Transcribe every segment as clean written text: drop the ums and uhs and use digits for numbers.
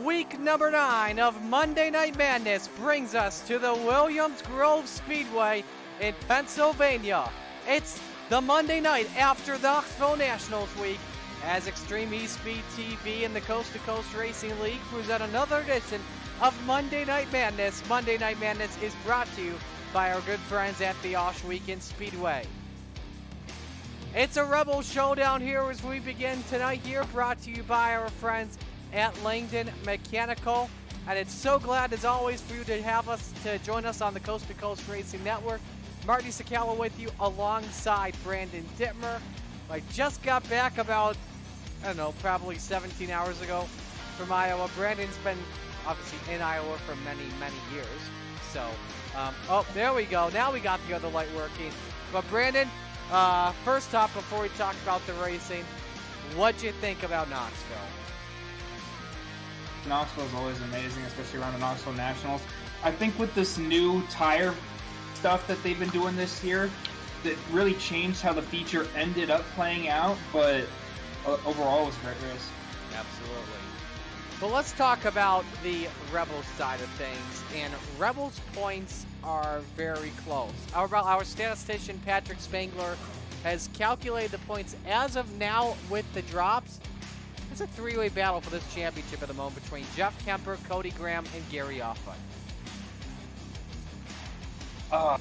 Week number 9 of Monday Night Madness brings us to the Williams Grove Speedway in Pennsylvania. It's the Monday night after the Knoxville Nationals week as Extreme eSpeed TV and the Coast to Coast Racing League present another edition of Monday Night Madness. Monday Night Madness is brought to you by our good friends at the Osh Weekend Speedway. It's a Rebel showdown here as we begin tonight here, brought to you by our friends at Langdon Mechanical. And it's so glad, as always, for you to have us, to join us on the Coast to Coast Racing Network. Marty Sakala with you alongside Brandon Dittmer. I just got back about, I don't know, probably 17 hours ago from Iowa. Brandon's been obviously in Iowa for many, many years. So, oh, there we go. Now we got the other light working. But Brandon, first off, before we talk about the racing, what'd you think about Knoxville? Knoxville is always amazing, especially around the Knoxville Nationals. I think with this new tire stuff that they've been doing this year, that really changed how the feature ended up playing out, but overall it was a great race. Absolutely. But let's talk about the Rebels side of things, and Rebels points are very close. Our statistician Patrick Spangler has calculated the points as of now with the drops. It's a three-way battle for this championship at the moment between Jeff Kemper, Cody Graham, and Gary Offut. I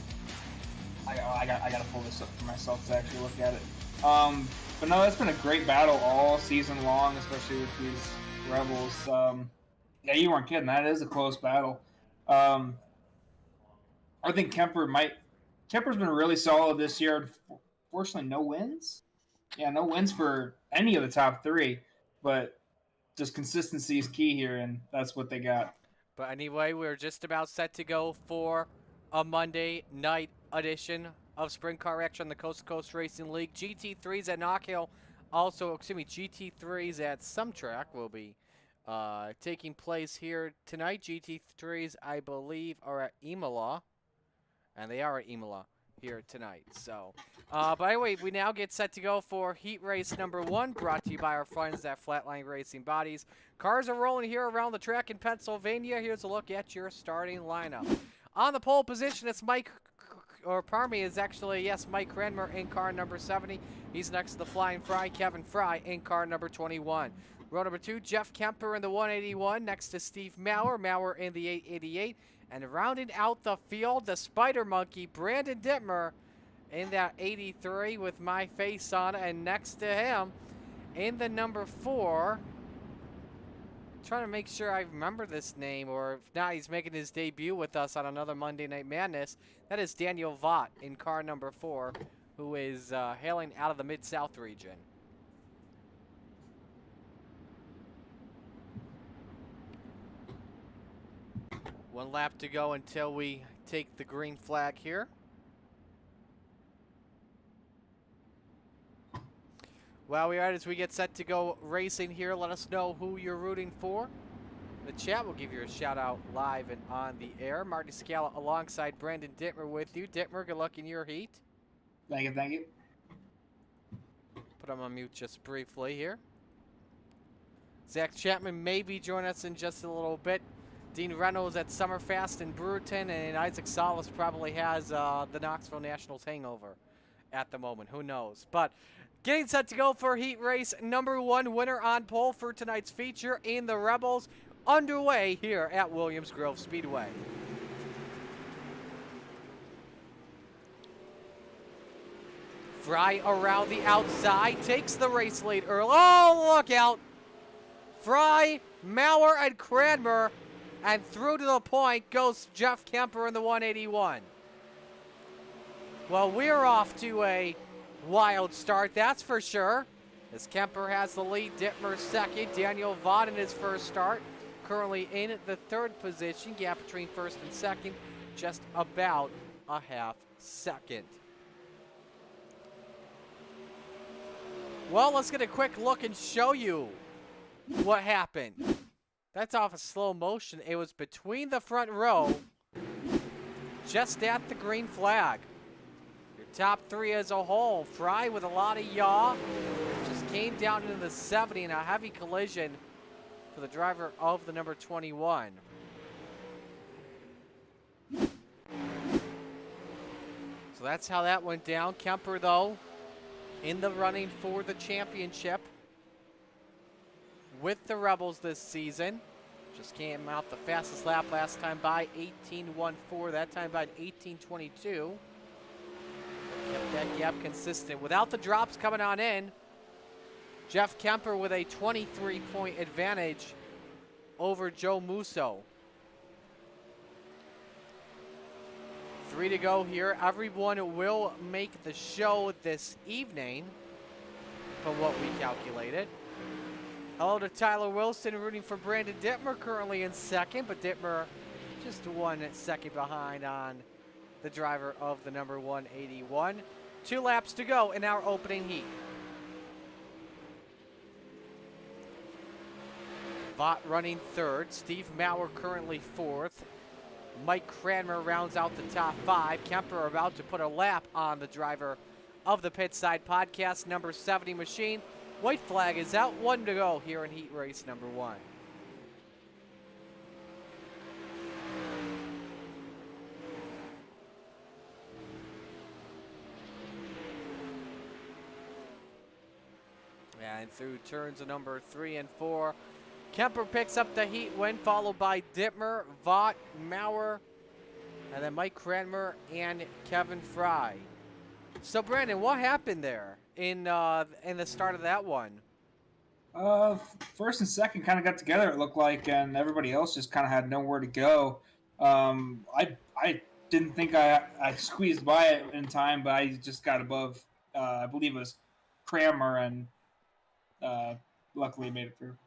got to pull this up for myself to actually look at it. But no, that's been a great battle all season long, especially with these Rebels. Yeah, you weren't kidding. That is a close battle. I think Kemper's been really solid this year. Fortunately, no wins. Yeah, no wins for any of the top three. But just consistency is key here, and that's what they got. But anyway, we're just about set to go for a Monday night edition of Sprint Car Action on the Coast to Coast Racing League. GT3s at Knock Hill, GT3s at some track will be taking place here tonight. GT3s, I believe, are at Imola, and they are at Imola here tonight. So, but anyway, we now get set to go for heat race number 1, brought to you by our friends at Flatline Racing Bodies. Cars are rolling here around the track in Pennsylvania. Here's a look at your starting lineup. On the pole position, it's Mike Cranmer in car number 70. He's next to the Flying Fry, Kevin Fry, in car number 21. Row number 2, Jeff Kemper in the 181, next to Steve Maurer in the 888. And rounding out the field, the Spider Monkey, Brandon Dittmer, in that 83 with my face on it. And next to him, in the number 4, trying to make sure I remember this name, or if not, he's making his debut with us on another Monday Night Madness. That is Daniel Vaught in car number 4, who is hailing out of the Mid-South region. One lap to go until we take the green flag here. While we are as we get set to go racing here, let us know who you're rooting for. The chat will give you a shout out live and on the air. Marty Scala alongside Brandon Dittmer with you. Dittmer, good luck in your heat. Thank you, thank you. Put him on mute just briefly here. Zach Chapman may be joining us in just a little bit. Dean Reynolds at Summerfest in Brewerton, and Isaac Salas probably has the Knoxville Nationals hangover at the moment. Who knows? But getting set to go for heat race number 1, winner on pole for tonight's feature in the Rebels, underway here at Williams Grove Speedway. Fry around the outside, takes the race lead early. Oh, look out! Fry, Maurer, and Cranmer. And through to the point goes Jeff Kemper in the 181. Well, we're off to a wild start, that's for sure. As Kemper has the lead, Dittmer second, Daniel Vaught in his first start. Currently in the 3rd position, gap between 1st and 2nd, just about a half second. Well, let's get a quick look and show you what happened. That's off of slow motion. It was between the front row, just at the green flag. Your top 3 as a whole. Fry with a lot of yaw. Just came down into the 70 in a heavy collision for the driver of the number 21. So that's how that went down. Kemper, though, in the running for the championship with the Rebels this season. Just came out the fastest lap last time by 18.14, that time by 18.22. Kept that gap consistent. Without the drops coming on in, Jeff Kemper with a 23-point advantage over Joe Musso. 3 to go here. Everyone will make the show this evening from what we calculated. Hello to Tyler Wilson rooting for Brandon Dittmer, currently in second, but Dittmer just 1 second behind on the driver of the number 181. 2 laps to go in our opening heat. Vaught running third. Steve Maurer currently fourth. Mike Cranmer rounds out the top 5. Kemper about to put a lap on the driver of the Pitside Podcast number 70 machine. White flag is out. 1 to go here in heat race number 1. And through turns of number 3 and 4, Kemper picks up the heat win, followed by Dittmer, Vaught, Maurer, and then Mike Cranmer and Kevin Fry. So, Brandon, what happened there in the start of that one? First and second kind of got together, it looked like, and everybody else just kind of had nowhere to go. I didn't think I squeezed by it in time, but I just got above, I believe it was Cranmer, and luckily made it through.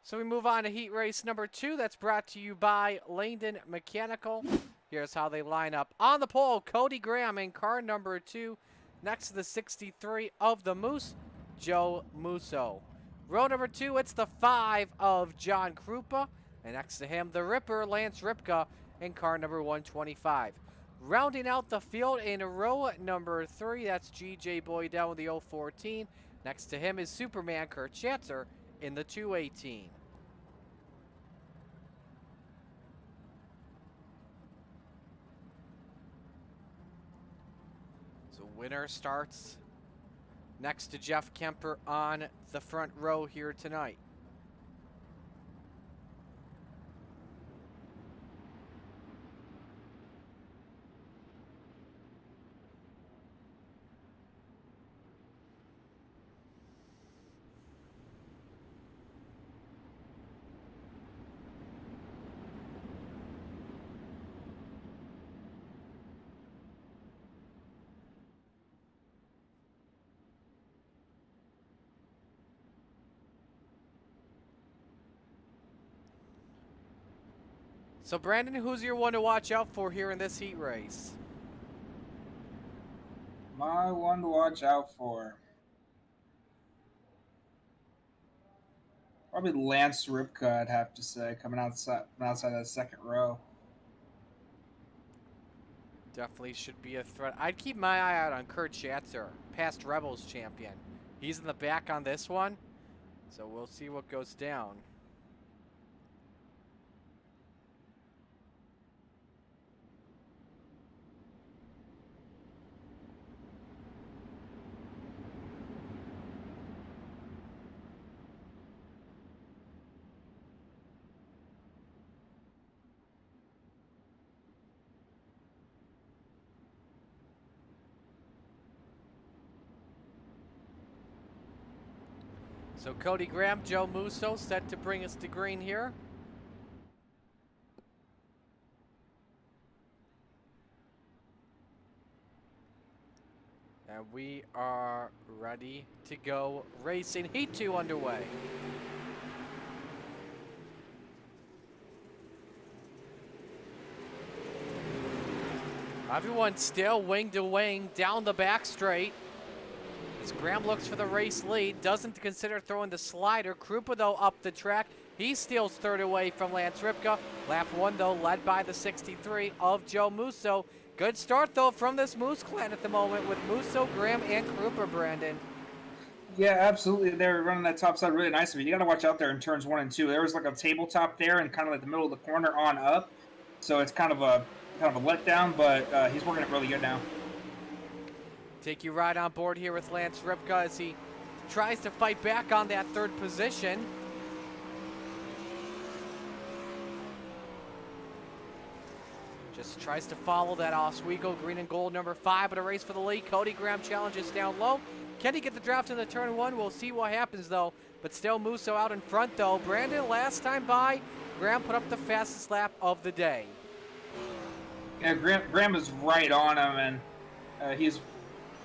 So we move on to heat race number 2. That's brought to you by Langdon Mechanical. Here's how they line up. On the pole, Cody Graham in car number 2. Next to the 63 of the Moose, Joe Musso. Row number 2, it's the 5 of John Krupa. And next to him, the Ripper, Lance Ripka in car number 125. Rounding out the field in row number 3, that's G.J. Boydell in the 014. Next to him is Superman Kurt Schatzer in the 218. So winner starts next to Jeff Kemper on the front row here tonight. So, Brandon, who's your one to watch out for here in this heat race? My one to watch out for. Probably Lance Ripka, I'd have to say, coming outside that second row. Definitely should be a threat. I'd keep my eye out on Kurt Schatzer, past Rebels champion. He's in the back on this one, so we'll see what goes down. So Cody Graham, Joe Musso set to bring us to green here. And we are ready to go racing. Heat 2 underway. Everyone still wing to wing down the back straight. As Graham looks for the race lead, doesn't consider throwing the slider. Krupa, though, up the track. He steals third away from Lance Ripka. Lap 1, though, led by the 63 of Joe Musso. Good start, though, from this Moose clan at the moment with Musso, Graham, and Krupa, Brandon. Yeah, absolutely. They were running that top side really nicely. You got to watch out there in turns 1 and 2. There was like a tabletop there and kind of like the middle of the corner on up, so it's kind of a letdown. But he's working it really good now. Take you right on board here with Lance Ripka as he tries to fight back on that third position. Just tries to follow that Oswego green and gold number 5, but a race for the lead. Cody Graham challenges down low. Can he get the draft in the turn 1? We'll see what happens though. But still Musso out in front though. Brandon last time by, Graham put up the fastest lap of the day. Yeah, Graham is right on him, and he's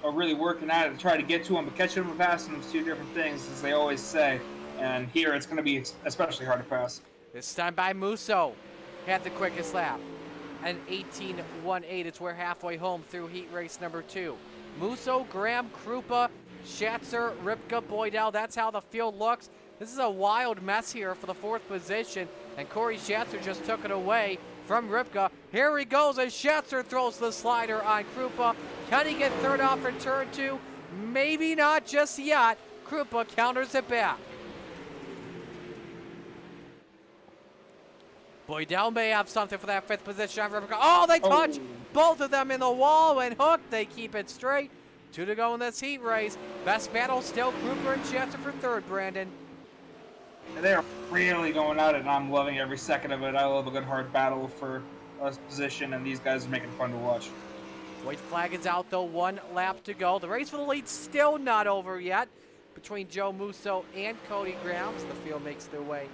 really working at it to try to get to him, but catching him and passing him is two different things, as they always say. And here it's going to be especially hard to pass. This time by Musso, had the quickest lap. An 18.18. It's we're halfway home through heat race number 2. Musso, Graham, Krupa, Schatzer, Ripka, Boydell. That's how the field looks. This is a wild mess here for the 4th position, and Corey Schatzer just took it away from Ripka. Here he goes as Schatzer throws the slider on Krupa. Can he get third off in turn 2? Maybe not just yet. Krupa counters it back. Boydell may have something for that 5th position on Ripka. Oh, they touch both of them in the wall and hook. They keep it straight. 2 to go in this heat race. Best battle still Krupa and Schatzer for 3rd, Brandon. They're really going at it, and I'm loving every second of it. I love a good hard battle for a position, and these guys are making fun to watch. White flag is out, though. 1 lap to go. The race for the lead still not over yet between Joe Musso and Cody Graham. So the field makes their way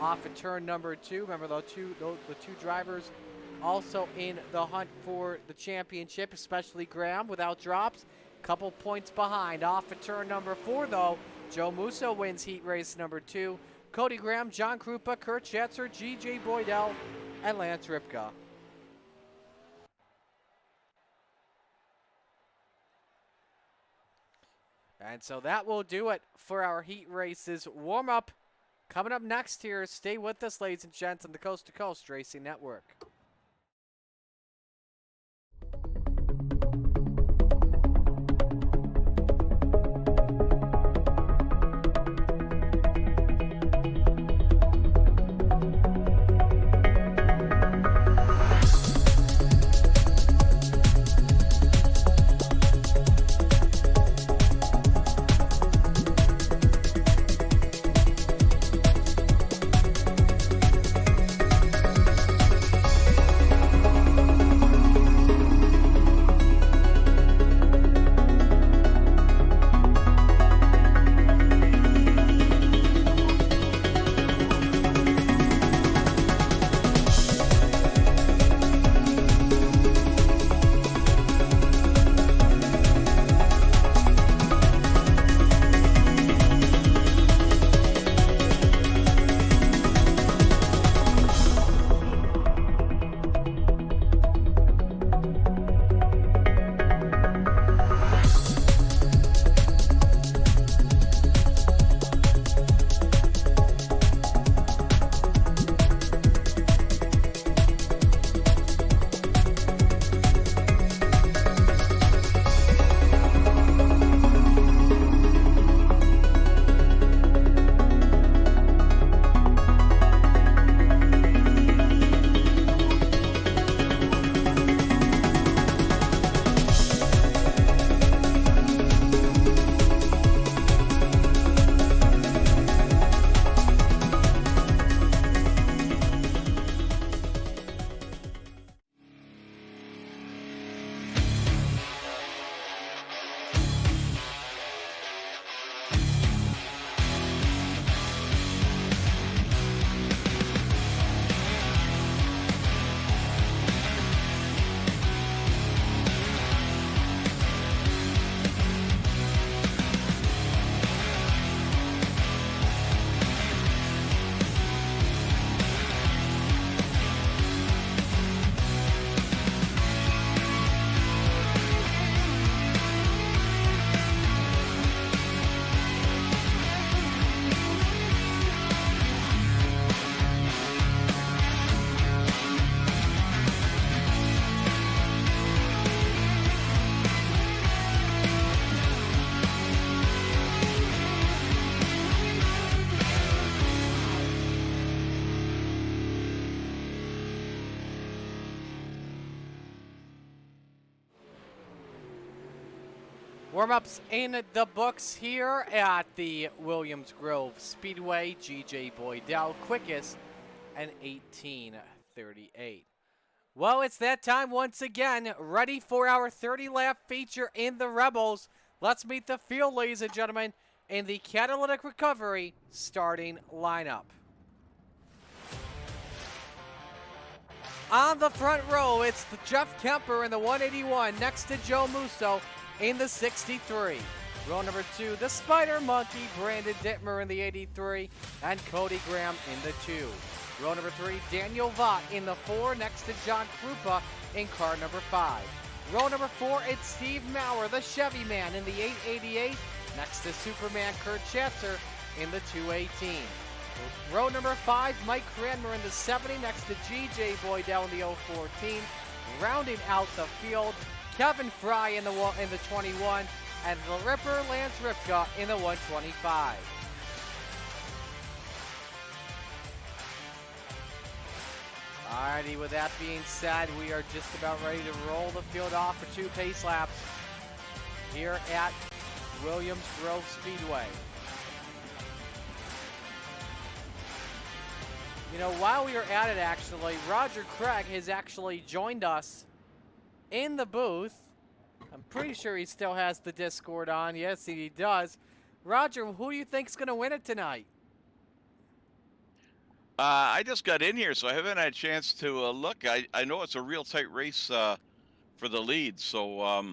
off at turn number 2. Remember, the two drivers also in the hunt for the championship, especially Graham without drops. Couple points behind. Off at turn number 4, though. Joe Musso wins heat race number 2. Cody Graham, John Krupa, Kurt Schatzer, G.J. Boydell, and Lance Ripka. And so that will do it for our heat races warm-up. Coming up next here, stay with us, ladies and gents, on the Coast to Coast Racing Network. Warm-ups in the books here at the Williams Grove Speedway. G.J. Boydell, quickest, and 18:38. Well, it's that time once again. Ready for our 30-lap feature in the Rebels. Let's meet the field, ladies and gentlemen, in the catalytic recovery starting lineup. On the front row, it's the Jeff Kemper in the 181 next to Joe Musso in the 63. Row number 2, the Spider Monkey, Brandon Dittmer in the 83, and Cody Graham in the 2. Row number 3, Daniel Vaught in the 4 next to John Krupa in car number 5. Row number 4, it's Steve Maurer, the Chevy Man in the 888 next to Superman Kurt Schatzer in the 218. Row number 5, Mike Cranmer in the 70 next to G.J. Boydell in the 014. Rounding out the field, Kevin Fry in the 21, and the Ripper Lance Ripka in the 125. Alrighty, with that being said, we are just about ready to roll the field off for 2 pace laps here at Williams Grove Speedway. You know, while we are at it, actually, Roger Craig has actually joined us in the booth. I'm pretty sure he still has the Discord on. Yes, he does. Roger, who do you think's going to win it tonight? I just got in here, so I haven't had a chance to look. I know it's a real tight race for the lead, so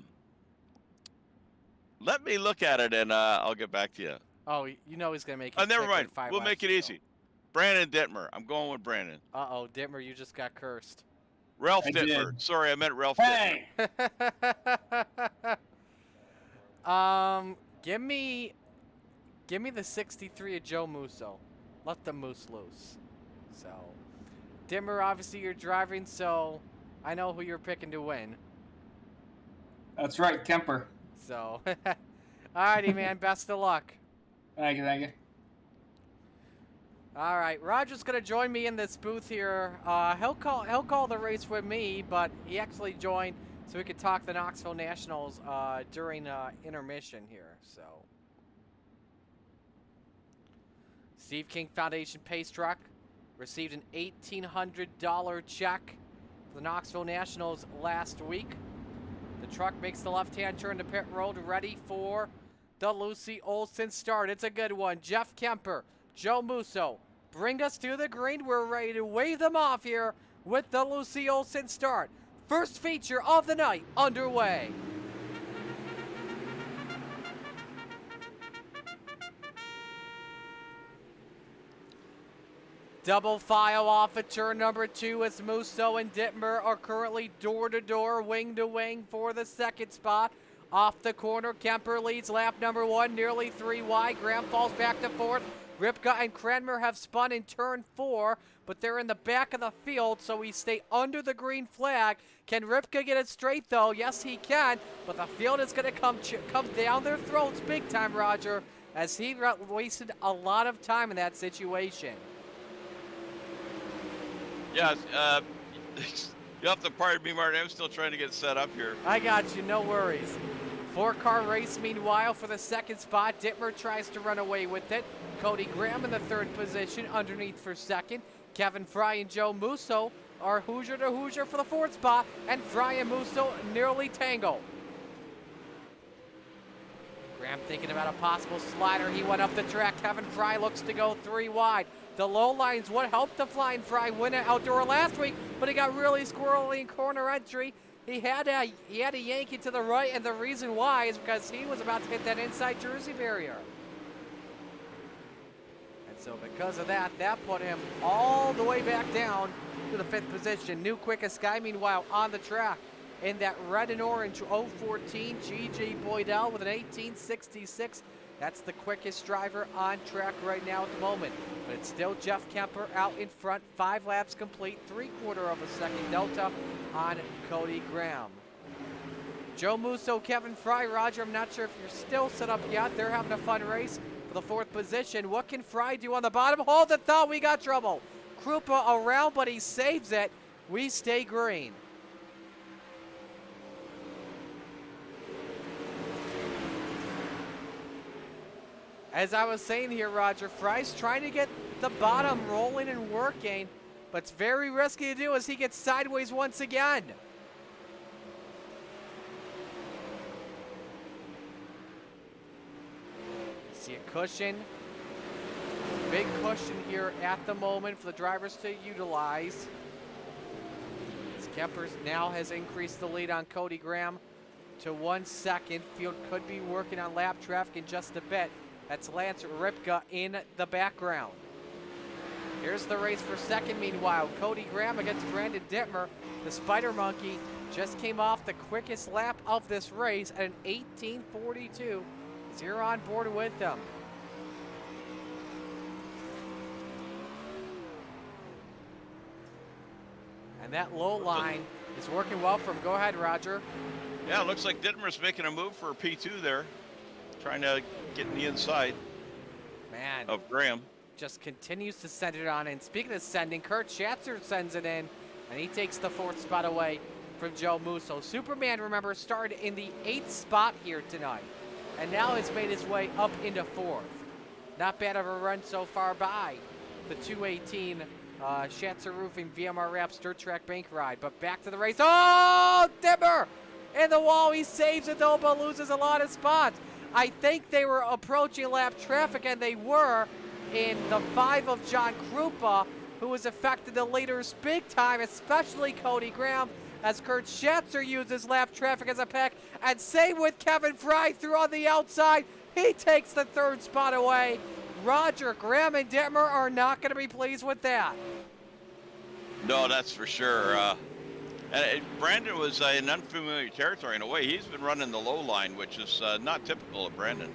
let me look at it, and I'll get back to you. Oh, you know he's going to make it. Never mind. We'll make it easy. Brandon Dittmer. I'm going with Brandon. Uh-oh, Dittmer, you just got cursed. Ralph Dittmer. Sorry, I meant Ralph Dittmer. Give me the 63 of Joe Musso. Let the moose loose. So, Dittmer, obviously you're driving, so I know who you're picking to win. That's right, Kemper. So, alrighty, man. Best of luck. Thank you, thank you. All right, Roger's gonna join me in this booth here. He'll call the race with me, but he actually joined so we could talk the Knoxville Nationals during intermission here. So, Steve King Foundation Pace Truck received an $1,800 check for the Knoxville Nationals last week. The truck makes the left-hand turn to pit road, ready for the Lucy Olson start. It's a good one. Jeff Kemper, Joe Musso, bring us to the green. We're ready to wave them off here with the Lucy Olson start. First feature of the night underway. Double file off at turn number 2 as Musso and Dittmer are currently door-to-door, wing-to-wing for the second spot. Off the corner, Kemper leads lap number 1, nearly 3 wide. Graham falls back to 4th. Ripka and Cranmer have spun in turn 4, but they're in the back of the field, so we stay under the green flag. Can Ripka get it straight, though? Yes, he can, but the field is going to come down their throats big time, Roger, as he wasted a lot of time in that situation. Yeah, you have to pardon me, Martin. I'm still trying to get set up here. I got you, no worries. 4-car race, meanwhile, for the second spot. Dittmer tries to run away with it. Cody Graham in the 3rd position, underneath for 2nd. Kevin Fry and Joe Musso are Hoosier to Hoosier for the 4th spot, and Fry and Musso nearly tangle. Graham thinking about a possible slider. He went up the track. Kevin Fry looks to go 3 wide. The low lines what helped the Flying Fry win an outdoor last week, but he got really squirrely in corner entry. He had to yank it to the right, and the reason why is because he was about to hit that inside Jersey barrier. And so because of that, that put him all the way back down to the 5th position. New quickest guy, meanwhile, on the track in that red and orange 014, G.J. Boydell with an 1866. That's the quickest driver on track right now at the moment. But it's still Jeff Kemper out in front, 5 laps complete, 3/4 of a second delta on Cody Graham. Joe Musso, Kevin Fry, Roger, I'm not sure if you're still set up yet. They're having a fun race for the 4th position. What can Fry do on the bottom? Hold the thought, we got trouble. Krupa around, but he saves it. We stay green. As I was saying here, Roger, Fry's trying to get the bottom rolling and working, but it's very risky to do as he gets sideways once again. See a cushion. Big cushion here at the moment for the drivers to utilize. As Kemper now has increased the lead on Cody Graham to 1 second. Field could be working on lap traffic in just a bit. That's Lance Ripka in the background. Here's the race for second. Meanwhile, Cody Graham against Brandon Dittmer. The Spider Monkey just came off the quickest lap of this race at an 18:42. Zero on board with them. And that low line is working well for him. Go ahead, Roger. Yeah, it looks like Dittmer's making a move for a P2 there. Trying to get in the inside Man, of Graham. just continues to send it on. And speaking of sending, Kurt Schatzer sends it in, and he takes the 4th spot away from Joe Musso. Superman, remember, started in the 8th spot here tonight, and now has made his way up into 4th. Not bad of a run so far by the 218 Schatzer Roofing VMR Wraps Dirt Track Bank Ride. But back to the race. Oh, Dimmer in the wall. He saves it though, but loses a lot of spots. I think they were approaching lap traffic, and they were in the 5 of John Krupa, who was affected the leaders big time, especially Cody Graham, as Kurt Schatzer uses lap traffic as a pack. And same with Kevin Fry through on the outside. He takes the 3rd spot away. Roger, Graham, and Dittmer are not going to be pleased with that. No, that's for sure. Brandon was in unfamiliar territory in a way. He's been running the low line, which is not typical of Brandon.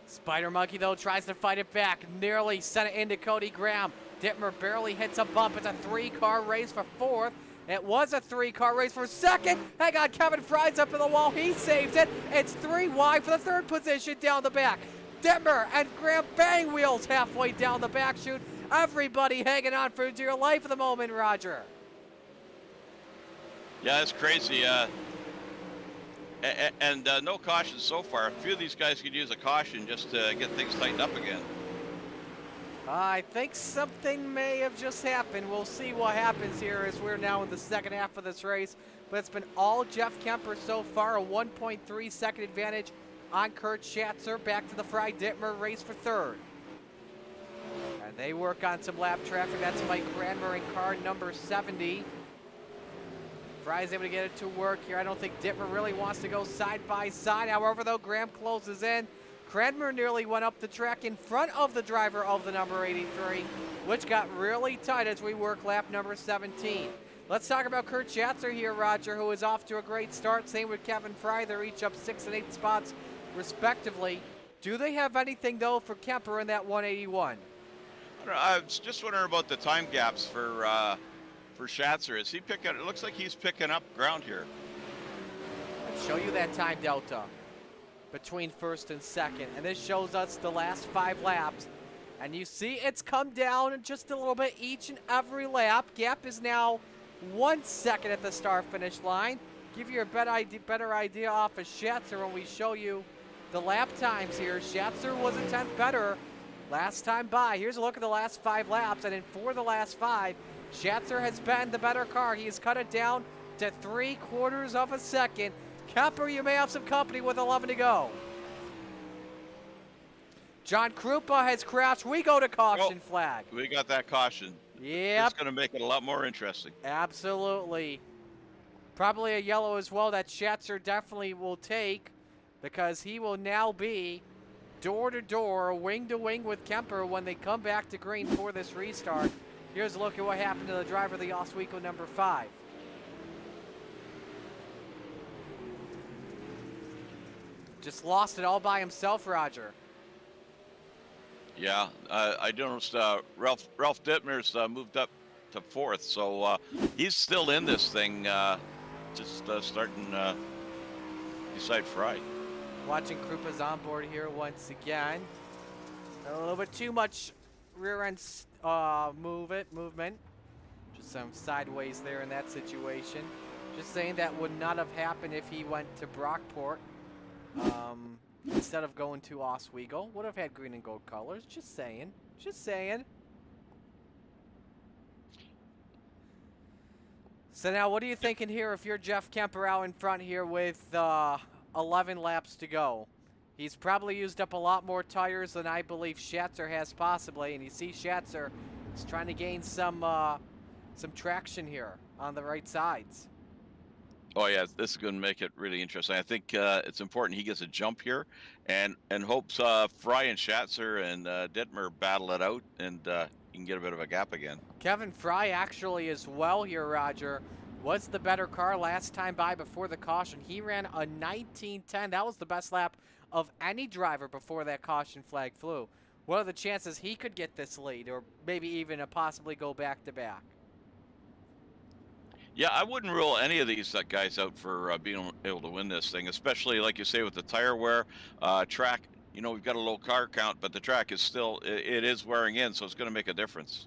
Spider Monkey, though, tries to fight it back. Nearly sent it into Cody Graham. Dittmer barely hits a bump. It's a 3-car race for 4th. It was a 3-car race for 2nd. Hang on, Kevin Fry's up in the wall. He saves it. It's 3 wide for the 3rd position down the back. Dittmer and Graham bang wheels halfway down the back chute. Everybody hanging on for dear life at the moment, Roger. Yeah, it's crazy. And no caution so far. A few of these guys could use a caution just to get things tightened up again. I think something may have just happened. We'll see what happens here as we're now in the 2nd half of this race. But it's been all Jeff Kemper so far, a 1.3 second advantage on Kurt Schatzer. Back to the Fry Dittmer race for 3rd. And they work on some lap traffic. That's Mike Cranmer in car number 70. Fry's able to get it to work here. I don't think Dittmer really wants to go side by side. However, though, Graham closes in. Cranmer nearly went up the track in front of the driver of the number 83, which got really tight as we work lap number 17. Let's talk about Kurt Schatzer here, Roger, who is off to a great start. Same with Kevin Fry. They're each up 6 and 8 spots, respectively. Do they have anything, though, for Kemper in that 181? I was just wondering about the time gaps for Schatzer. Is he picking? It looks like he's picking up ground here. Let's show you that time delta between 1st and 2nd, and this shows us the last 5 laps. And you see it's come down just a little bit each and every lap. Gap is now 1 second at the start-finish line. Give you a better idea off of Schatzer when we show you the lap times here. Schatzer was a 10th better last time by. Here's a look at the last 5 laps, and in 4 of the last 5, Schatzer has been the better car. He has cut it down to 3/4 of a second. Kemper, you may have some company with 11 to go. John Krupa has crashed. We go to caution flag. We got that caution. Yep. It's going to make it a lot more interesting. Absolutely. Probably a yellow as well that Schatzer definitely will take, because he will now be door to door, wing to wing with Kemper when they come back to green for this restart. Here's a look at what happened to the driver of the Oswego number 5. Just lost it all by himself, Roger. Yeah, I noticed Ralph Dittmer's moved up to 4th, so he's still in this thing, just starting beside Fry. Watching Krupa's on board here once again. A little bit too much rear end movement. Just some sideways there in that situation. Just saying that would not have happened if he went to Brockport. instead of going to Oswego. Would have had green and gold colors. Just saying. Just saying. So now, what are you thinking here if you're Jeff Kemper out in front here with 11 laps to go? He's probably used up a lot more tires than I believe Schatzer has possibly, and you see Schatzer is trying to gain some traction here on the right sides. Oh yeah, this is going to make it really interesting. I think it's important he gets a jump here, and hopes Fry and Schatzer and Dittmer battle it out, and you can get a bit of a gap again. Kevin Fry actually as well here, Roger, was the better car last time by before the caution. He ran a 19:10. That was the best lap of any driver before that caution flag flew. What are the chances he could get this lead, or maybe even possibly go back-to-back? Yeah, I wouldn't rule any of these guys out for being able to win this thing, especially like you say with the tire wear, track. You know, we've got a low car count, but the track is still, it is wearing in, so it's going to make a difference.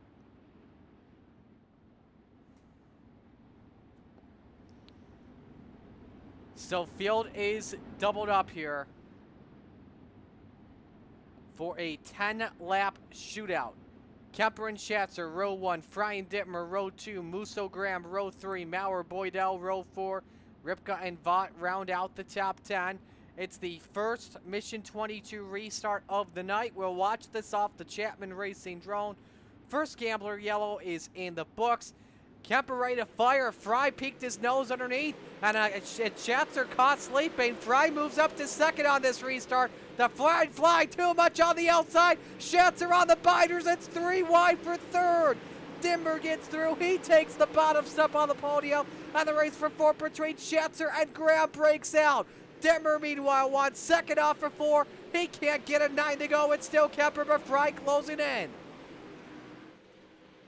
So field is doubled up here for a 10-lap shootout. Kemper and Schatzer, row 1. Fry and Dittmer, row 2. Musso Graham, row 3. Maurer Boydell, row 4. Ripka and Vaught round out the top 10. It's the first Mission 22 restart of the night. We'll watch this off the Chapman Racing drone. First Gambler Yellow is in the books. Kemper ready to fire. Fry peeked his nose underneath, and Schatzer caught sleeping. Fry moves up to second on this restart. The fly too much on the outside. Schatzer on the biters. It's 3 wide for third. Dimmer gets through. He takes the bottom step on the podium, and the race for 4 between Schatzer and Graham breaks out. Dimmer, meanwhile, won second off for 4. He can't get a 9 to go. It's still Kemper, but Fry closing in.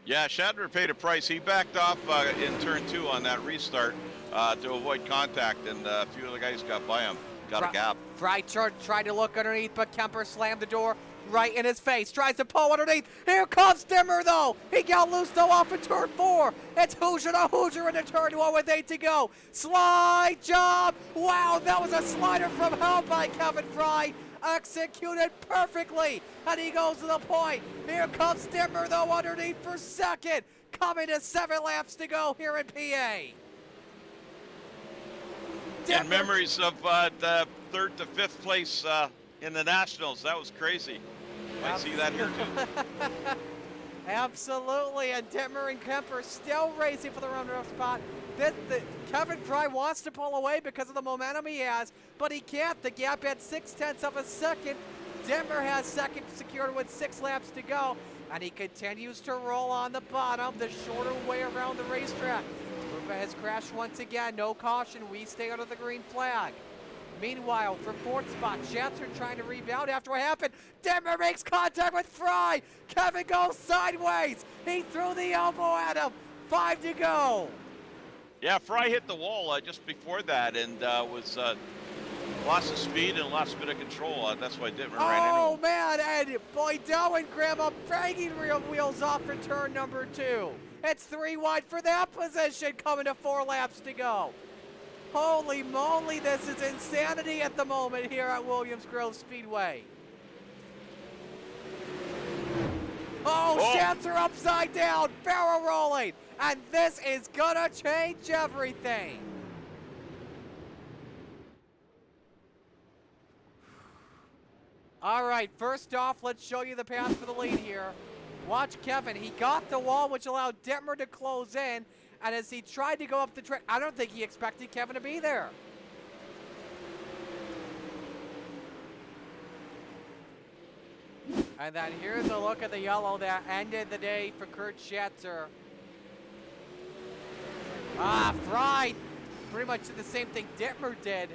Yeah, Shatner paid a price. He backed off in turn 2 on that restart to avoid contact, and a few of the guys got by him. Got a gap. Fry tried to look underneath, but Kemper slammed the door right in his face. Tries to pull underneath. Here comes Dimmer, though. He got loose, though, off in turn 4. It's Hoosier to Hoosier into turn 1 with 8 to go. Slide job. Wow, that was a slider from hell by Kevin Fry. Executed perfectly, and he goes to the point. Here comes Dimmer, though, underneath for second. Coming to 7 laps to go here in PA. And memories of the 3rd to 5th place in the Nationals. That was crazy. I see that here too. Absolutely, and Dittmer and Kemper still racing for the runner-up spot. Kevin Fry wants to pull away because of the momentum he has, but he can't. The gap at 0.6 of a second. Dittmer has second secured with 6 laps to go, and he continues to roll on the bottom, the shorter way around the racetrack. Rupa has crashed once again. No caution. We stay under the green flag. Meanwhile, for 4th spot, Schatzer trying to rebound after what happened. Dittmer makes contact with Fry. Kevin goes sideways. He threw the elbow at him. 5 to go. Yeah, Fry hit the wall just before that and was lost of speed and lost a bit of control. That's why Dittmer ran into him. Oh, man, and Boydell and Graham up banging wheels off for turn number 2. It's 3 wide for that position, coming to 4 laps to go. Holy moly, this is insanity at the moment here at Williams Grove Speedway. Oh, Schatzer upside down, barrel rolling, and this is gonna change everything. All right, first off, let's show you the path for the lead here. Watch Kevin. He got the wall, which allowed Dittmer to close in. And as he tried to go up the track, I don't think he expected Kevin to be there. And then here's a look at the yellow that ended the day for Kurt Schatzer. Fry pretty much did the same thing Dittmer did,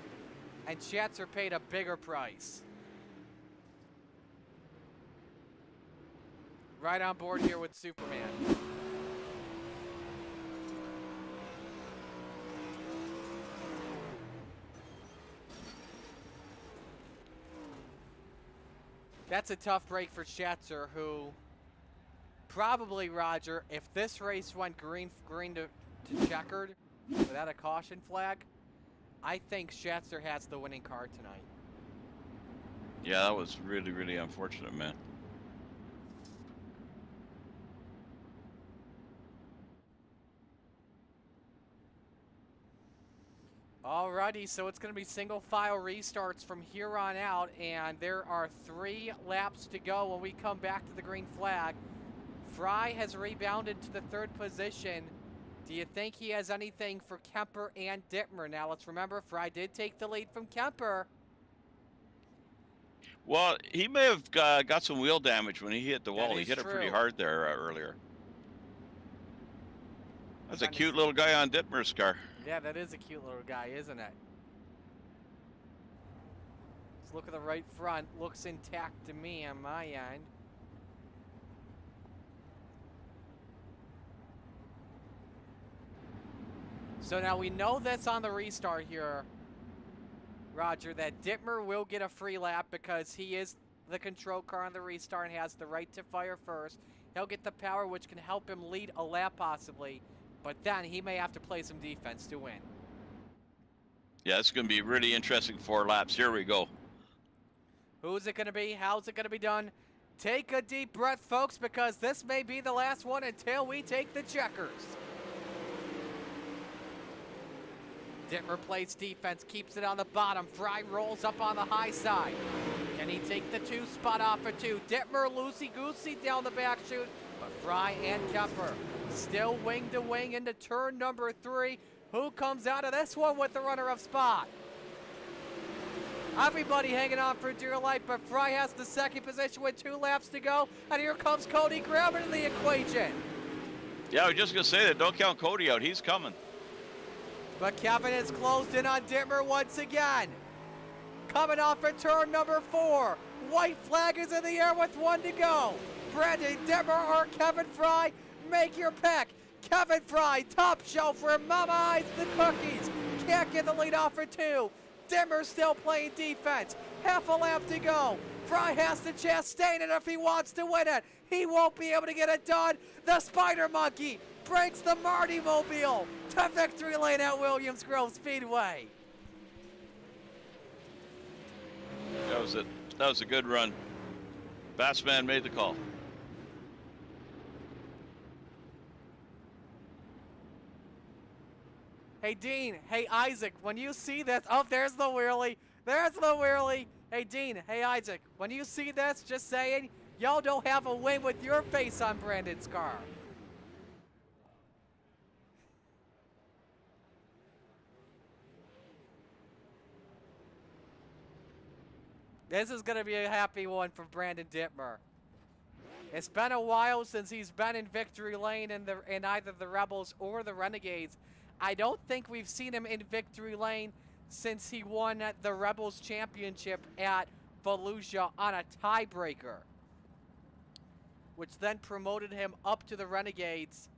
and Schatzer paid a bigger price. Right on board here with Superman. That's a tough break for Schatzer, who probably, Roger, if this race went green to checkered without a caution flag, I think Schatzer has the winning car tonight. Yeah, that was really, really unfortunate, man. Alrighty, so it's going to be single file restarts from here on out, and there are 3 laps to go when we come back to the green flag. Fry has rebounded to the 3rd position. Do you think he has anything for Kemper and Dittmer? Now, let's remember, Fry did take the lead from Kemper. Well, he may have got some wheel damage when he hit the wall. He hit it true. pretty hard there earlier. That's a cute little guy on Dittmer's car. Yeah, that is a cute little guy, isn't it? Let's look at the right front. Looks intact to me on my end. So now we know that's on the restart here, Roger, that Dittmer will get a free lap because he is the control car on the restart and has the right to fire first. He'll get the power, which can help him lead a lap possibly, but then he may have to play some defense to win. Yeah, it's going to be really interesting 4 laps. Here we go. Who's it going to be? How's it going to be done? Take a deep breath, folks, because this may be the last one until we take the checkers. Dittmer plays defense, keeps it on the bottom. Fry rolls up on the high side. Can he take the 2 spot off for 2? Dittmer loosey-goosey down the back chute, but Fry and Kemper still wing to wing into turn number 3. Who comes out of this one with the runner-up spot? Everybody hanging on for dear life, but Fry has the 2nd position with 2 laps to go, and here comes Cody Graham into the equation. Yeah, I was just going to say that. Don't count Cody out. He's coming. But Kevin has closed in on Dittmer once again. Coming off at turn number 4. White flag is in the air with 1 to go. Brandon Dittmer or Kevin Fry, make your pick. Kevin Fry, top shelf for Mama Eyes the Cookies. Can't get the lead off for 2. Dittmer still playing defense. Half a lap to go. Fry has to Chastain it if he wants to win it. He won't be able to get it done. The Spider Monkey breaks the Marty Mobile to victory lane at Williams Grove Speedway. That was it. That was a good run. Bassman made the call. Hey, Dean. Hey, Isaac. When you see this, oh, there's the wheelie. There's the wheelie. Hey, Dean. Hey, Isaac. When you see this, just saying, y'all don't have a win with your face on Brandon's car. This is going to be a happy one for Brandon Dittmer. It's been a while since he's been in victory lane in either the Rebels or the Renegades. I don't think we've seen him in victory lane since he won the Rebels Championship at Fallujah on a tiebreaker, which then promoted him up to the Renegades,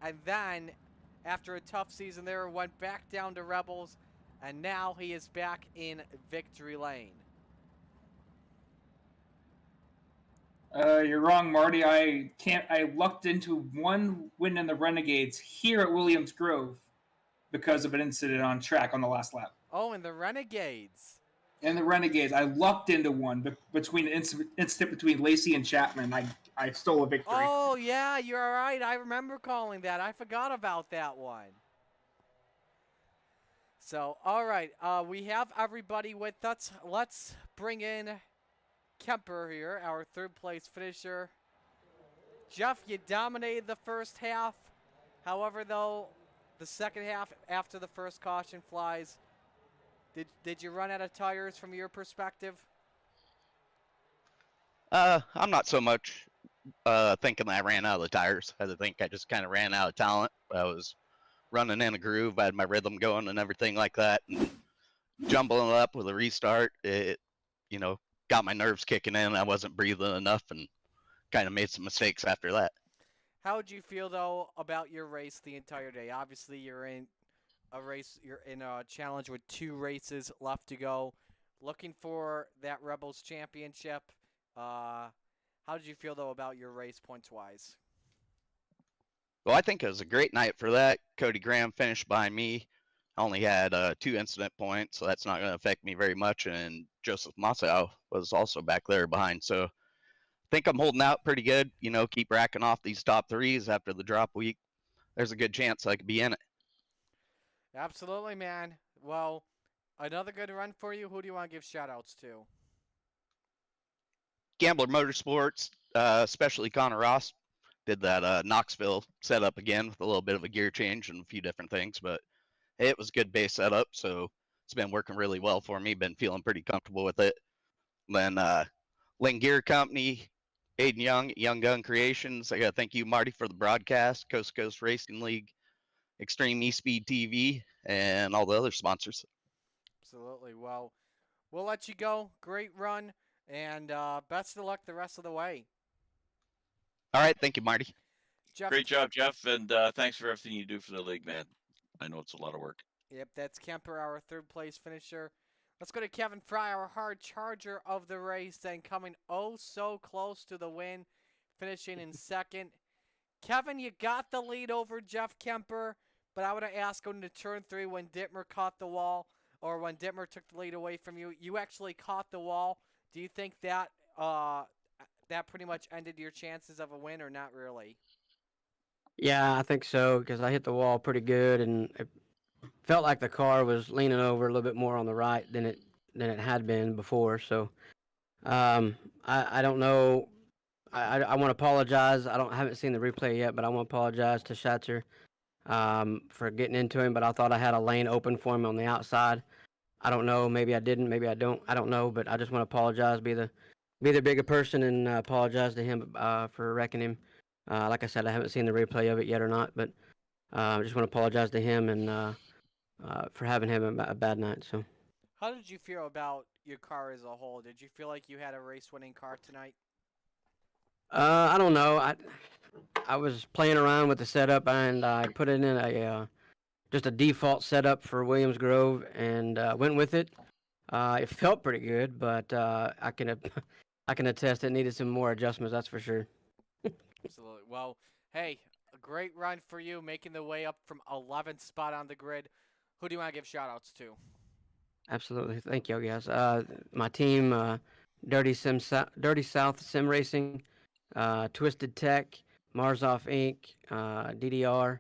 and then, after a tough season there, went back down to Rebels, and now he is back in victory lane. You're wrong, Marty. I lucked into 1 win in the Renegades here at Williams Grove because of an incident on track on the last lap. Oh, and the Renegades. In the Renegades, I lucked into one between incident between Lacey and Chapman. I stole a victory. Oh yeah, you're right. I remember calling that. I forgot about that one. So, all right, we have everybody with us. Let's bring in Kemper here, our 3rd place finisher. Jeff, you dominated the first half. However, though, the second half after the first caution flies, did you run out of tires from your perspective? I'm not so much thinking I ran out of the tires. I think I just kind of ran out of talent. I was running in a groove. I had my rhythm going and everything like that. And jumbling up with a restart, it, got my nerves kicking in. I wasn't breathing enough and kind of made some mistakes after that. How would you feel, though, about your race the entire day? Obviously, you're in a challenge with 2 races left to go, looking for that Rebels Championship. How did you feel, though, about your race points-wise? Well, I think it was a great night for that. Cody Graham finished by me. I only had 2 incident points, so that's not going to affect me very much. And Joseph Masao was also back there behind. So I think I'm holding out pretty good. Keep racking off these top threes after the drop week. There's a good chance I could be in it. Absolutely, man. Well, another good run for you. Who do you want to give shout-outs to? Gambler Motorsports, especially Connor Ross, did that Knoxville setup again with a little bit of a gear change and a few different things, but it was a good base setup, so it's been working really well for me. Been feeling pretty comfortable with it. Then Lynn Gear Company, Aiden Young, Young Gun Creations. I got to thank you, Marty, for the broadcast, Coast to Coast Racing League, Extreme eSpeed TV, and all the other sponsors. Absolutely. Well, we'll let you go. Great run, and best of luck the rest of the way. All right. Thank you, Marty. Jeff. Great job, Jeff, and thanks for everything you do for the league, man. I know it's a lot of work. Yep, that's Kemper, our third place finisher. Let's go to Kevin Fry, our hard charger of the race, and coming oh so close to the win, finishing in second. Kevin, you got the lead over Jeff Kemper, but I would have asked going to turn 3 when Dittmer caught the wall, or when Dittmer took the lead away from you. You actually caught the wall. Do you think that that pretty much ended your chances of a win, or not really? Yeah, I think so, because I hit the wall pretty good, and it felt like the car was leaning over a little bit more on the right than it had been before. So I don't know. I want to apologize. I haven't seen the replay yet, but I want to apologize to Schatzer for getting into him. But I thought I had a lane open for him on the outside. I don't know. Maybe I didn't. Maybe I don't. I don't know. But I just want to apologize. Be the bigger person and apologize to him for wrecking him. Like I said, I haven't seen the replay of it yet or not, but I just want to apologize to him and for having him a bad night. So, how did you feel about your car as a whole? Did you feel like you had a race-winning car tonight? I don't know. I was playing around with the setup and I put it in just a default setup for Williams Grove and went with it. It felt pretty good, but I can attest it needed some more adjustments. That's for sure. Absolutely. Well, hey, a great run for you, making the way up from 11th spot on the grid. Who do you want to give shout-outs to? Absolutely. Thank you, guys. My team, Dirty South Sim Racing, Twisted Tech, Marzoff Inc., DDR,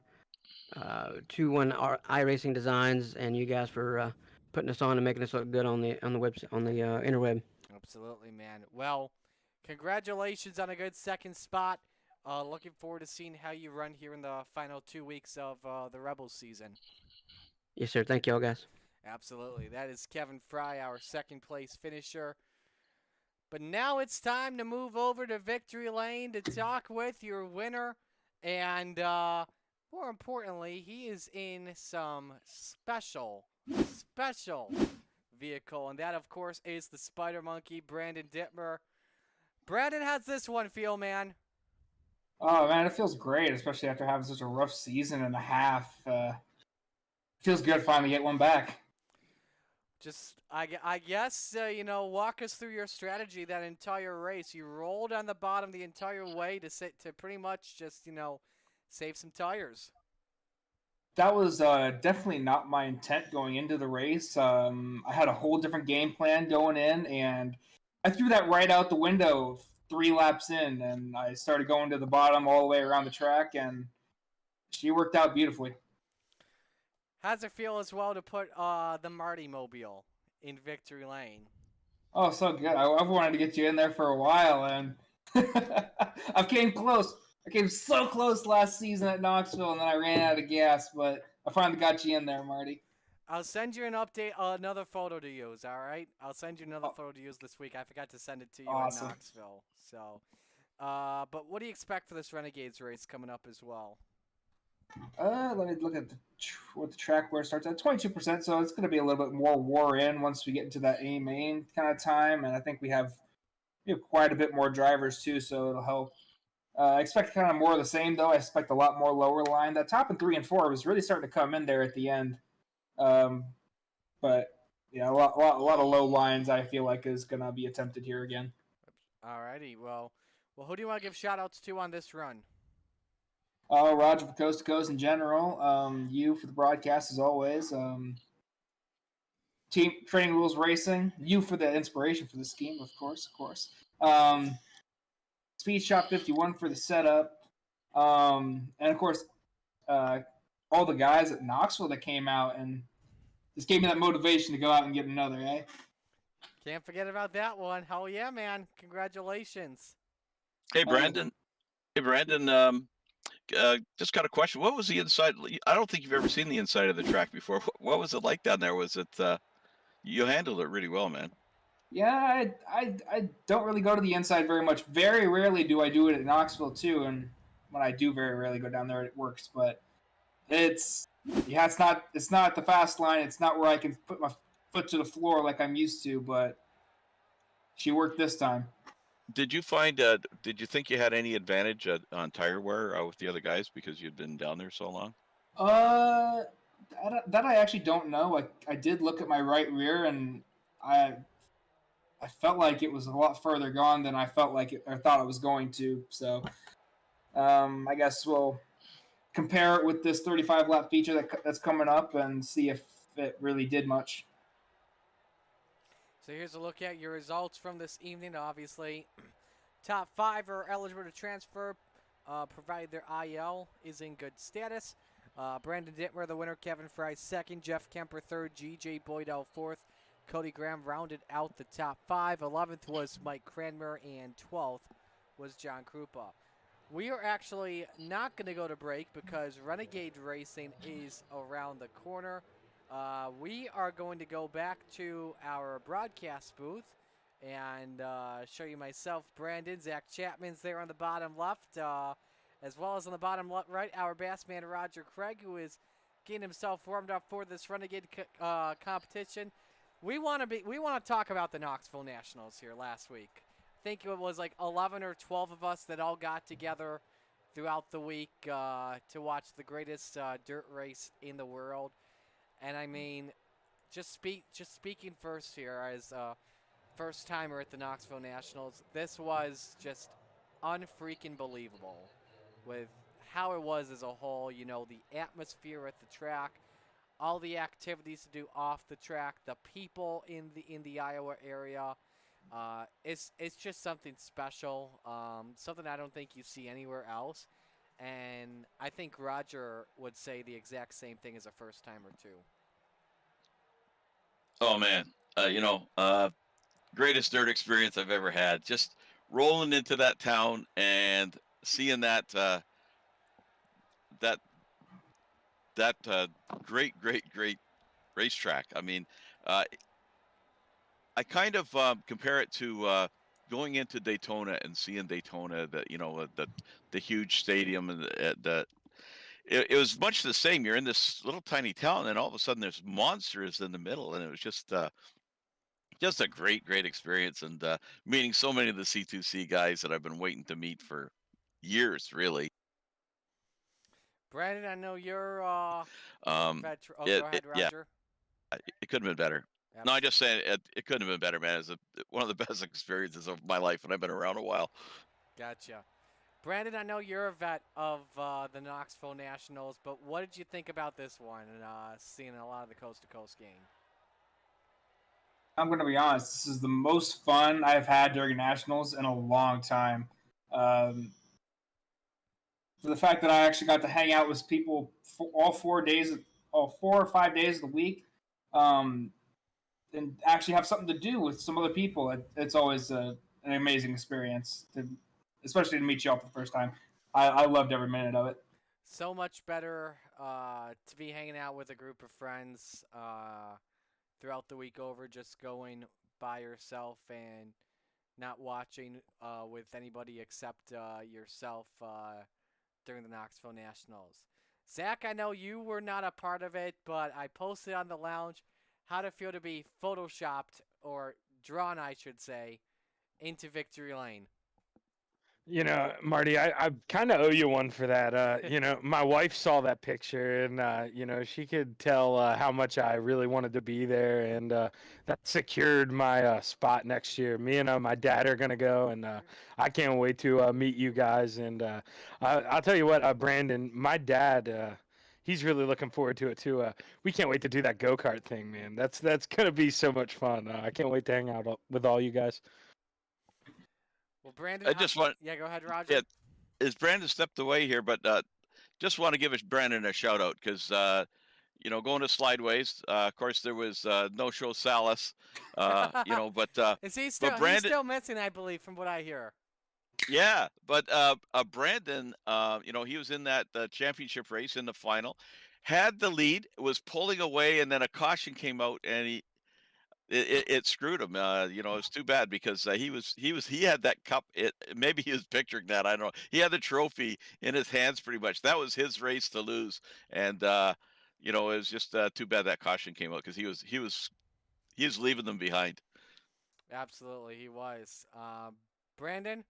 21 iRacing Designs, and you guys for putting us on and making us look good on the website, on the interweb. Absolutely, man. Well, congratulations on a good second spot. Looking forward to seeing how you run here in the final 2 weeks of the Rebels season. Yes, sir. Thank you all, guys. Absolutely. That is Kevin Fry, our second place finisher. But now it's time to move over to Victory Lane to talk with your winner. And more importantly, he is in some special vehicle. And that, of course, is the Spider Monkey, Brandon Dittmer. Brandon, how's this one feel, man? Oh, man, it feels great, especially after having such a rough season and a half. Feels good finally get one back. Just, I guess, walk us through your strategy that entire race. You rolled on the bottom the entire way to pretty much just, save some tires. That was definitely not my intent going into the race. I had a whole different game plan going in, and I threw that right out the window 3 laps in, and I started going to the bottom all the way around the track, and she worked out beautifully. How's it feel as well to put the Marty Mobile in Victory Lane? Oh, so good. I've wanted to get you in there for a while, and I came close. I came so close last season at Knoxville, and then I ran out of gas, but I finally got you in there, Marty. I'll send you an update, another photo to use, all right? I'll send you another photo to use this week. I forgot to send it to you Awesome. in Knoxville. So, but what do you expect for this Renegades race coming up as well? Let me look at what the track wear starts at 22%, so it's going to be a little bit more wore in once we get into that A main kind of time, and I think we have quite a bit more drivers too, so it'll help. I expect kind of more of the same though. I expect a lot more lower line. That top in 3 and 4 was really starting to come in there at the end, but yeah, a lot of low lines I feel like is going to be attempted here again. Alrighty, well, who do you want to give shout outs to on this run? Roger for Coast to Coast in general. You for the broadcast as always. Team Training Rules Racing. You for the inspiration for the scheme, of course. Speed Shop 51 for the setup. And of course, all the guys at Knoxville that came out and just gave me that motivation to go out and get another, eh? Can't forget about that one. Hell yeah, man. Congratulations. Hey, Brandon. Just got a question. What was the inside? I don't think you've ever seen the inside of the track before. What was it like down there? Was it you handled it really well, man? Yeah, I don't really go to the inside very much. Very rarely do I do it at Knoxville too, and when I do very rarely go down there, it works. But it's not the fast line. It's not where I can put my foot to the floor like I'm used to. But she worked this time. Did you find? Did you think you had any advantage on tire wear with the other guys because you'd been down there so long? That I actually don't know. I did look at my right rear, and I felt like it was a lot further gone than I felt like it or thought it was going to. So I guess we'll compare it with this 35 lap feature that's coming up and see if it really did much. So here's a look at your results from this evening. Obviously, top 5 are eligible to transfer, provided their IL is in good status. Brandon Dittmer, the winner. Kevin Fry, second. Jeff Kemper, third. G.J. Boydell, fourth. Cody Graham rounded out the top 5. 11th was Mike Cranmer, and 12th was John Krupa. We are actually not going to go to break because Renegade Racing is around the corner. We are going to go back to our broadcast booth and show you myself, Brandon, Zach Chapman's there on the bottom left, as well as on the bottom right, our bassman Roger Craig, who is getting himself warmed up for this Renegade competition. We want to talk about the Knoxville Nationals here last week. I think it was like 11 or 12 of us that all got together throughout the week to watch the greatest dirt race in the world. And I mean, just speaking first here as a first timer at the Knoxville Nationals, this was just unfreaking believable with how it was as a whole. You know, the atmosphere at the track, all the activities to do off the track, the people in the Iowa area. It's just something special, something I don't think you see anywhere else. And I think Roger would say the exact same thing as a first timer too. Oh man, greatest dirt experience I've ever had. Just rolling into that town and seeing that great racetrack. I mean, I kind of compare it to going into Daytona and seeing Daytona, the huge stadium and it was much the same. You're in this little tiny town, and all of a sudden there's monsters in the middle, and it was just a great experience, and meeting so many of the C2C guys that I've been waiting to meet for years, really. Brandon, I know you're. Go ahead, Roger. Yeah, it couldn't have been better. Absolutely. No, I just saying it couldn't have been better, man. It's one of the best experiences of my life, and I've been around a while. Gotcha. Brandon, I know you're a vet of the Knoxville Nationals, but what did you think about this one and seeing a lot of the coast-to-coast game? I'm going to be honest. This is the most fun I've had during Nationals in a long time. For the fact that I actually got to hang out with people all 4 or 5 days of the week, and actually have something to do with some other people, it's always an amazing experience, especially to meet you all for the first time. I loved every minute of it. So much better to be hanging out with a group of friends throughout the week over just going by yourself and not watching with anybody except yourself during the Knoxville Nationals. Zach, I know you were not a part of it, but I posted on the lounge how to feel to be photoshopped, or drawn, I should say, into victory lane. You know, Marty, I kind of owe you one for that. You know, my wife saw that picture and, you know, she could tell how much I really wanted to be there. And that secured my spot next year. Me and my dad are going to go. And I can't wait to meet you guys. And I'll tell you what, Brandon, my dad, he's really looking forward to it too. We can't wait to do that go-kart thing, man. That's going to be so much fun. I can't wait to hang out with all you guys. Well, Brandon, I just want, yeah, go ahead, Roger. yeah, is Brandon stepped away here, but just want to give Brandon a shout out because you know, going to Slideways. Of course, there was no show Salas, you know, Is he still? but He's Brandon, still missing, I believe, from what I hear. yeah, but Brandon, you know, he was in that championship race in the final, had the lead, was pulling away, and then a caution came out, and it screwed him. You know, it's too bad because he had that cup. Maybe he was picturing that. I don't know. He had the trophy in his hands pretty much. That was his race to lose, and you know, it was just too bad that caution came out because he was leaving them behind. Absolutely, he was. Brandon,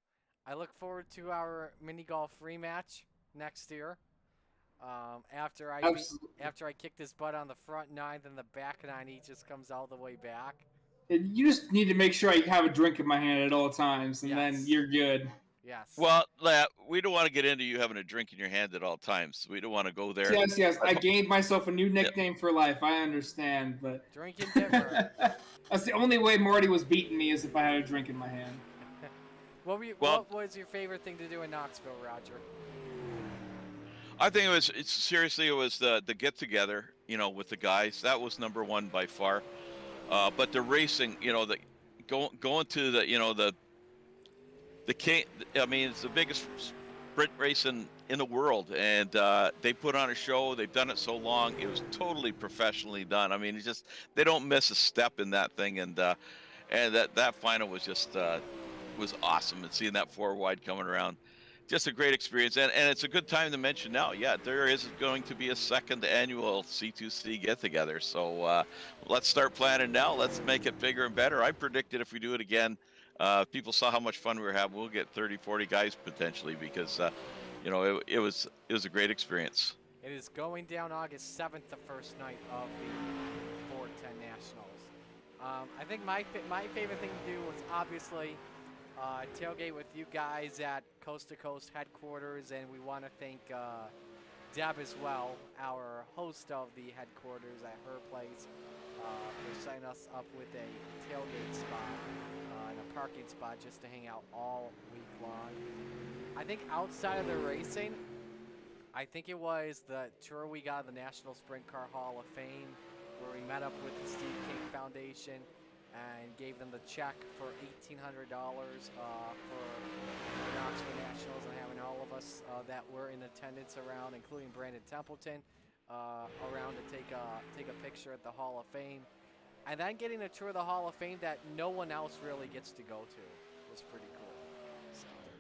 I look forward to our mini golf rematch next year. After Absolutely. after I kick this butt on the front nine, then the back nine, he just comes all the way back. You just need to make sure I have a drink in my hand at all times, and then Yes. you're good. Yes. Well, we don't want to get into you having a drink in your hand at all times. We don't want to go there. Yes. I gained myself a new nickname for life. I understand, but Drinking Ditmer. that's the only way Marty was beating me is if I had a drink in my hand. What was your favorite thing to do in Knoxville, Roger? I think it was the get together, you know, with the guys. That was number one by far. But the racing, you know, going to the, you know, the king. I mean, it's the biggest sprint race in the world, and they put on a show. They've done it so long. It was totally professionally done. I mean, it's just they don't miss a step in that thing, and that final was just was awesome. And seeing that four wide coming around. Just a great experience, and it's a good time to mention now. Yeah, there is going to be a second annual C2C get-together, so let's start planning now. Let's make it bigger and better. I predicted if we do it again, people saw how much fun we were having, we'll get 30, 40 guys potentially because, you know, it was a great experience. It is going down August 7th, the first night of the 410 Nationals. I think my favorite thing to do was obviously tailgate with you guys at Coast to Coast headquarters, and we want to thank Deb as well, our host of the headquarters at her place, for setting us up with a tailgate spot and a parking spot just to hang out all week long. I think outside of the racing, I think it was the tour we got of the National Sprint Car Hall of Fame, where we met up with the Steve King Foundation and gave them the check for $1,800 for the Knoxville Nationals, and having all of us that were in attendance around, including Brandon Templeton, around to take a picture at the Hall of Fame, and then getting a tour of the Hall of Fame that no one else really gets to go to was pretty cool.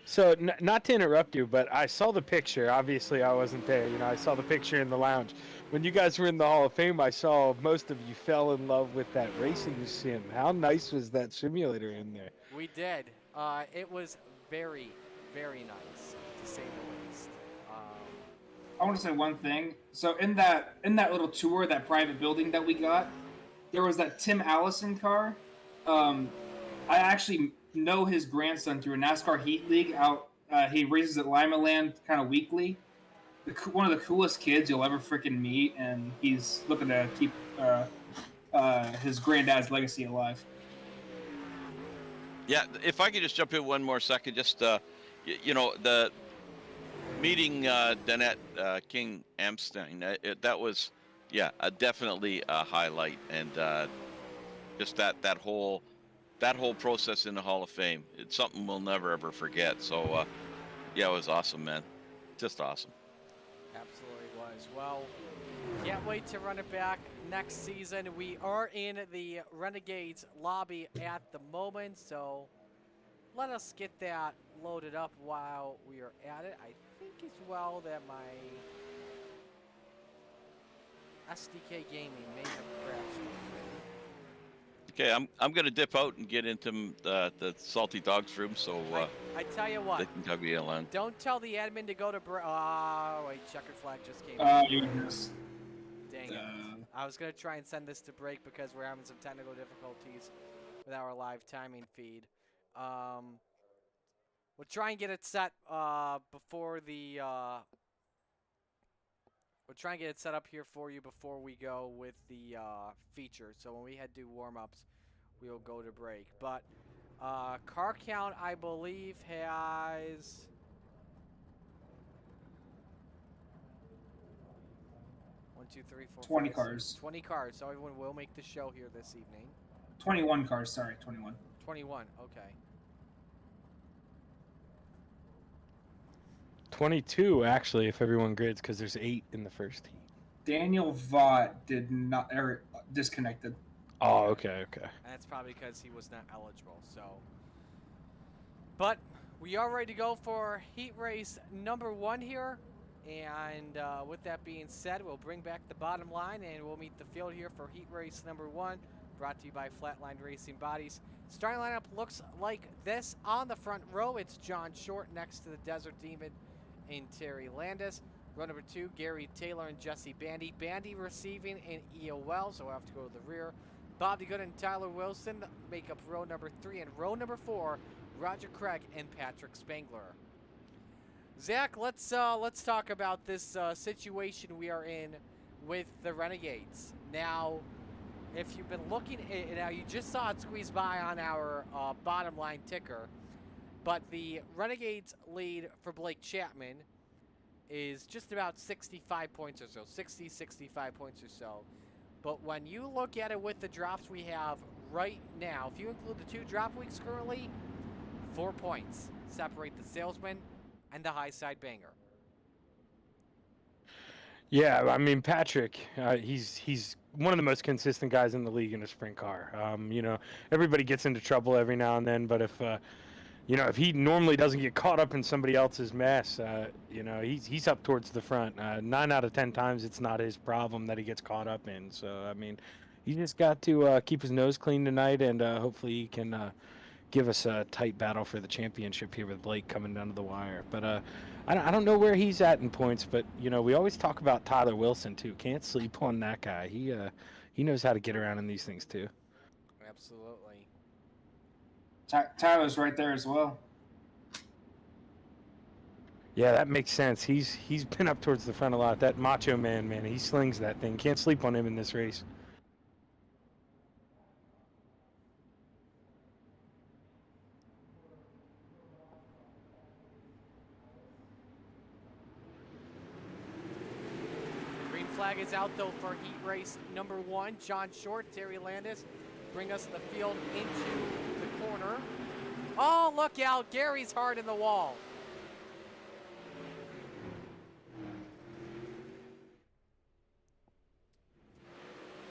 So, not to interrupt you, but I saw the picture. Obviously, I wasn't there. You know, I saw the picture in the lounge. When you guys were in the Hall of Fame, I saw most of you fell in love with that racing sim. How nice was that simulator in there? We did. It was very, very nice, to say the least. I want to say one thing. So in that little tour, that private building that we got, there was that Tim Allison car. I actually know his grandson through a NASCAR Heat League out. He races at Lima Land kind of weekly. One of the coolest kids you'll ever freaking meet, and he's looking to keep his granddad's legacy alive. Yeah, if I could just jump in one more second, just you know, the meeting Danette King Amstein, that was definitely a highlight, and just that whole process in the Hall of Fame, it's something we'll never ever forget. So it was awesome, man, just awesome. Absolutely was. Well, can't wait to run it back next season. We are in the Renegades lobby at the moment, so let us get that loaded up while we are at it. I think as well that my SDK Gaming may have crashed. Okay, I'm gonna dip out and get into the salty dogs room, so I tell you they what, can tell me alone. don't tell the admin to go to break. Oh, wait, checkered flag just came. You just. Dang it. I was going to try and send this to break because we're having some technical difficulties with our live timing feed. We'll try and get it set before the... we'll try and get it set up here for you before we go with the feature. So when we head to warm-ups, we'll go to break. But car count, I believe, has... 1, 2, 3, 4, 20 5, cars. 6, 20 cars. So everyone will make the show here this evening. 21 cars, sorry, 21. 21, okay. 22 actually, if everyone grids, because there's 8 in the first heat. Daniel Vaught did not disconnected. Oh, okay. And that's probably because he was not eligible. So, but we are ready to go for heat race number 1 here. And with that being said, we'll bring back the bottom line and we'll meet the field here for heat race number 1, brought to you by Flatline Racing Bodies. Starting lineup looks like this. On the front row, it's John Short next to the Desert Demon and Terry Landis. Row number 2, Gary Taylor and Jesse Bandy. Bandy receiving in EOL, so we'll have to go to the rear. Bob DeGood and Tyler Wilson make up row number 3. And row number 4, Roger Craig and Patrick Spangler. Zach, let's talk about this situation we are in with the Renegades. Now, if you've been looking at now, you just saw it squeeze by on our bottom line ticker, but the Renegades lead for Blake Chapman is just about 65 points or so, 60, 65 points or so. But when you look at it with the drops we have right now, if you include the 2 drop weeks currently, 4 points separate the Salesman and the high side banger. Yeah, I mean Patrick, he's one of the most consistent guys in the league in a sprint car. You know, everybody gets into trouble every now and then, but if you know, if he normally doesn't get caught up in somebody else's mess, you know, he's up towards the front. 9 out of 10 times, it's not his problem that he gets caught up in. So I mean, he just got to keep his nose clean tonight, and hopefully he can give us a tight battle for the championship here with Blake coming down to the wire. But I don't know where he's at in points, but you know, we always talk about Tyler Wilson too. Can't sleep on that guy. He knows how to get around in these things too. Absolutely. Tyler's right there as well. Yeah, that makes sense. He's been up towards the front a lot. That macho man, he slings that thing. Can't sleep on him in this race. Flag is out though for heat race number 1. John Short, Terry Landis bring us the field into the corner. Oh, look out. Gary's hard in the wall.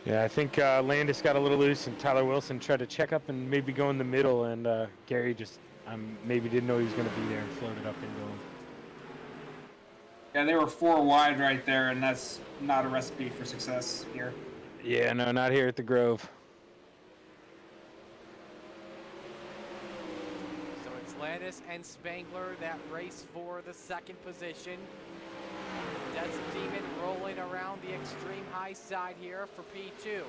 Yeah, I think Landis got a little loose and Tyler Wilson tried to check up and maybe go in the middle, and Gary just maybe didn't know he was going to be there and floated up into him. Yeah, they were 4 wide right there, and that's not a recipe for success here. Yeah, no, not here at the Grove. So it's Landis and Spangler that race for the 2nd position. Desert Demon rolling around the extreme high side here for P2.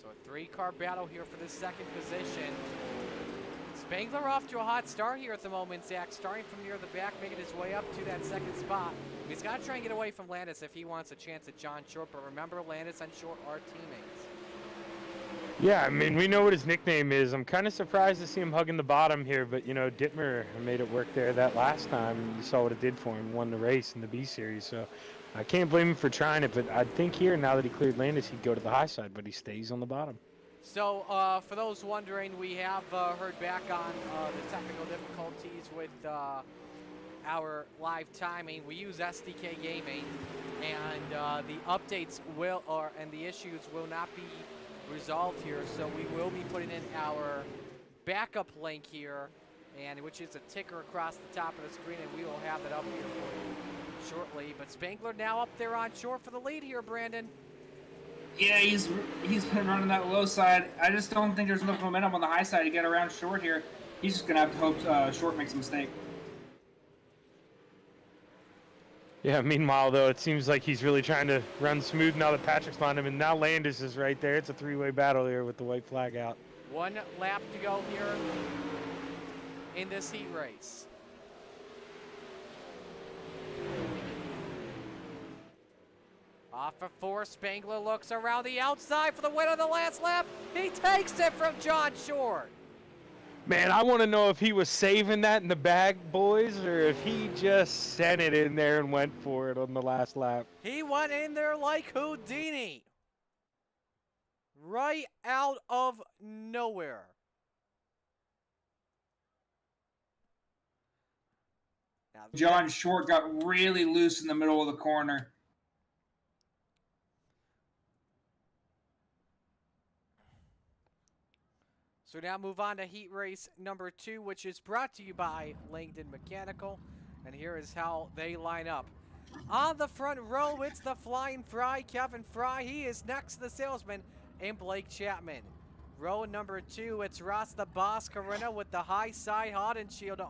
So a 3-car battle here for the 2nd position. Spangler off to a hot start here at the moment, Zach. Starting from near the back, making his way up to that 2nd spot. He's got to try and get away from Landis if he wants a chance at John Short, but remember, Landis and Short are teammates. Yeah, I mean, we know what his nickname is. I'm kind of surprised to see him hugging the bottom here, but, you know, Dittmer made it work there that last time. You saw what it did for him, won the race in the B Series, so I can't blame him for trying it, but I think here, now that he cleared Landis, he'd go to the high side, but he stays on the bottom. So, for those wondering, we have heard back on the technical difficulties with our live timing. We use SDK Gaming, and the updates and the issues will not be resolved here, so we will be putting in our backup link here and which is a ticker across the top of the screen, and we will have it up here for you shortly. But Spangler now up there on short for the lead here, Brandon. Yeah, he's been running that low side. I just don't think there's enough momentum on the high side to get around short here. He's just going to have to hope short makes a mistake. Yeah, meanwhile, though, it seems like he's really trying to run smooth now that Patrick's behind him, and now Landis is right there. It's a three-way battle here with the white flag out. 1 lap to go here in this heat race. Off of 4, Spangler looks around the outside for the win of the last lap. He takes it from John Short. Man, I want to know if he was saving that in the bag, boys, or if he just sent it in there and went for it on the last lap. He went in there like Houdini. Right out of nowhere. Now, John Short got really loose in the middle of the corner. So now move on to heat race number 2, which is brought to you by Langdon Mechanical. And here is how they line up. On the front row, it's the Flying Fry, Kevin Fry. He is next to the salesman, and Blake Chapman. Row number 2, it's Ross the Boss Carina with the high side hot and shield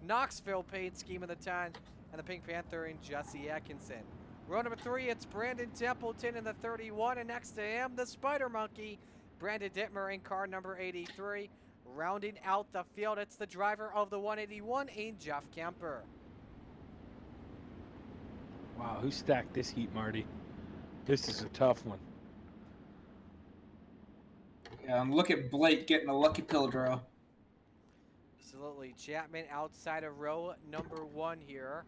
Knoxville paint scheme of the 10, and the Pink Panther and Jesse Atkinson. Row number 3, it's Brandon Templeton in the 31, and next to him, the Spider Monkey, Brandon Dittmer in car number 83. Rounding out the field, it's the driver of the 181, and Jeff Kemper. Wow, who stacked this heat, Marty? This is a tough one. Yeah, and look at Blake getting a lucky pill draw. Absolutely. Chapman outside of row number 1 here.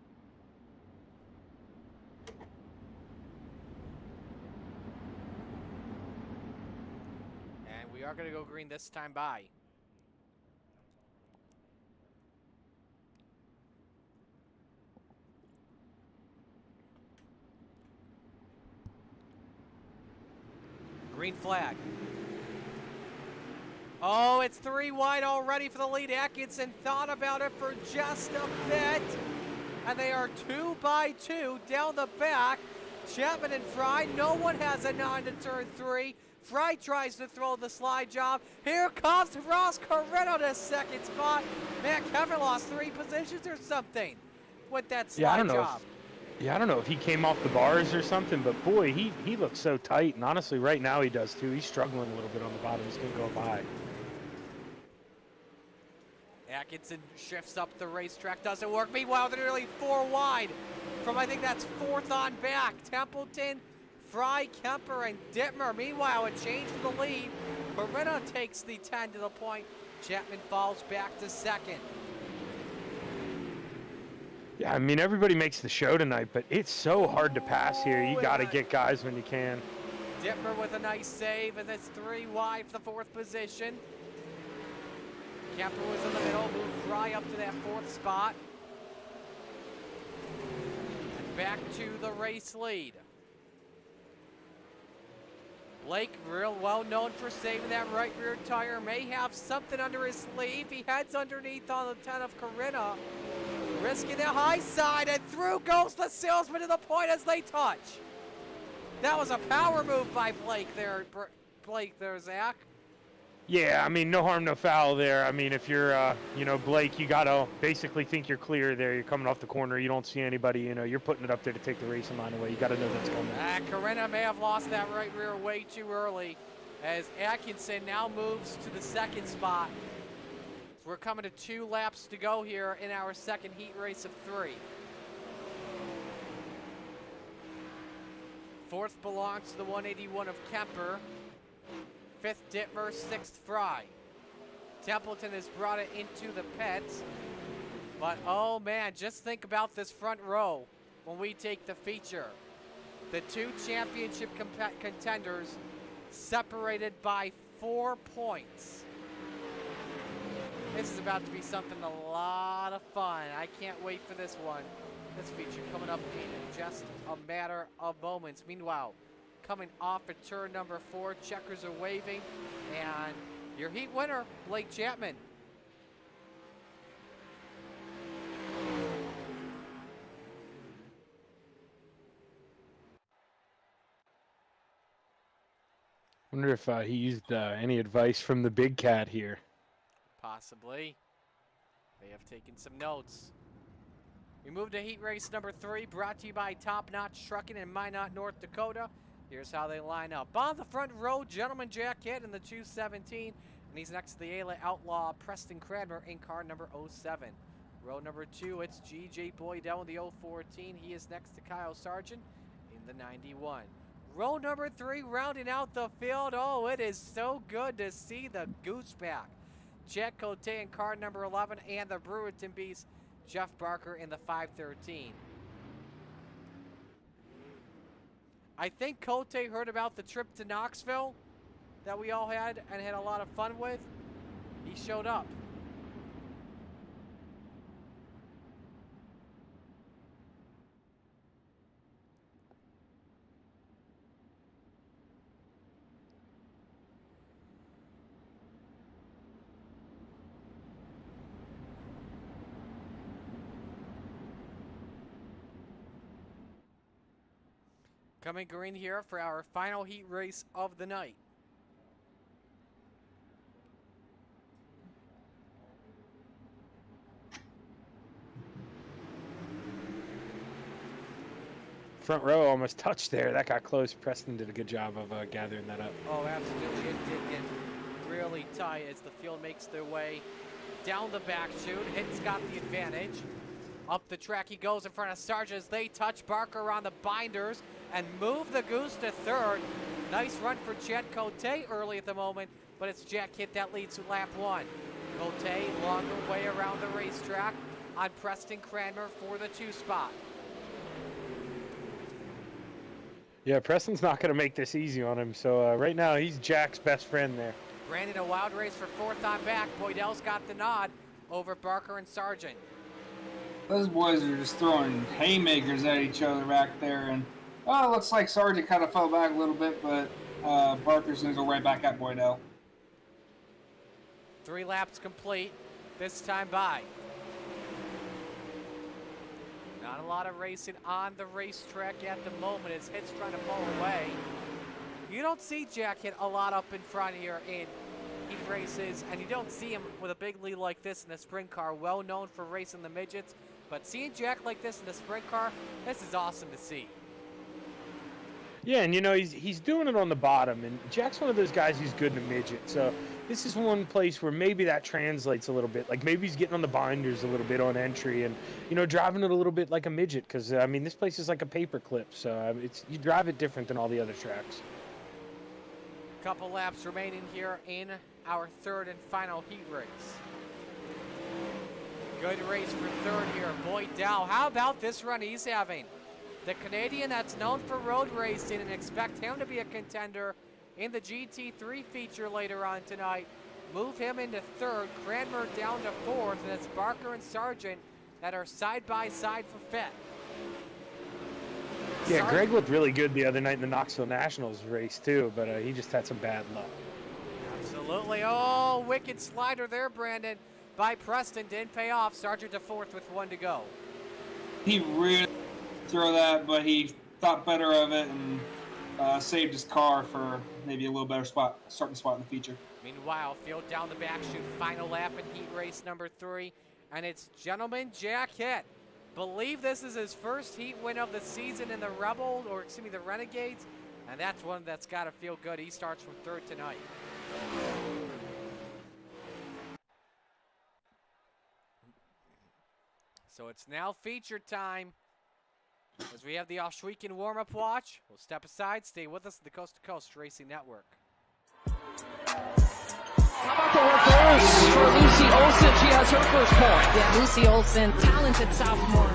And we are going to go green this time by. Green flag. Oh, it's 3 wide already for the lead. Atkinson thought about it for just a bit. And they are 2 by 2 down the back. Chapman and Fry, no one has a 9 to turn 3. Fry tries to throw the slide job. Here comes Ross Carino to second spot. Man, Kevin lost 3 positions or something with that slide job. I don't know if he came off the bars or something, but boy, he looks so tight. And honestly, right now he does too. He's struggling a little bit on the bottom. He's going to go by. Atkinson shifts up the racetrack, doesn't work. Meanwhile, they're nearly 4 wide from, I think that's 4th on back. Templeton, Fry, Kemper, and Dittmer. Meanwhile, a change for the lead. Carino takes the 10 to the point. Chapman falls back to 2nd. Yeah, I mean, everybody makes the show tonight, but it's so hard to pass here. You got to get guys when you can. Dittmer with a nice save, and that's 3 wide for the 4th position. Kemper was in the middle, moved Fry up to that 4th spot. And back to the race lead. Blake, real well known for saving that right rear tire, may have something under his sleeve. He heads underneath on the 10 of Carino, risking the high side, and through goes the salesman to the point as they touch. That was a power move by Blake there, Zach. Yeah, I mean, no harm, no foul there. I mean, if you're, Blake, you got to basically think you're clear there. You're coming off the corner. You don't see anybody. You're putting it up there to take the racing line away. You got to know that's coming. Carino may have lost that right rear way too early as Atkinson now moves to the 2nd spot. So we're coming to 2 laps to go here in our 2nd heat race of 3. 4th belongs to the 181 of Kemper. 5th Dittmer, 6th Fry. Templeton has brought it into the pits. But oh man, just think about this front row when we take the feature. The 2 championship contenders separated by 4 points. This is about to be something a lot of fun. I can't wait for this one. This feature coming up in just a matter of moments. Meanwhile, coming off of turn number 4, checkers are waving, and your heat winner, Blake Chapman. Wonder if he used any advice from the big cat here. Possibly. They have taken some notes. We move to heat race number 3, brought to you by Top Notch Trucking in Minot, North Dakota. Here's how they line up. On the front row, Gentleman Jack Hitt in the 217, and he's next to the Ayla Outlaw Preston Cranmer in car number 07. Row number 2, it's G.J. Boydell in the 014. He is next to Kyle Sargent in the 91. Row number 3, rounding out the field. Oh, it is so good to see the Gooseback. Chet Cote in car number 11, and the Brewerton Beast, Jeff Barker in the 513. I think Cote heard about the trip to Knoxville that we all had and had a lot of fun with. He showed up. Coming green here for our final heat race of the night. Front row almost touched there. That got close. Preston did a good job of gathering that up. Oh, absolutely. It did get really tight as the field makes their way down the back chute. Hitt's got the advantage. Up the track he goes in front of Sargent as they touch Barker on the binders and move the Goose to third. Nice run for Chad Cote early at the moment, but it's Jack Hitt that leads lap 1. Cote longer way around the racetrack on Preston Cranmer for the 2 spot. Yeah, Preston's not going to make this easy on him, so right now he's Jack's best friend there. Brandon, a wild race for 4th on back. Boydell's got the nod over Barker and Sargent. Those boys are just throwing haymakers at each other back there, and it looks like Sargent kind of fell back a little bit, but Barker's going to go right back at Boydell. 3 laps complete, this time by. Not a lot of racing on the racetrack at the moment as Hitt's trying to pull away. You don't see Jack Hitt a lot up in front here in heat races, and you don't see him with a big lead like this in a sprint car, well known for racing the midgets. But seeing Jack like this in the sprint car, this is awesome to see. Yeah, and he's doing it on the bottom, and Jack's one of those guys who's good in a midget. So this is one place where maybe that translates a little bit. Like maybe he's getting on the binders a little bit on entry, and driving it a little bit like a midget. Because this place is like a paper clip, so you drive it different than all the other tracks. Couple laps remaining here in our 3rd and final heat race. Good race for 3rd here, Boydell. How about this run he's having? The Canadian that's known for road racing, and expect him to be a contender in the GT3 feature later on tonight. Move him into 3rd, Cranmer down to 4th, and it's Barker and Sargent that are side by side for 5th. Yeah, Greg looked really good the other night in the Knoxville Nationals race too, but he just had some bad luck. Absolutely. Oh, wicked slider there, Brandon, by Preston. Didn't pay off. Sargent to 4th with 1 to go. He really threw that, but he thought better of it and saved his car for maybe a little better starting spot in the feature. Meanwhile, field down the back chute, final lap in heat race number 3, and it's Gentleman Jack Hitt. Believe this is his first heat win of the season in the the Renegades, and that's one that's got to feel good. He starts from 3rd tonight. So it's now feature time as we have the Oshweekend warm-up watch. We'll step aside, stay with us at the Coast to Coast Racing Network. How about the reverse for Lucy Olsen? She has her first point. Yeah, Lucy Olsen, talented sophomore.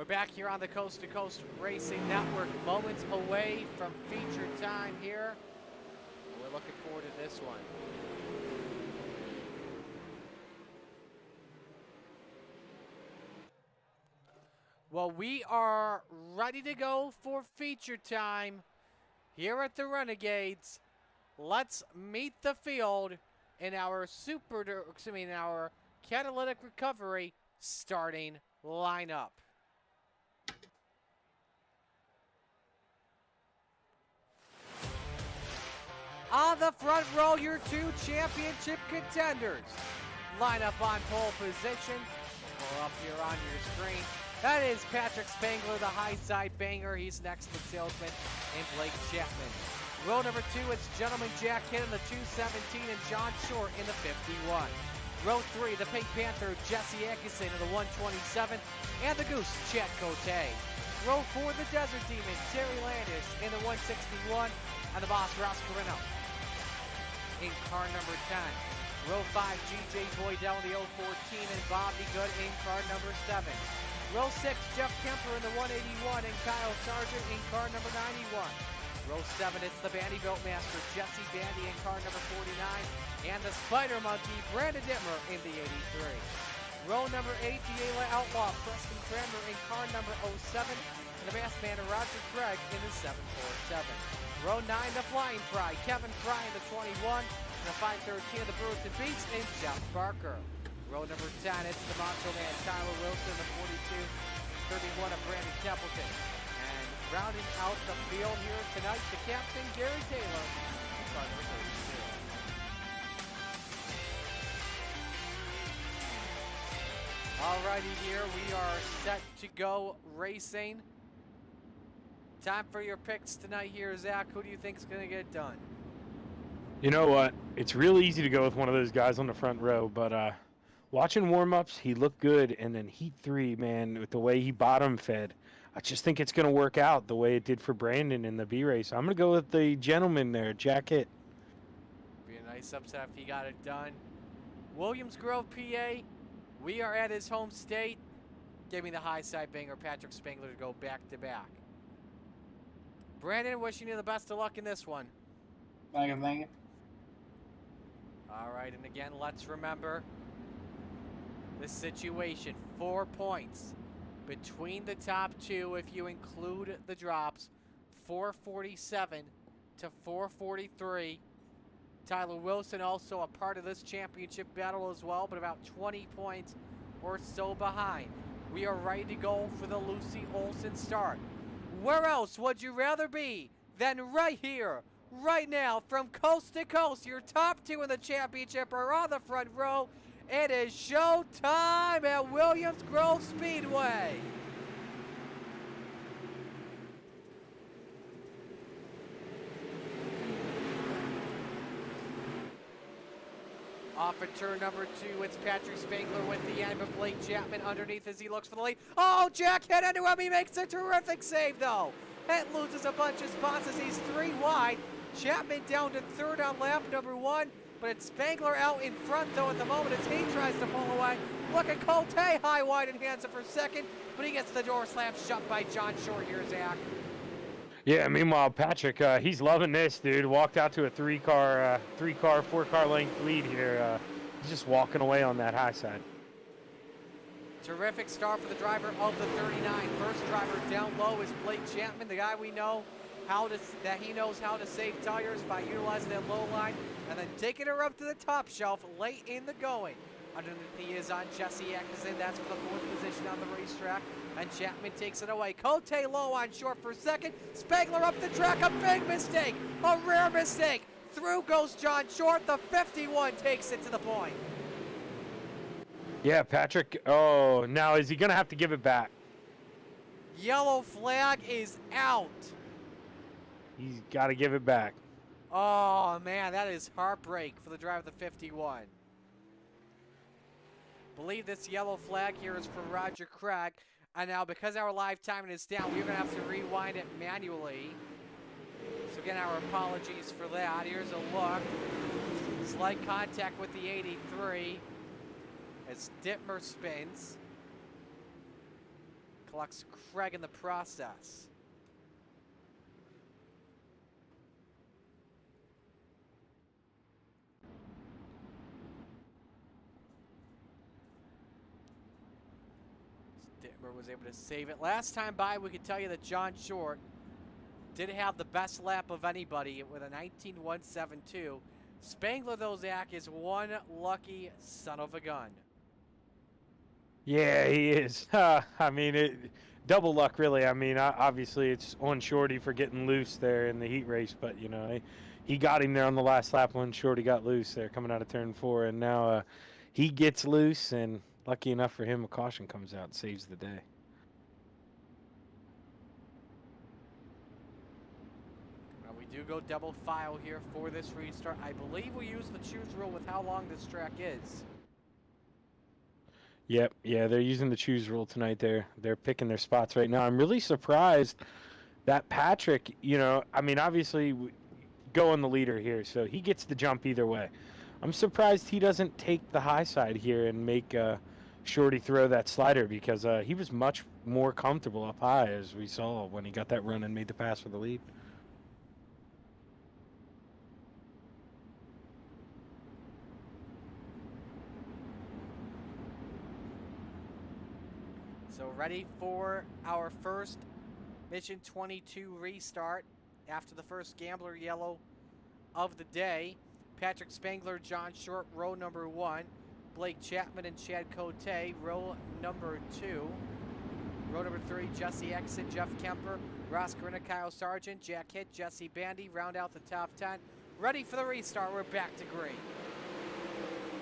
back here on the Coast to Coast Racing Network, moments away from feature time here. We're looking forward to this one. Well, we are ready to go for feature time here at the Renegades. Let's meet the field in our our catalytic recovery starting lineup. On the front row, your two championship contenders. Line up on pole position. Pull up here on your screen. That is Patrick Spangler, the high side banger. He's next to Salesman and Blake Chapman. Row number 2, it's Gentleman Jack Hitt in the 217 and John Short in the 51. Row 3, the Pink Panther, Jesse Atkinson in the 127 and the Goose, Chad Cote. Row 4, the Desert Demon, Terry Landis in the 161 and the Boss, Ross Carino in car number 10. Row 5, GJ Boydell in the 014 and Bobby Good in car number 7. Row 6, Jeff Kemper in the 181 and Kyle Sargent in car number 91. Row 7, it's the Bandy Boat Master, Jesse Bandy in car number 49, and the Spider Monkey, Brandon Dittmer in the 83. Row number 8, the Ayla Outlaw, Preston Cranmer in car number 07, and the Bass Man, Roger Craig in the 747. Row 9, the Flying Fry, Kevin Fry in the 21, and the 513 of the Birds and Beats, and Jeff Barker. Row number 10, it's the Macho Man, Tyler Wilson, the 42, 31 of Brandon Templeton. And rounding out the field here tonight, the captain, Gary Taylor, in car number 32. Alrighty, here we are set to go racing. Time for your picks tonight here, Zach. Who do you think is going to get it done? You know what? It's real easy to go with one of those guys on the front row, but watching warm-ups, he looked good, and then Heat 3, man, with the way he bottom fed, I just think it's going to work out the way it did for Brandon in the B race. I'm going to go with the gentleman there, Jack Hitt. Be a nice upset if he got it done. Williams Grove, PA. We are at his home state. Give me the high side banger, Patrick Spangler, to go back-to-back. Brandon, wishing you the best of luck in this one. Thank you. All right, and again, let's remember this situation. 4 points between the top two if you include the drops. 447 to 443. Tyler Wilson also a part of this championship battle as well, but about 20 points or so behind. We are ready to go for the Lucy Olson start. Where else would you rather be than right here, right now, from coast to coast? Your top two in the championship are on the front row. It is showtime at Williams Grove Speedway. Off at turn number 2, it's Patrick Spangler with the end, but Blake Chapman underneath as he looks for the lead. Oh, Jack hit into him. He makes a terrific save, though. Hitt loses a bunch of spots as he's 3 wide. Chapman down to 3rd on lap number 1, but it's Spangler out in front, though, at the moment as he tries to pull away. Look at Cote high, wide, and hands it for 2nd, but he gets the door slam shut by John Short here, Zach. Yeah, meanwhile, Patrick, he's loving this, dude. Walked out to a 4-car length lead here. He's just walking away on that high side. Terrific start for the driver of the 39. First driver down low is Blake Chapman, the guy we know that he knows how to save tires by utilizing that low line and then taking her up to the top shelf late in the going. Underneath he is on Jesse Atkinson. That's for the 4th position on the racetrack. And Chapman takes it away. Cote low on Short for 2nd. Spangler up the track. A big mistake. A rare mistake. Through goes John Short. The 51 takes it to the point. Yeah, Patrick. Oh, now is he going to have to give it back? Yellow flag is out. He's got to give it back. Oh, man, that is heartbreak for the driver of the 51. Believe this yellow flag here is for Roger Craig. And now, because our live timing is down, we're going to have to rewind it manually. So again, our apologies for that. Here's a look. Slight contact with the 83 as Dittmer spins. collects Craig in the process. Dittmer was able to save it. Last time by, we could tell you that John Short did have the best lap of anybody with a 19.172. Spangler, though, Zach, is one lucky son of a gun. Yeah, he is. I mean, double luck, really. I mean, obviously it's on Shorty for getting loose there in the heat race, but you know, he got him there on the last lap when Shorty got loose there coming out of turn 4, and now he gets loose, and lucky enough for him, a caution comes out and saves the day. We do go double file here for this restart. I believe we use the choose rule with how long this track is. Yep, yeah, they're using the choose rule tonight. They're picking their spots right now. I'm really surprised that Patrick, you know, I mean, obviously go on the leader here, so he gets the jump either way. I'm surprised he doesn't take the high side here and make Shorty throw that slider, because he was much more comfortable up high, as we saw when he got that run and made the pass for the lead. So ready for our first Mission 22 restart after the first Gambler Yellow of the day. Patrick Spangler, John Short, row number 1. Blake Chapman and Chad Cote, row number 2. Row number 3, Jesse Exon, Jeff Kemper, Ross Corinna, Kyle Sargent, Jack Hitt, Jesse Bandy, round out the top 10. Ready for the restart, we're back to green.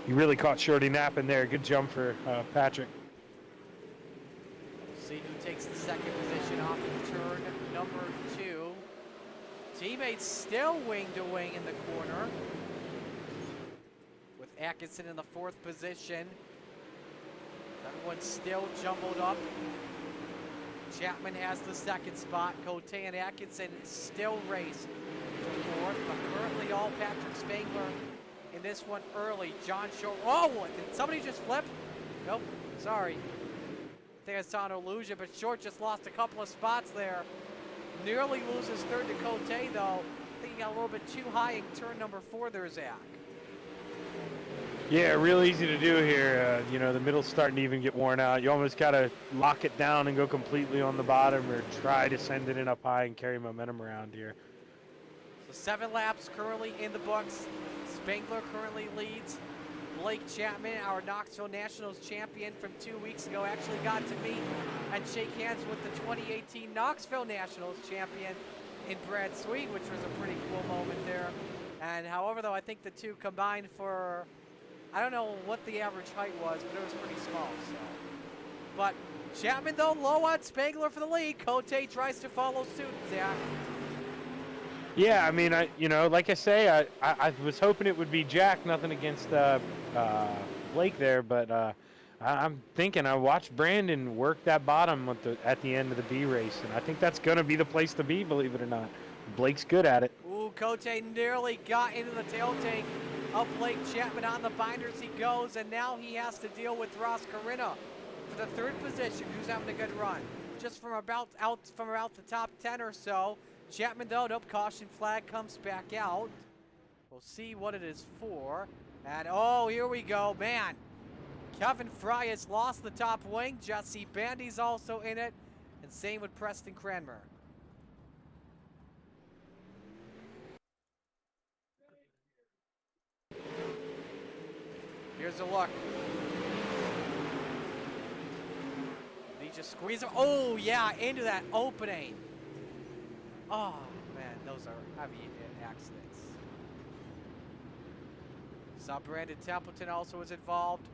You really caught Shorty napping there. Good jump for Patrick. See who takes the second position off of turn number 2. Teammates still wing to wing in the corner, with Atkinson in the 4th position. Everyone's still jumbled up. Chapman has the 2nd spot. Cote and Atkinson still race for 4th, but currently all Patrick Spangler in this one early. John Short. Oh, did somebody just flip? Nope, sorry. I think I saw an illusion, but Short just lost a couple of spots there. Nearly loses 3rd to Cote, though. I think he got a little bit too high in turn number 4 there, Zach. Yeah, real easy to do here. You know, the middle's starting to even get worn out. You almost got to lock it down and go completely on the bottom, or try to send it in up high and carry momentum around here. So 7 laps currently in the books. Spangler currently leads. Blake Chapman, our Knoxville Nationals champion from 2 weeks ago, actually got to meet and shake hands with the 2018 Knoxville Nationals champion in Brad Sweet, which was a pretty cool moment there. And however, though, I think the two combined for, I don't know what the average height was, but it was pretty small. So, but Chapman, though, low on Spangler for the lead. Cote tries to follow suit, Zach. Yeah, I mean, you know, like I say, I was hoping it would be Jack. Nothing against Blake there, but I'm thinking I watched Brandon work that bottom at the end of the B race, and I think that's going to be the place to be, believe it or not. Blake's good at it. Ooh, Cote nearly got into the tail tank of Blake Chapman. On the binders he goes, and now he has to deal with Ross Corinna for the 3rd position, who's having a good run. Just from about the top 10 or so. Chapman, though, nope, caution flag comes back out. We'll see what it is for. And, oh, here we go, man. Kevin Fry has lost the top wing. Jesse Bandy's also in it. And same with Preston Cranmer. Here's a look. He just squeezed it. Oh, yeah, into that opening. Oh, man, those are heavy accidents. Saw Brandon Templeton also was involved.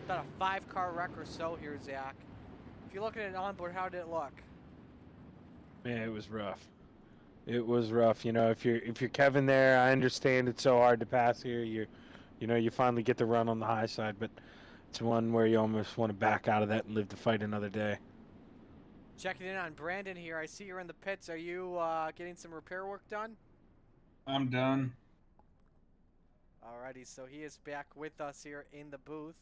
About a 5-car wreck or so here, Zach. If you're looking at it onboard, how did it look? Man, it was rough. It was rough. You know, if you're Kevin there, I understand it's so hard to pass here. You know, you finally get the run on the high side, but it's one where you almost want to back out of that and live to fight another day. Checking in on Brandon here. I see you're in the pits. Are you getting some repair work done? I'm done. Alrighty, so he is back with us here in the booth.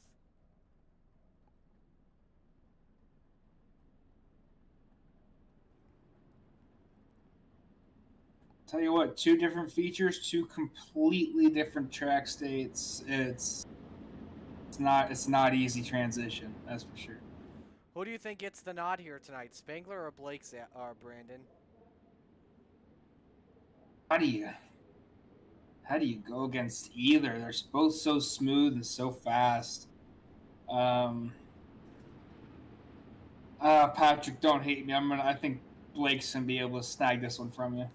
tell you what, 2 different features, 2 completely different track states. It's not easy transition, that's for sure. Who do you think gets the nod here tonight, Spangler or Brandon? How do you go against either? They're both so smooth and so fast. Patrick, don't hate me. I think Blake's gonna be able to snag this one from you.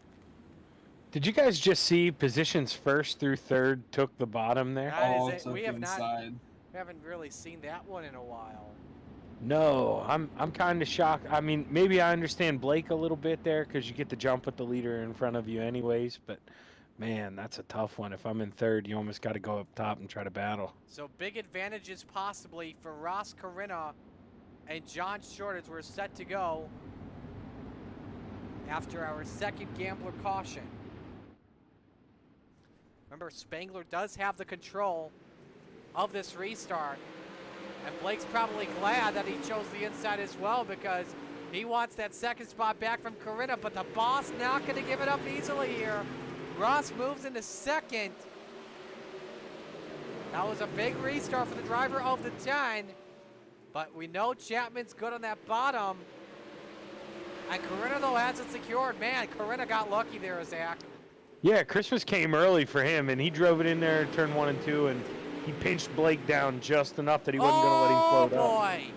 Did you guys just see positions 1st through 3rd took the bottom there? All Took took inside. We haven't really seen that one in a while. No, I'm kind of shocked. I mean, maybe I understand Blake a little bit there because you get the jump with the leader in front of you anyways, but man, that's a tough one. If I'm in 3rd, you almost got to go up top and try to battle. So big advantages possibly for Ross Corinna and John Short as we're set to go after our 2nd gambler caution. Remember, Spangler does have the control of this restart. And Blake's probably glad that he chose the inside as well because he wants that 2nd spot back from Corinna, but the boss not going to give it up easily here. Ross moves into 2nd. That was a big restart for the driver of the 10, but we know Chapman's good on that bottom. And Corinna, though, has it secured. Man, Corinna got lucky there, Zach. Yeah, Christmas came early for him, and he drove it in there turn 1 and 2, and he pinched Blake down just enough that he wasn't going to let him float up. Oh, boy.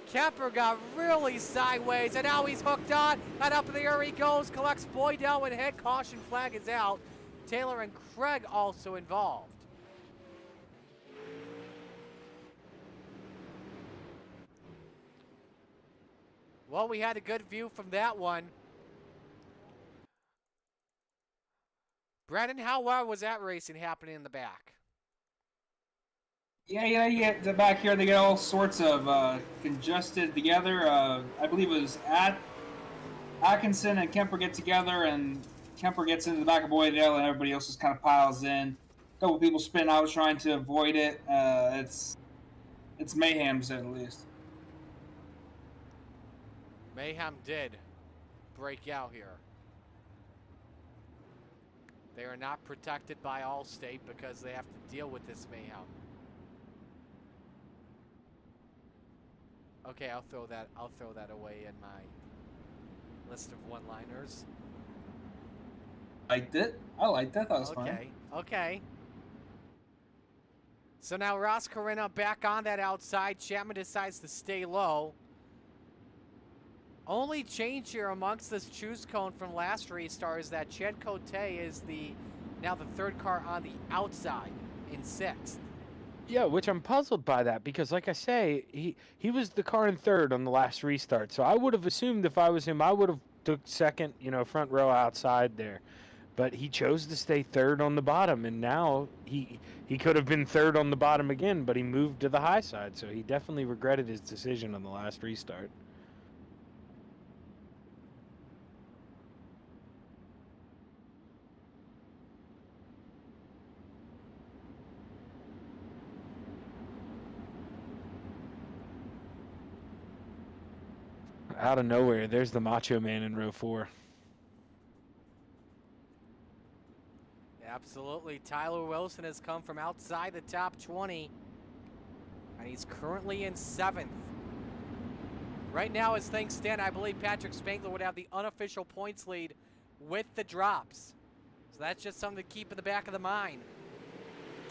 Kemper got really sideways, and now he's hooked on, and up in the air he goes, collects Boyd down when hit. Caution flag is out. Taylor and Craig also involved. Well, we had a good view from that one. Brandon, how well was that racing happening in the back? Yeah. The back here, they get all sorts of congested together. I believe it was Atkinson and Kemper get together, and Kemper gets into the back of Boydell, and everybody else just kind of piles in. A couple people spin out trying to avoid it. It's mayhem, to say the least. Mayhem did break out here. They are not protected by Allstate because they have to deal with this mayhem. Okay, I'll throw that away in my list of one-liners. Liked it. I liked that. That was fun. Okay. So now Ross Corinna back on that outside. Chapman decides to stay low. Only change here amongst this choose cone from last restart is that Ched Cote is now the 3rd car on the outside in 6th. Yeah, which I'm puzzled by that because, like I say, he was the car in 3rd on the last restart. So I would have assumed if I was him, I would have took 2nd, front row outside there. But he chose to stay 3rd on the bottom, and now he could have been 3rd on the bottom again, but he moved to the high side. So he definitely regretted his decision on the last restart. Out of nowhere, there's the Macho Man in row 4. Absolutely. Tyler Wilson has come from outside the top 20, and he's currently in 7th. Right now, as things stand, I believe Patrick Spangler would have the unofficial points lead with the drops. So that's just something to keep in the back of the mind.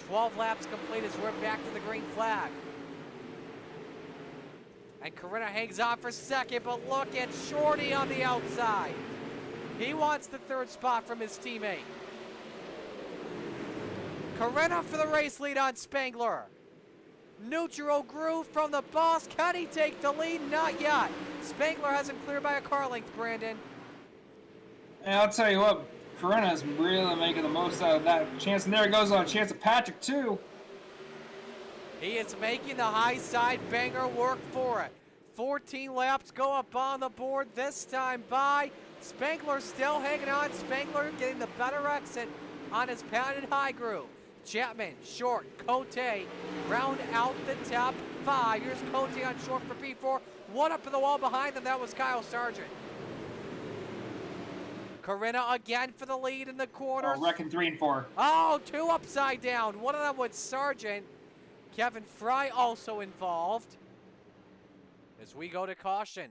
12 laps complete as we're back to the green flag. And Corinna hangs on for 2nd, but look at Shorty on the outside. He wants the 3rd spot from his teammate. Corinna for the race lead on Spangler. Neutral groove from the boss. Can he take the lead? Not yet. Spangler has him cleared by a car length, Brandon. And I'll tell you what, Corinna's really making the most out of that chance. And there it goes on a chance of Patrick, too. He is making the high side banger work for it. 14 laps go up on the board this time by. Spangler still hanging on. Spangler getting the better exit on his patented high groove. Chapman, Short, Cote round out the top 5. Here's Cote on Short for P4. One up to the wall behind them. That was Kyle Sargent. Corinna again for the lead in the corners. Oh, wrecking 3 and 4. Oh, 2 upside down. One of them was Sargent. Kevin Fry also involved. As we go to caution.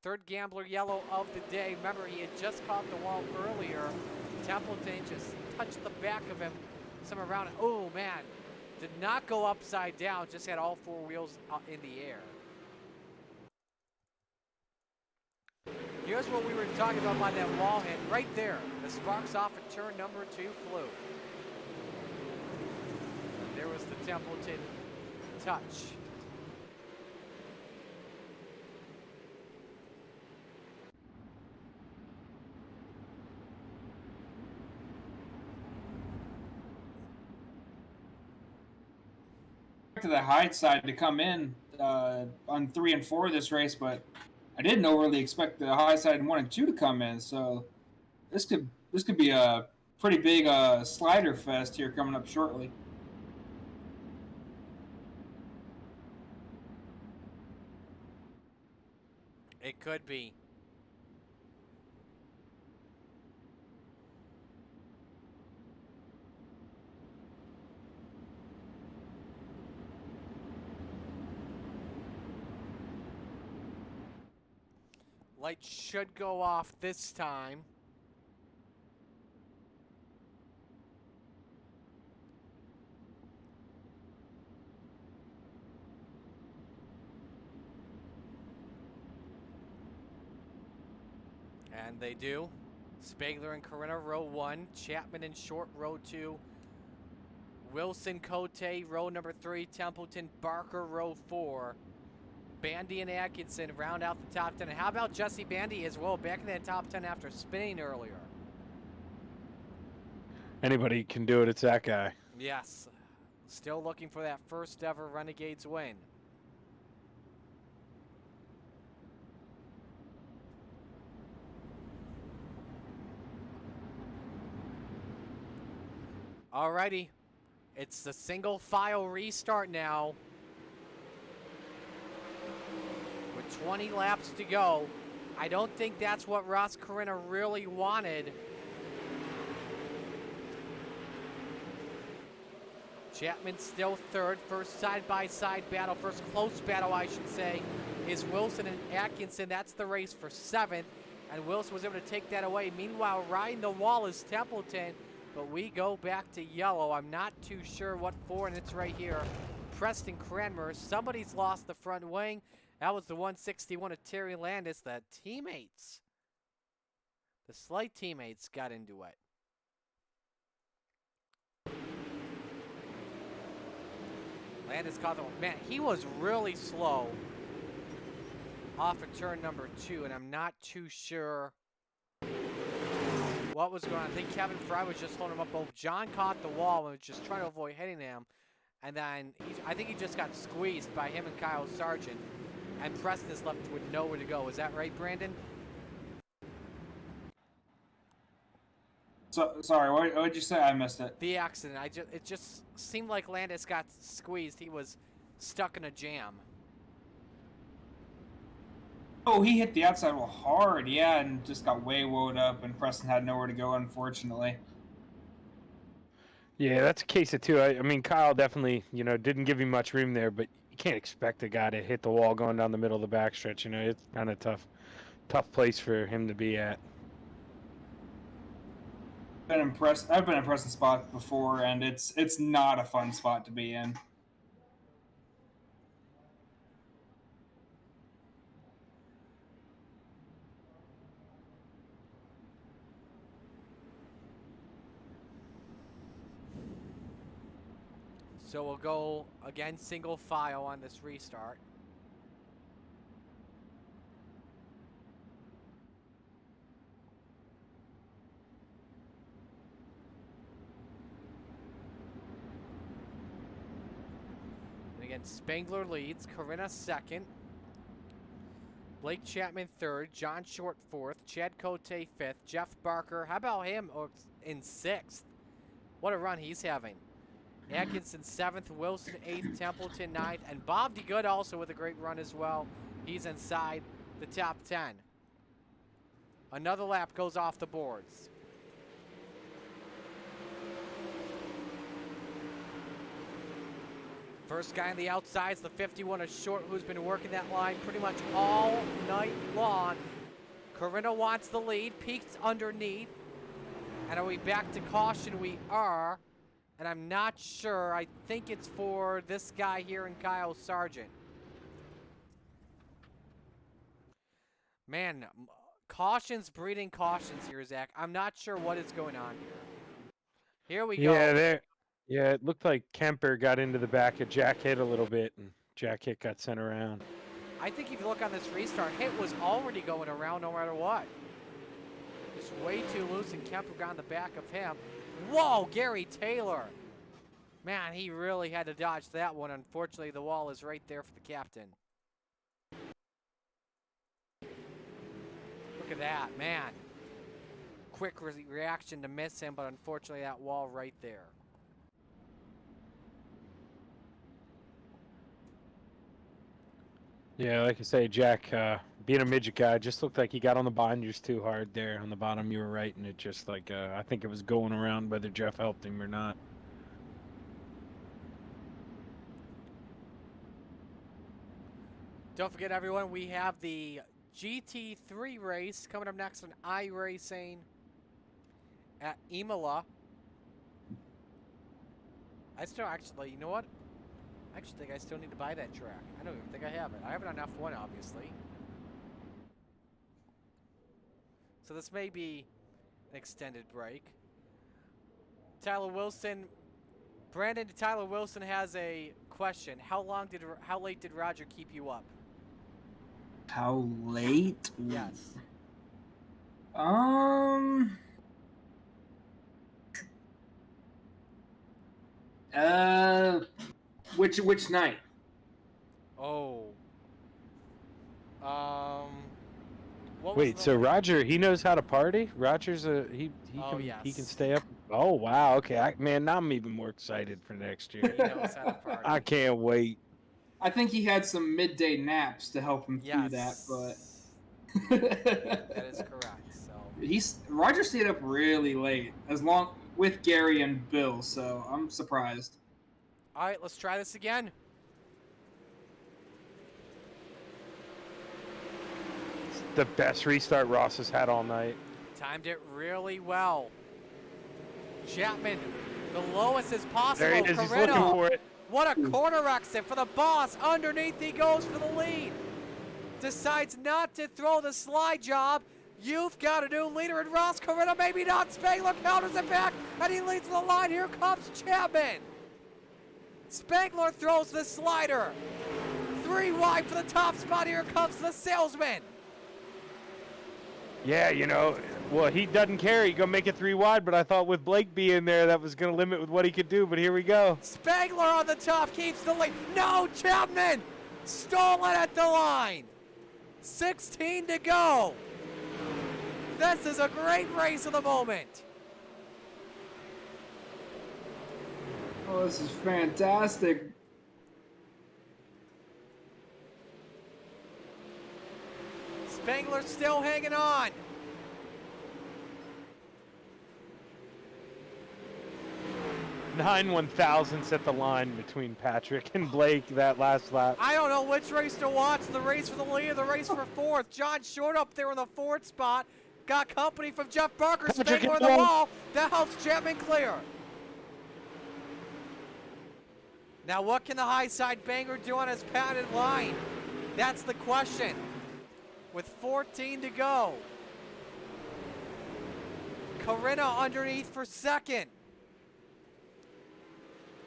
Third gambler yellow of the day. Remember, he had just caught the wall earlier. Templeton just touched the back of him. Some around it. Oh, man. Did not go upside down. Just had all 4 wheels in the air. Here's what we were talking about by that wall hit. Right there. The sparks off at turn number 2 flew. There was the Templeton touch. To the high side to come in on 3 and 4 this race, but I didn't overly expect the high side in 1 and 2 to come in. So this could be a pretty big slider fest here coming up shortly. It could be. Light should go off this time. And they do. Spangler and Corinna, row 1. Chapman and Short, row 2. Wilson, Cote, row number 3. Templeton, Barker, row 4. Bandy and Atkinson round out the top 10. And how about Jesse Bandy as well, back in that top 10 after spinning earlier? Anybody can do it. It's that guy. Yes. Still looking for that first ever Renegades win. Alrighty. It's the single file restart now. With 20 laps to go. I don't think that's what Ross Corinna really wanted. Chapman still third. First side-by-side battle, first close battle, I should say, is Wilson and Atkinson. That's the race for 7th, and Wilson was able to take that away. Meanwhile, riding the wall is Templeton, but we go back to yellow. I'm not too sure what for, and it's right here. Preston Cranmer. Somebody's lost the front wing. That was the 161 of Terry Landis. The teammates, the slight teammates got into it. Landis caught the one. Man, he was really slow off of turn number 2, and I'm not too sure what was going on. I think Kevin Fry was just holding him up. Both John caught the wall and was just trying to avoid hitting him. And then I think he just got squeezed by him and Kyle Sargent. And Preston is left with nowhere to go. Is that right, Brandon? So, sorry, what did you say? I missed it. The accident. It just seemed like Landis got squeezed. He was stuck in a jam. Oh, he hit the outside wall hard, yeah, and just got way woed up, and Preston had nowhere to go, unfortunately. Yeah, that's a case of 2. I mean, Kyle definitely, didn't give him much room there, but you can't expect a guy to hit the wall going down the middle of the backstretch. It's kind of tough place for him to be at. I've been in Preston spot before, and it's not a fun spot to be in. So we'll go, again, single file on this restart. And again, Spangler leads, Corinna second. Blake Chapman third, John Short fourth, Chad Cote fifth, Jeff Barker, how about him in 6th? What a run he's having. Atkinson 7th, Wilson 8th, Templeton 9th, and Bob DeGood also with a great run as well. He's inside the top 10. Another lap goes off the boards. First guy on the outside is the 51 of Short, who's been working that line pretty much all night long. Corinna wants the lead, peeks underneath. And are we back to caution? We are. And I'm not sure. I think it's for this guy here and Kyle Sargent. Man, cautions breeding cautions here, Zach. I'm not sure what is going on here. Here we go. Yeah, it looked like Kemper got into the back of Jack Hit a little bit, and Jack Hit got sent around. I think if you look on this restart, Hit was already going around no matter what. Just way too loose, and Kemper got in the back of him. Whoa, Gary Taylor. Man, he really had to dodge that one. Unfortunately, the wall is right there for the captain. Look at that, man. Quick reaction to miss him, but unfortunately that wall right there. Yeah, like I say, Jack, being a midget guy, just looked like he got on the binders too hard there on the bottom. You were right, and it just like, I think it was going around whether Jeff helped him or not. Don't forget, everyone, we have the GT3 race coming up next on iRacing at Imola. I still actually, you know what? I actually think I still need to buy that track. I don't even think I have it. I have it on F1, obviously. So this may be an extended break. Tyler Wilson, Brandon, Tyler Wilson has a question. How late did Roger keep you up? How late? Yes. Which night? Oh. What was Wait, the so late- Roger, he knows how to party? Roger's he Oh, can yes. stay up. Oh wow, okay, man, now I'm even more excited for next year. He knows how to party. I can't wait. I think he had some midday naps to help him through that, Yes. but That is correct. So Roger stayed up really late, with Gary and Bill, so I'm surprised. all right, let's try this again. It's the best restart Ross has had all night. Timed it really well. Chapman, the lowest as possible. There he is, he's Corinna, looking for it. what a corner exit for the boss. Underneath he goes for the lead. Decides not to throw the slide job. You've got a new leader in Ross. Corinna, maybe not. Spangler counters it back, and he leads the line. Here comes Chapman. Spangler throws the slider. 3 wide for the top spot. Here comes the salesman. Yeah, you know, well, he doesn't care. He's going to make it 3 wide, but I thought with Blake being there, that was going to limit with what he could do, but here we go. Spangler on the top keeps the lead. No, Chapman stolen at the line. 16 to go. This is a great race of the moment. Oh, this is fantastic. Spangler still hanging on. Nine 1,000s at the line between Patrick and Blake that last lap. I don't know which race to watch. The race for the lead or the race for 4th. John Short up there in the 4th spot. Got company from Jeff Barker. Patrick Spangler on in the one. wall. That helps Chapman clear. Now what can the high side banger do on his padded line? That's the question. With 14 to go. Corinna underneath for 2nd.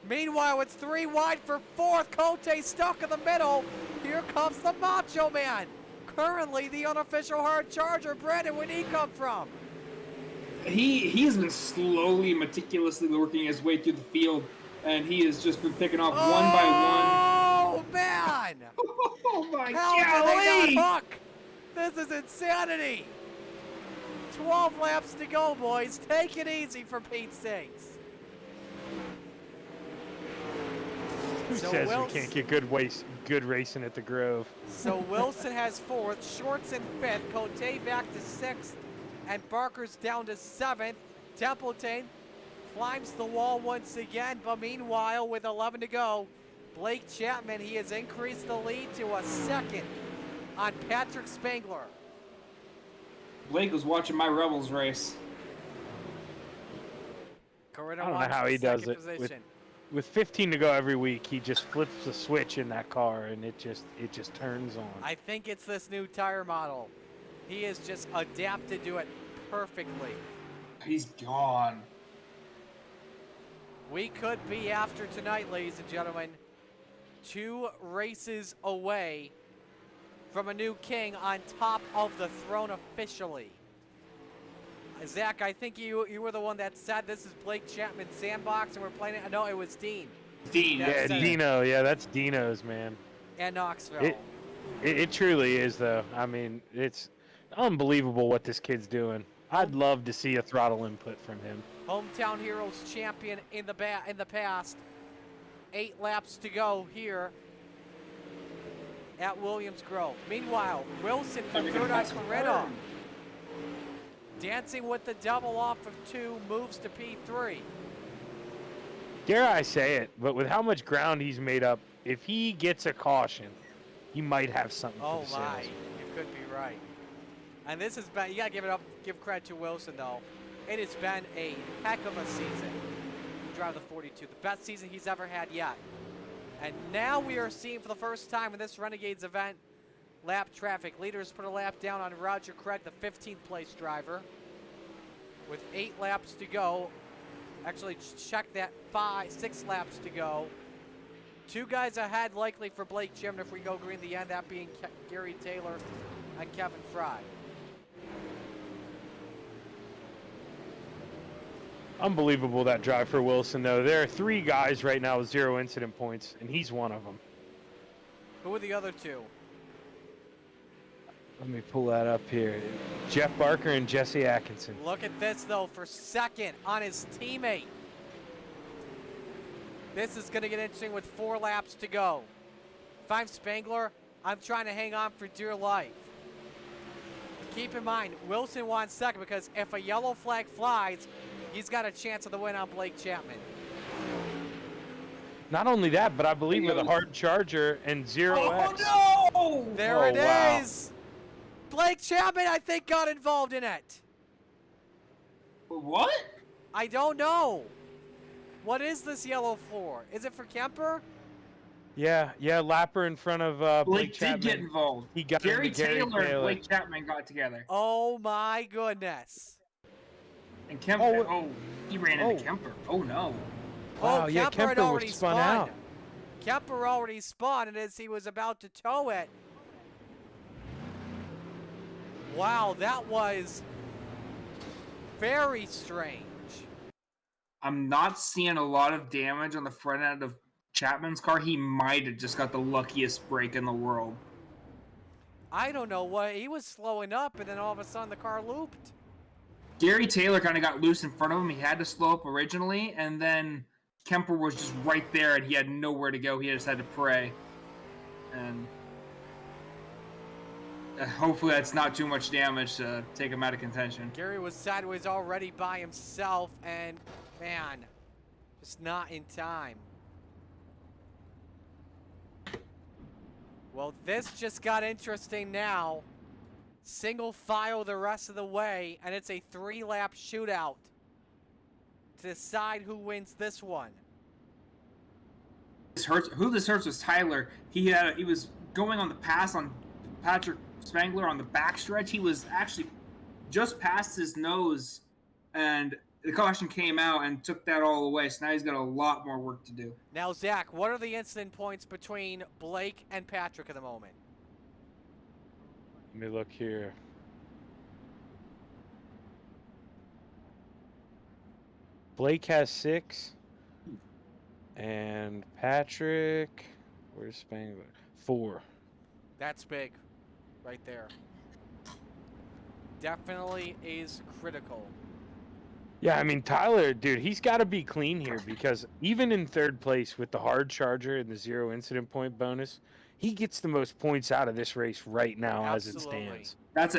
Meanwhile, it's 3 wide for 4th. Cote stuck in the middle. Here comes the Macho Man. Currently the unofficial hard charger. Brandon, where'd he come from? He's been slowly, meticulously working his way through the field, and he has just been picking off one by Oh, man! one. Oh my How did they golly! not hook? This is insanity. 12 laps to go, boys. Take it easy for Pete's sakes. Who So says Wilson- we can't get good racing at the Grove? So Wilson has 4th, Shorts in 5th, Cote back to 6th, and Barker's down to 7th. Templeton climbs the wall once again, but meanwhile, with 11 to go, Blake Chapman, he has increased the lead to a 2nd on Patrick Spangler. Blake was watching my Rebels race. I don't know how he does it. With 15 to go every week, he just flips the switch in that car, and it just turns on. I think it's this new tire model. He has just adapted to it perfectly. He's gone. We could be, after tonight, ladies and gentlemen, 2 races away from a new king on top of the throne officially. Zach, I think you were the one that said this is Blake Chapman's sandbox and we're playing it. No, it was Dean. Dean. Yeah, Dino. Yeah, that's Dino's, man. And Knoxville. It truly is, though. I mean, it's unbelievable what this kid's doing. I'd love to see a throttle input from him. Hometown Heroes champion in the past. 8 laps to go here at Williams Grove. Meanwhile, Wilson for 3rd on Coretta. Dancing with the double off of 2, moves to P3. Dare I say it, but with how much ground he's made up, if he gets a caution, he might have something for the my, sales. you could be right. And this has been, you gotta give credit to Wilson though. It has been a heck of a season to drive the 42, the best season he's ever had yet. And now we are seeing for the first time in this Renegades event, lap traffic. Leaders put a lap down on Roger Craig, the 15th place driver. With 8 laps to go. Actually, check that, 6 laps to go. 2 guys ahead likely for Blake Chapman if we go green the end, that being Gary Taylor and Kevin Fry. Unbelievable, that drive for Wilson, though. There are 3 guys right now with 0 incident points, and he's one of them. Who are the other 2? Let me pull that up here. Jeff Barker and Jesse Atkinson. Look at this, though, for 2nd on his teammate. This is going to get interesting with 4 laps to go. If I'm Spangler, I'm trying to hang on for dear life. Keep in mind, Wilson wants 2nd because if a yellow flag flies, he's got a chance of the win on Blake Chapman. Not only that, but I believe with a hard charger and 0x. Oh, no! There it is. Blake Chapman, I think, got involved in it. What? I don't know. What is this yellow floor? Is it for Kemper? Yeah, Lapper in front of Blake Chapman. Did get involved. He got Gary Taylor and Blake Chapman got together. Oh my goodness. And Kemper, he ran into Kemper. Oh no. Wow, Kemper had already was spun out. Kemper already spun, and as he was about to tow it. Wow, that was very strange. I'm not seeing a lot of damage on the front end of Chapman's car. He might have just got the luckiest break in the world. I don't know what, he was slowing up, and then all of a sudden the car looped. Gary Taylor kind of got loose in front of him. He had to slow up originally, and then Kemper was just right there, and he had nowhere to go. He just had to pray. And hopefully that's not too much damage to take him out of contention. Gary was sideways already by himself, and man, just not in time. Well, this just got interesting now. Single file the rest of the way, and it's a 3-lap shootout to decide who wins this one. Who this hurts was Tyler. He was going on the pass on Patrick Spangler on the backstretch. He was actually just past his nose, and the caution came out and took that all away. So now he's got a lot more work to do. Now, Zach, what are the incident points between Blake and Patrick at the moment? Let me look here. Blake has 6. And Patrick, where's Spangler? 4. That's big right there. Definitely is critical. Yeah, I mean, Tyler, dude, he's got to be clean here because even in 3rd place with the hard charger and the 0 incident point bonus, he gets the most points out of this race right now. Absolutely. As it stands.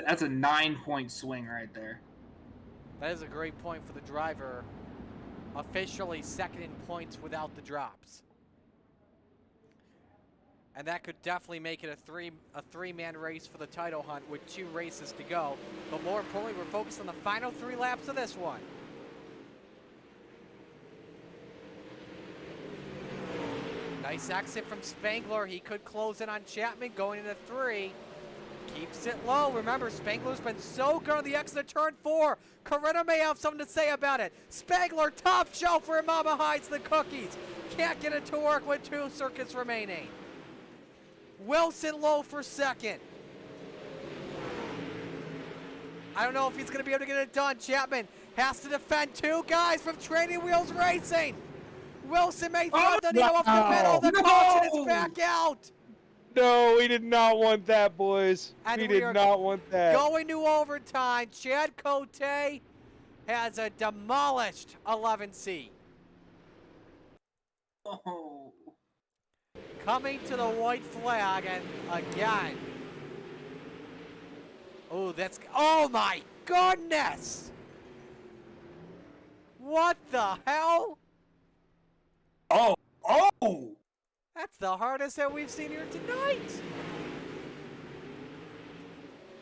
That's a 9-point swing right there. That is a great point for the driver. Officially second in points without the drops. And that could definitely make it a three-man race for the title hunt with 2 races to go. But more importantly, we're focused on the final 3 laps of this one. Nice exit from Spangler. He could close in on Chapman going into 3. Keeps it low. Remember, Spangler's been so good on the exit of turn 4. Corinna may have something to say about it. Spangler, top shelf where Mama hides the cookies. Can't get it to work with 2 circuits remaining. Wilson low for second. I don't know if he's going to be able to get it done. Chapman has to defend 2 guys from Training Wheels Racing. Wilson may throw the needle off the pedal. The caution is back out. No, we did not want that, boys. And we we did are not want that. Going to overtime. Chad Cote has a demolished 11C. Oh. Coming to the white flag, and again. Oh, that's, oh my goodness! What the hell? Oh! That's the hardest that we've seen here tonight.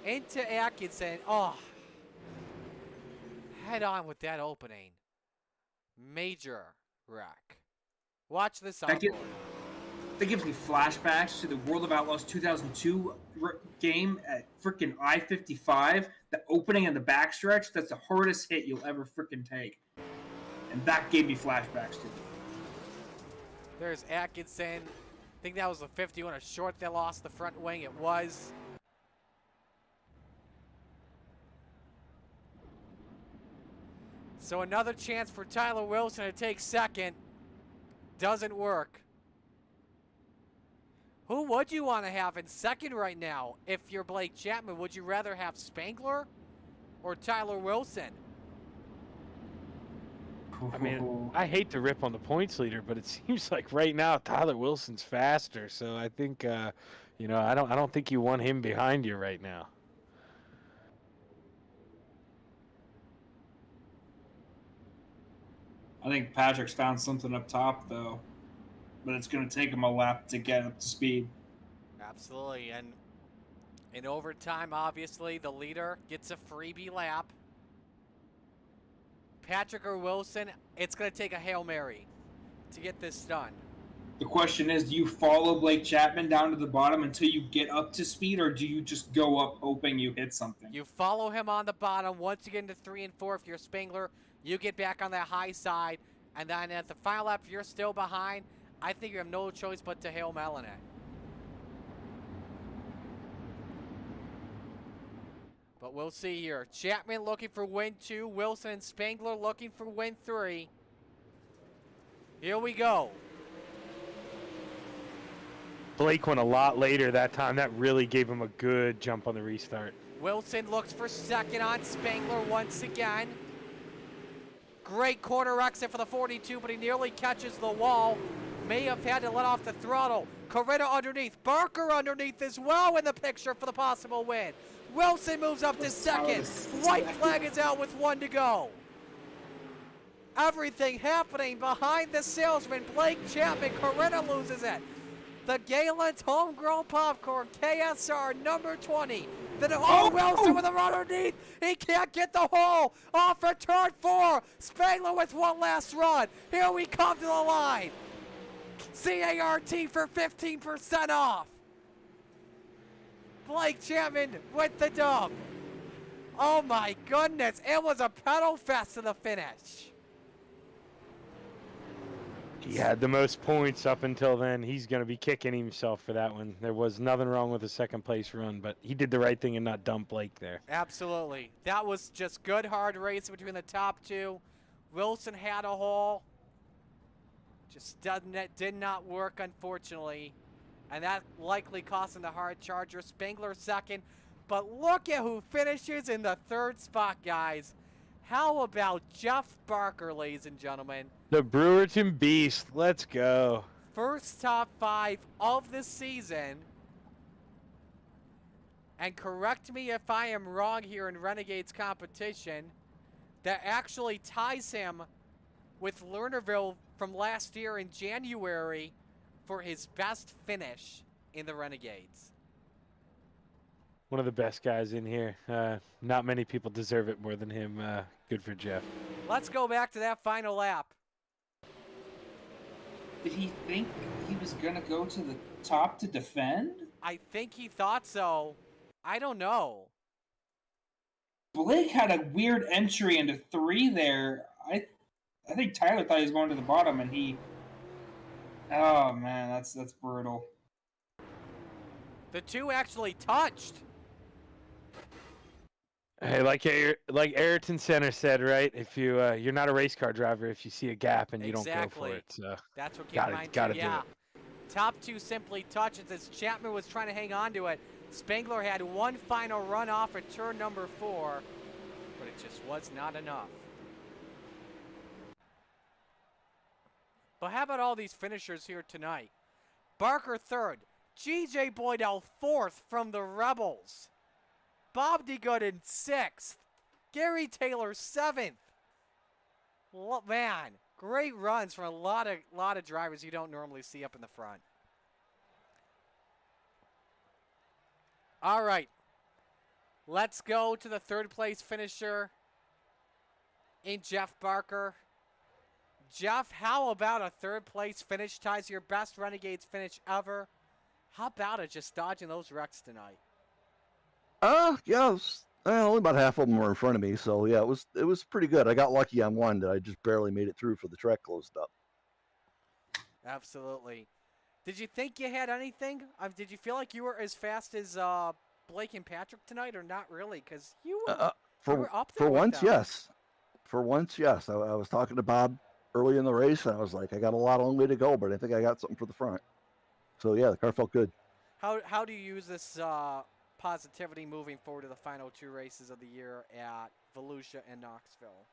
Into Atkinson. Oh. Head on with that opening. Major wreck. Watch this on. That gives me flashbacks to the World of Outlaws 2002 game at freaking I-55. The opening and the backstretch, that's the hardest hit you'll ever freaking take. And that gave me flashbacks to it. There's Atkinson. I think that was the 51, a short that lost the front wing. It was. So another chance for Tyler Wilson to take second. Doesn't work. Who would you want to have in second right now? If you're Blake Chapman, would you rather have Spangler or Tyler Wilson? I mean, I hate to rip on the points leader, but it seems like right now Tyler Wilson's faster. So I think, you know, I don't think you want him behind you right now. I think Patrick's found something up top, though. But it's going to take him a lap to get up to speed. Absolutely. And in overtime, obviously, the leader gets a freebie lap. Patrick or Wilson, it's going to take a Hail Mary to get this done. The question is, do you follow Blake Chapman down to the bottom until you get up to speed, or do you just go up hoping you hit something? You follow him on the bottom. Once you get into 3 and 4, if you're Spangler, you get back on that high side. And then at the final lap, if you're still behind, I think you have no choice but to hail Melon it. But we'll see here. Chapman looking for win 2. Wilson and Spangler looking for win 3. Here we go. Blake went a lot later that time. That really gave him a good jump on the restart. Wilson looks for second on Spangler once again. Great corner exit for the 42, but he nearly catches the wall. May have had to let off the throttle. Coretta underneath. Barker underneath as well in the picture for the possible win. Wilson moves up to second. White flag is out with 1 to go. Everything happening behind the salesman, Blake Chapman. Coretta loses it. The Galen's homegrown popcorn, KSR number 20. Then Wilson with a run underneath. He can't get the hole. Off for turn 4. Spangler with one last run. Here we come to the line. CART for 15% off. Blake Chapman with the dub. Oh my goodness. It was a pedal fest to the finish. He had the most points up until then. He's going to be kicking himself for that one. There was nothing wrong with the second place run, but he did the right thing and not dump Blake there. Absolutely. That was just good, hard racing between the top 2. Wilson had a hole. Just did not work, unfortunately. And that likely cost him the hard charger. Spangler second. But look at who finishes in the 3rd spot, guys. How about Jeff Barker, ladies and gentlemen? The Brewerton Beast. Let's go. First top 5 of the season. And correct me if I am wrong here in Renegades competition. that actually ties him with Lernerville from last year in January for his best finish in the Renegades. One of the best guys in here. Not many people deserve it more than him. Good for Jeff. Let's go back to that final lap. Did he think he was going to go to the top to defend? I think he thought so. I don't know. Blake had a weird entry into 3 there. I think Tyler thought he was going to the bottom, and he... Oh, man, that's brutal. The two actually touched. Hey, like Ayrton Center said, right? If you're not a race car driver if you see a gap and you don't go for it. So that's what came to mind too. Gotta Yeah. do it. Top 2 simply touches as Chapman was trying to hang on to it. Spangler had one final run off at turn number 4, but it just was not enough. But how about all these finishers here tonight? Barker 3rd, G.J. Boydell 4th from the Rebels. Bob DeGooden 6th. Gary Taylor 7th. Man, great runs from a lot of drivers you don't normally see up in the front. All right. Let's go to the 3rd place finisher in Jeff Barker. Jeff, how about a 3rd place finish ties your best Renegades finish ever? How about it just dodging those wrecks tonight? Yeah, only about half of them were in front of me, so yeah, it was pretty good. I got lucky on one that I just barely made it through for the track closed up. Absolutely. Did you think you had anything? Did you feel like you were as fast as Blake and Patrick tonight, or not really? Because you were up there for with once, them. yes. For once, yes. I was talking to Bob early in the race, and I was like, I got a long way to go, but I think I got something for the front. So yeah, the car felt good. How do you use this positivity moving forward to the final 2 races of the year at Volusia and Knoxville?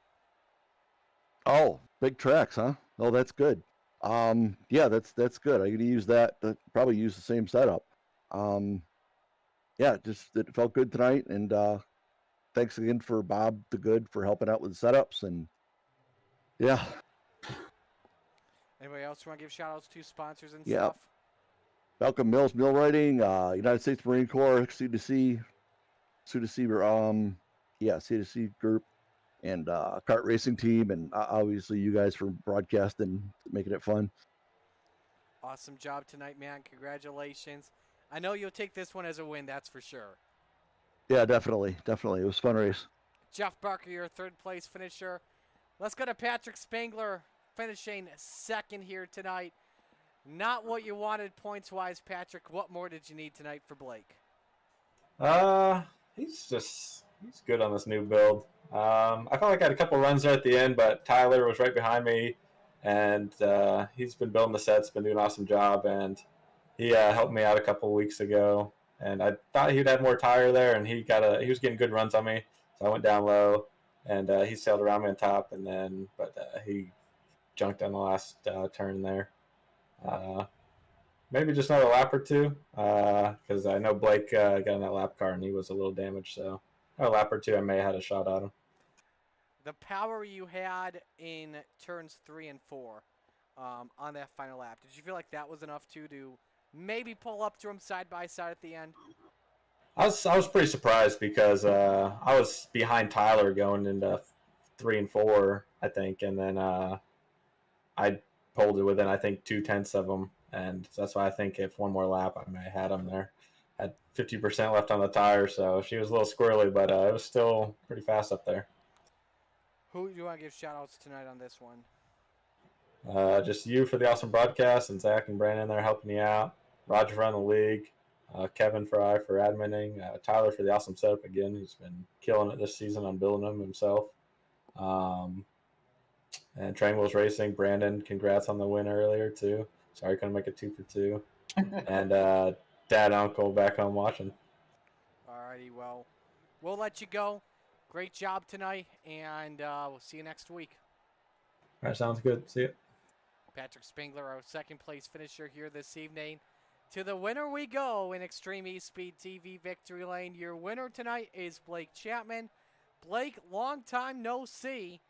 Oh, big tracks, huh? Oh, that's good. Yeah, that's good. I'm gonna use that. Probably use the same setup. Yeah, it felt good tonight, and thanks again for Bob the Good for helping out with the setups, and yeah. Anybody else want to give shout outs to sponsors and Yeah. stuff? Malcolm Mills Millwrighting, United States Marine Corps, C2C, C2C group, and kart racing team, and obviously you guys for broadcasting, making it fun. Awesome job tonight, man. Congratulations. I know you'll take this one as a win, that's for sure. Yeah, definitely. It was a fun race. Jeff Barker, your 3rd place finisher. Let's go to Patrick Spangler finishing 2nd here tonight. Not what you wanted points-wise, Patrick. What more did you need tonight for Blake? He's good on this new build. I felt like I had a couple runs there at the end, but Tyler was right behind me, and he's been building the sets, been doing an awesome job, and he helped me out a couple weeks ago. And I thought he'd had more tire there, and he was getting good runs on me, so I went down low, and he sailed around me on top, but he junked on the last turn there. Maybe just another lap or 2, because I know Blake got in that lap car and he was a little damaged, so a lap or 2 I may have had a shot at him. The power you had in turns 3 and 4 on that final lap, did you feel like that was enough to maybe pull up to him side by side at the end? I was pretty surprised because I was behind Tyler going into 3 and 4, I think, and then I pulled it within, I think, 0.2 of them, and that's why I think if one more lap, I may have had him there. Had 50% left on the tire, so she was a little squirrely, but it was still pretty fast up there. Who do you want to give shout-outs tonight on this one? Just you for the awesome broadcast, and Zach and Brandon there helping you out. Roger for on the league. Kevin Fry for adminning. Tyler for the awesome setup again. He's been killing it this season on building them himself. And Train Wheels Racing, Brandon, congrats on the win earlier too. Sorry, couldn't make it 2 for 2. And Dad, Uncle back home watching. Alrighty, well, we'll let you go. Great job tonight, and we'll see you next week. All right, sounds good. See you. Patrick Spangler, our 2nd place finisher here this evening. To the winner we go in Extreme E-Speed TV Victory Lane. Your winner tonight is Blake Chapman. Blake, long time no see,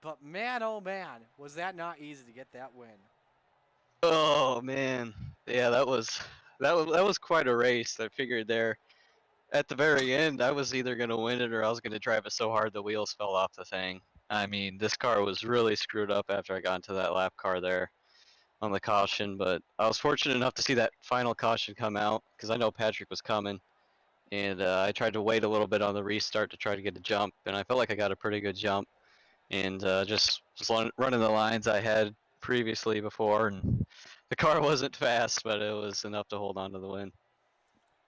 but man, oh man, was that not easy to get that win. Oh man, yeah, that was quite a race. I figured there at the very end, I was either gonna win it or I was gonna drive it so hard the wheels fell off the thing. I mean, this car was really screwed up after I got into that lap car there on the caution, but I was fortunate enough to see that final caution come out because I know Patrick was coming, and I tried to wait a little bit on the restart to try to get a jump, and I felt like I got a pretty good jump, and just running the lines I had previously before, and the car wasn't fast, but it was enough to hold on to the win.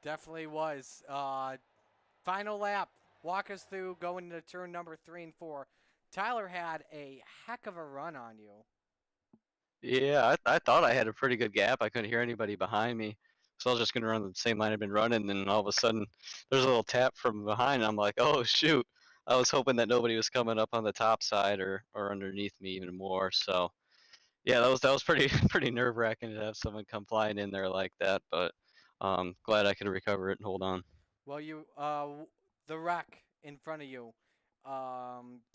Definitely was. Final lap. Walk us through going into turn number 3 and 4. Tyler had a heck of a run on you. Yeah, I thought I had a pretty good gap. I couldn't hear anybody behind me. So I was just going to run the same line I'd been running. And then all of a sudden, there's a little tap from behind. And I'm like, oh, shoot. I was hoping that nobody was coming up on the top side or underneath me even more. So, yeah, that was pretty pretty nerve-wracking to have someone come flying in there like that. But glad I could recover it and hold on. Well, the wreck in front of you.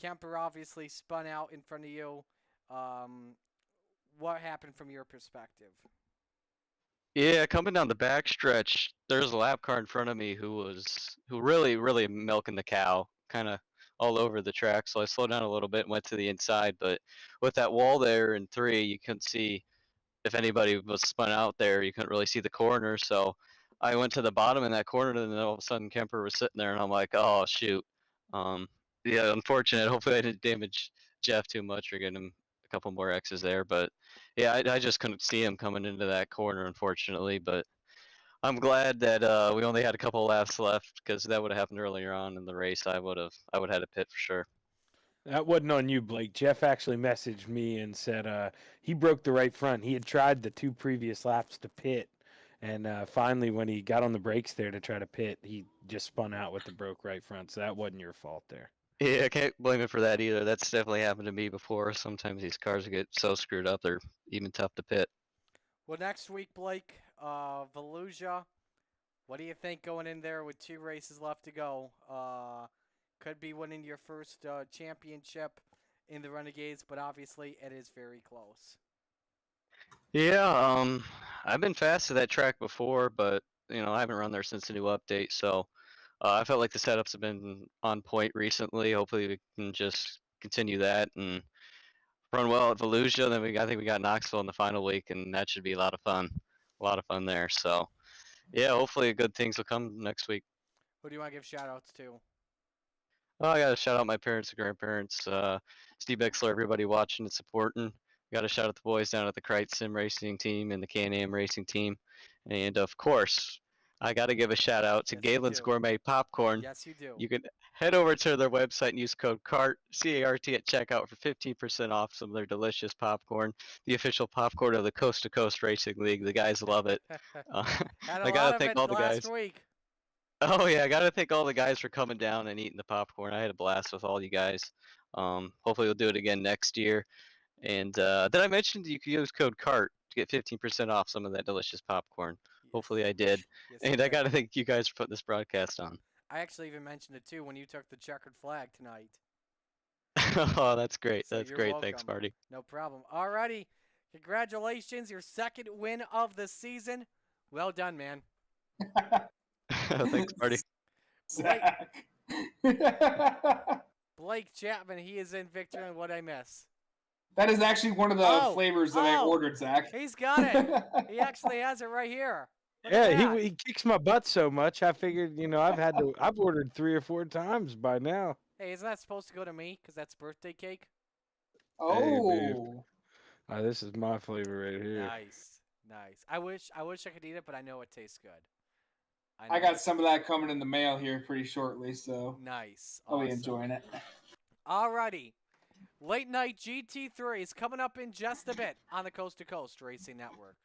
Kemper obviously spun out in front of you. What happened from your perspective? Yeah, coming down the backstretch, there's a lap car in front of me who really milking the cow, kind of all over the track. So I slowed down a little bit and went to the inside. But with that wall there in 3, you couldn't see if anybody was spun out there. You couldn't really see the corner. So I went to the bottom in that corner, and then all of a sudden Kemper was sitting there, and I'm like, oh shoot. Yeah, unfortunate. Hopefully I didn't damage Jeff too much or get him a couple more X's there. But yeah, I just couldn't see him coming into that corner, unfortunately. But I'm glad that we only had a couple laps left, because that would have happened earlier on in the race. I would have had a pit for sure. That wasn't on you, Blake. Jeff actually messaged me and said he broke the right front. He had tried the 2 previous laps to pit, and finally when he got on the brakes there to try to pit, he just spun out with the broke right front. So that wasn't your fault there. Yeah, I can't blame him for that either. That's definitely happened to me before. Sometimes these cars get so screwed up, they're even tough to pit. Well, next week, Blake, Volusia, what do you think going in there with 2 races left to go? Could be winning your first championship in the Renegades, but obviously it is very close. Yeah, I've been fast to that track before, but I haven't run there since the new update, so I felt like the setups have been on point recently. Hopefully we can just continue that and run well at Volusia. Then I think we got Knoxville in the final week, and that should be a lot of fun. A lot of fun there. So yeah, hopefully good things will come next week. Who do you want to give shout-outs to? Oh, I got to shout out my parents and grandparents, Steve Bixler, everybody watching and supporting. Got to shout out the boys down at the Krite Sim Racing team and the Can-Am Racing team. And of course, I got to give a shout out to Galen's Gourmet Popcorn. Yes, you do. You can head over to their website and use code CART, C-A-R-T, at checkout for 15% off some of their delicious popcorn. The official popcorn of the Coast to Coast Racing League. The guys love it. I got to thank all the guys. Week. Oh yeah, I got to thank all the guys for coming down and eating the popcorn. I had a blast with all you guys. Hopefully we'll do it again next year. And then I mentioned you could use code CART to get 15% off some of that delicious popcorn. Yes. Hopefully I did. Yes, and I got to thank you guys for putting this broadcast on. I actually even mentioned it too when you took the checkered flag tonight. Oh, that's great. So that's great. Welcome. Thanks, Marty. No problem. Alrighty. Congratulations, your 2nd win of the season. Well done, man. Thanks, Marty. Blake Chapman, he is in victory and what I miss. That is actually one of the flavors that I ordered, Zach. He's got it. He actually has it right here. Yeah, he kicks my butt so much. I figured, I've ordered 3 or 4 times by now. Hey, isn't that supposed to go to me? Because that's birthday cake. Oh. Hey, this is my flavor right here. Nice. I wish I could eat it, but I know it tastes good. I got some of that coming in the mail here pretty shortly, so nice. I'll be enjoying it. Alrighty. Late Night GT3 is coming up in just a bit on the Coast to Coast Racing Network.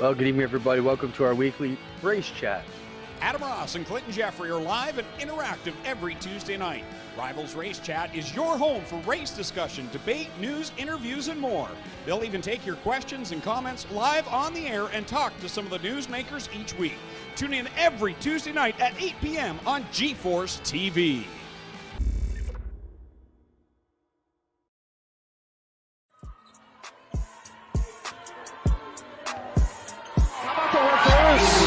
Well, good evening, everybody. Welcome to our weekly race chat. Adam Ross and Clinton Jeffrey are live and interactive every Tuesday night. Rivals Race Chat is your home for race discussion, debate, news, interviews, and more. They'll even take your questions and comments live on the air and talk to some of the newsmakers each week. Tune in every Tuesday night at 8 p.m. on GeForce TV.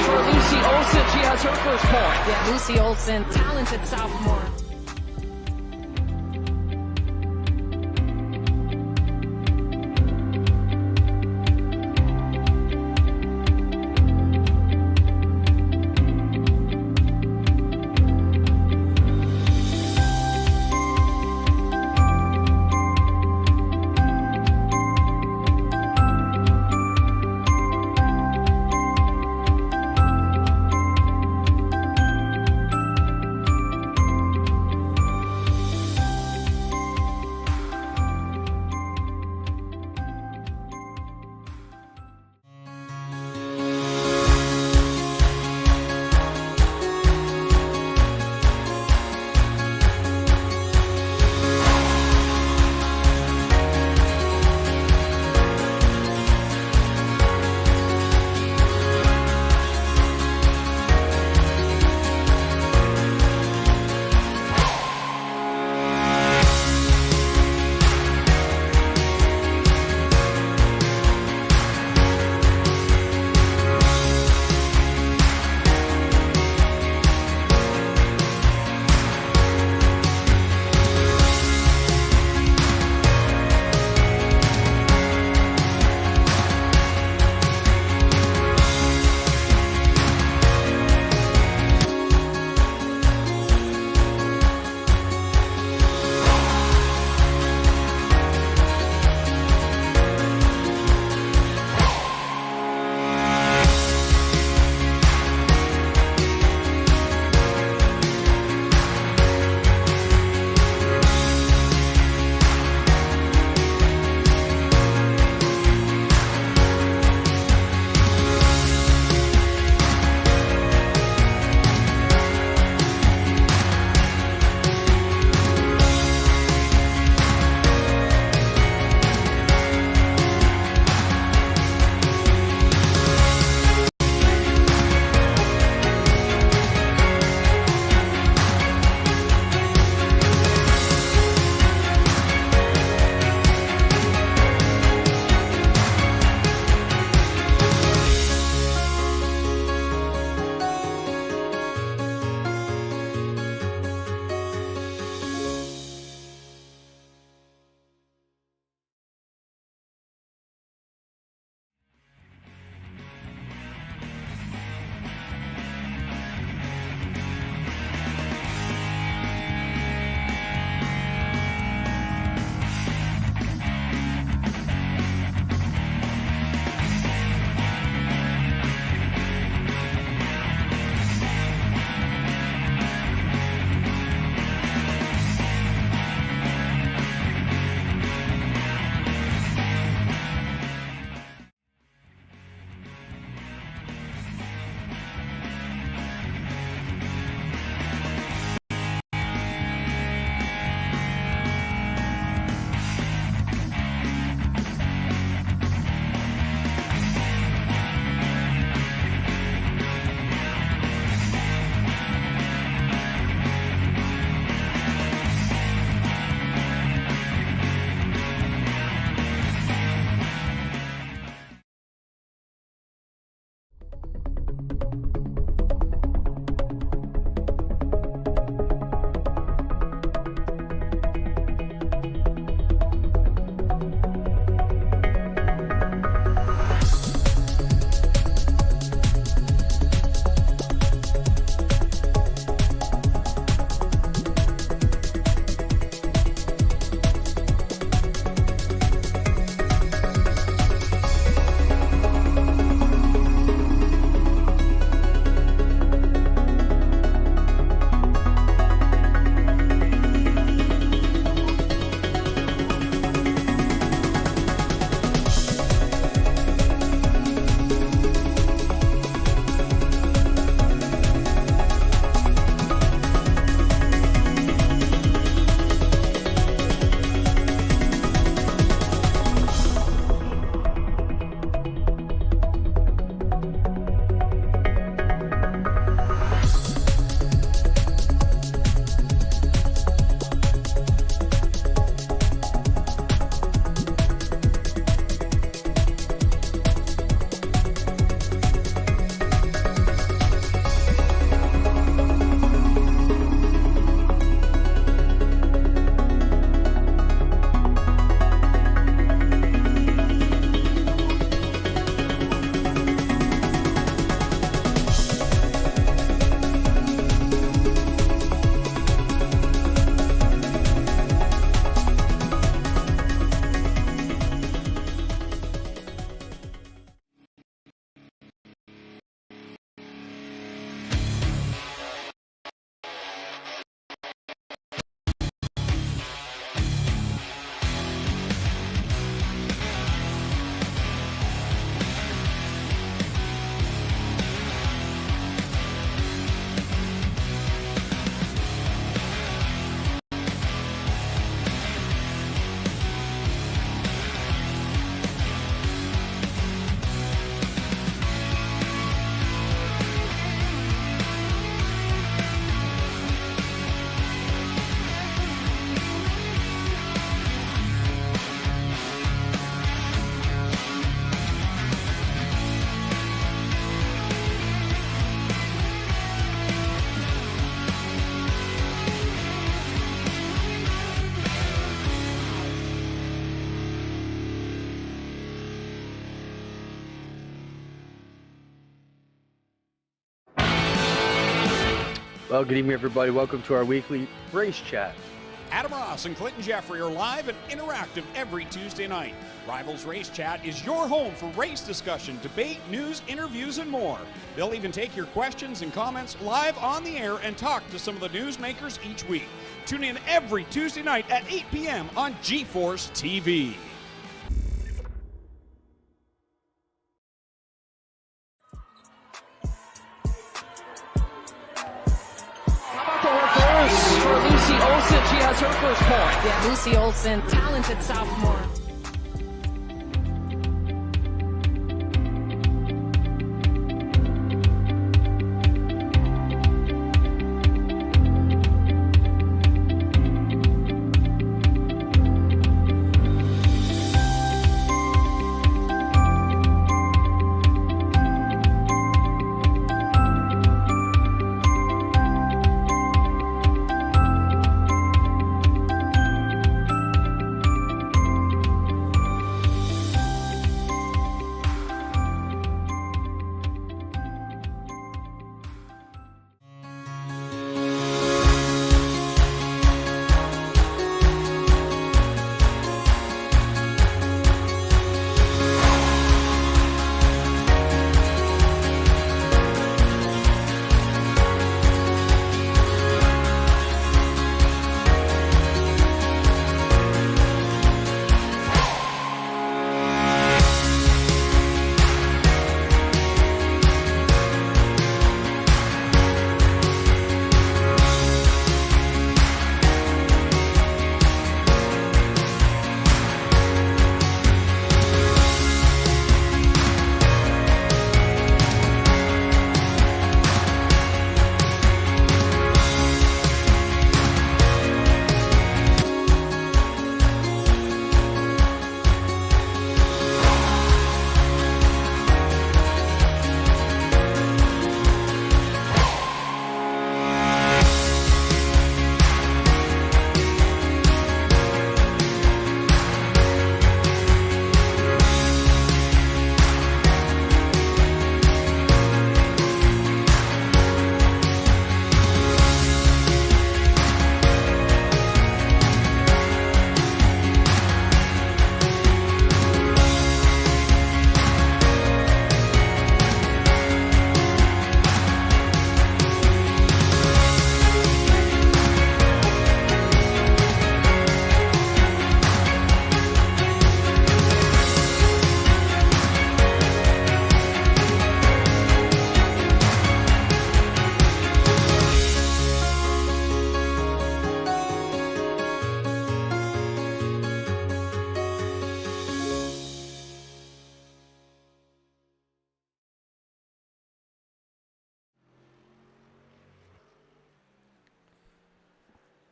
For Lucy Olsen, she has her first point. Yeah, Lucy Olsen, talented sophomore. Well, good evening, everybody. Welcome to our weekly race chat. Adam Ross and Clinton Jeffrey are live and interactive every Tuesday night. Rivals Race Chat is your home for race discussion, debate, news, interviews, and more. They'll even take your questions and comments live on the air and talk to some of the newsmakers each week. Tune in every Tuesday night at 8 p.m. on GeForce TV. For Lucy Olson, she has her first point. Yeah, Lucy Olson, talented sophomore.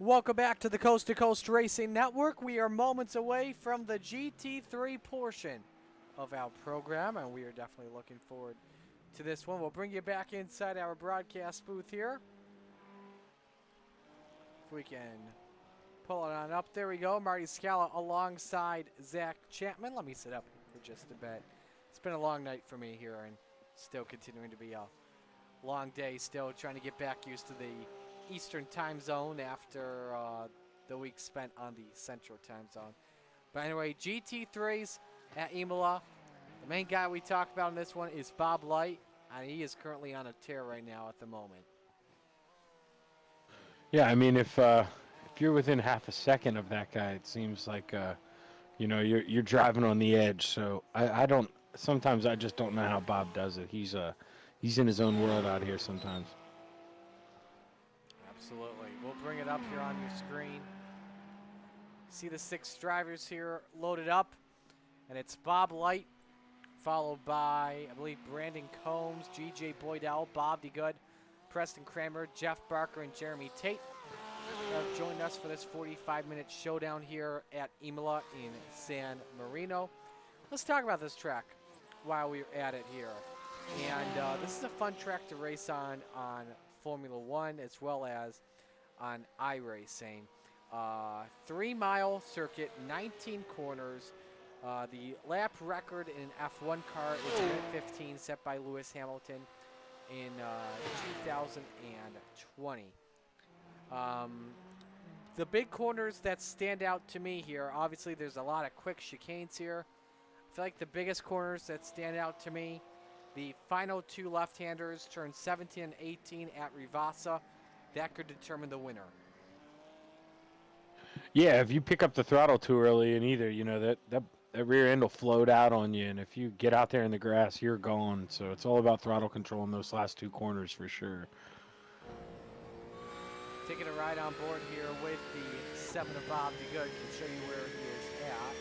Welcome back to the Coast to Coast Racing Network. We are moments away from the GT3 portion of our program, and we are definitely looking forward to this one. We'll bring you back inside our broadcast booth here. If we can pull it on up. There we go. Marty Scala alongside Zach Chapman. Let me sit up for just a bit. It's been a long night for me here, and still continuing to be a long day, still trying to get back used to the Eastern time zone after the week spent on the Central time zone. But anyway, GT3s at Imola. The main guy we talk about in this one is Bob Light, and he is currently on a tear right now at the moment. Yeah, I mean, if you're within half a second of that guy, it seems like you're driving on the edge. So I don't. Sometimes I just don't know how Bob does it. He's in his own world out here sometimes. Absolutely. We'll bring it up here on your screen. See the 6 drivers here loaded up, and it's Bob Light, followed by, I believe, Brandon Combs, G.J. Boydell, Bob DeGood, Preston Kramer, Jeff Barker, and Jeremy Tate have joined us for this 45-minute showdown here at Imola in San Marino. Let's talk about this track while we're at it here. And this is a fun track to race on Formula One as well as on iRacing. 3-mile circuit, 19 corners. The lap record in an F1 car is minute 15 set by Lewis Hamilton. in 2020. The big corners that stand out to me here, obviously there's a lot of quick chicanes here. I feel like the biggest corners that stand out to me, the final two left-handers turn 17 and 18 at Rivasa. That could determine the winner. Yeah, if you pick up the throttle too early in either, that rear end will float out on you, and if you get out there in the grass, you're gone. So it's all about throttle control in those last two corners for sure. Taking a ride on board here with the 7 of Bob DeGood, can show you where he is at.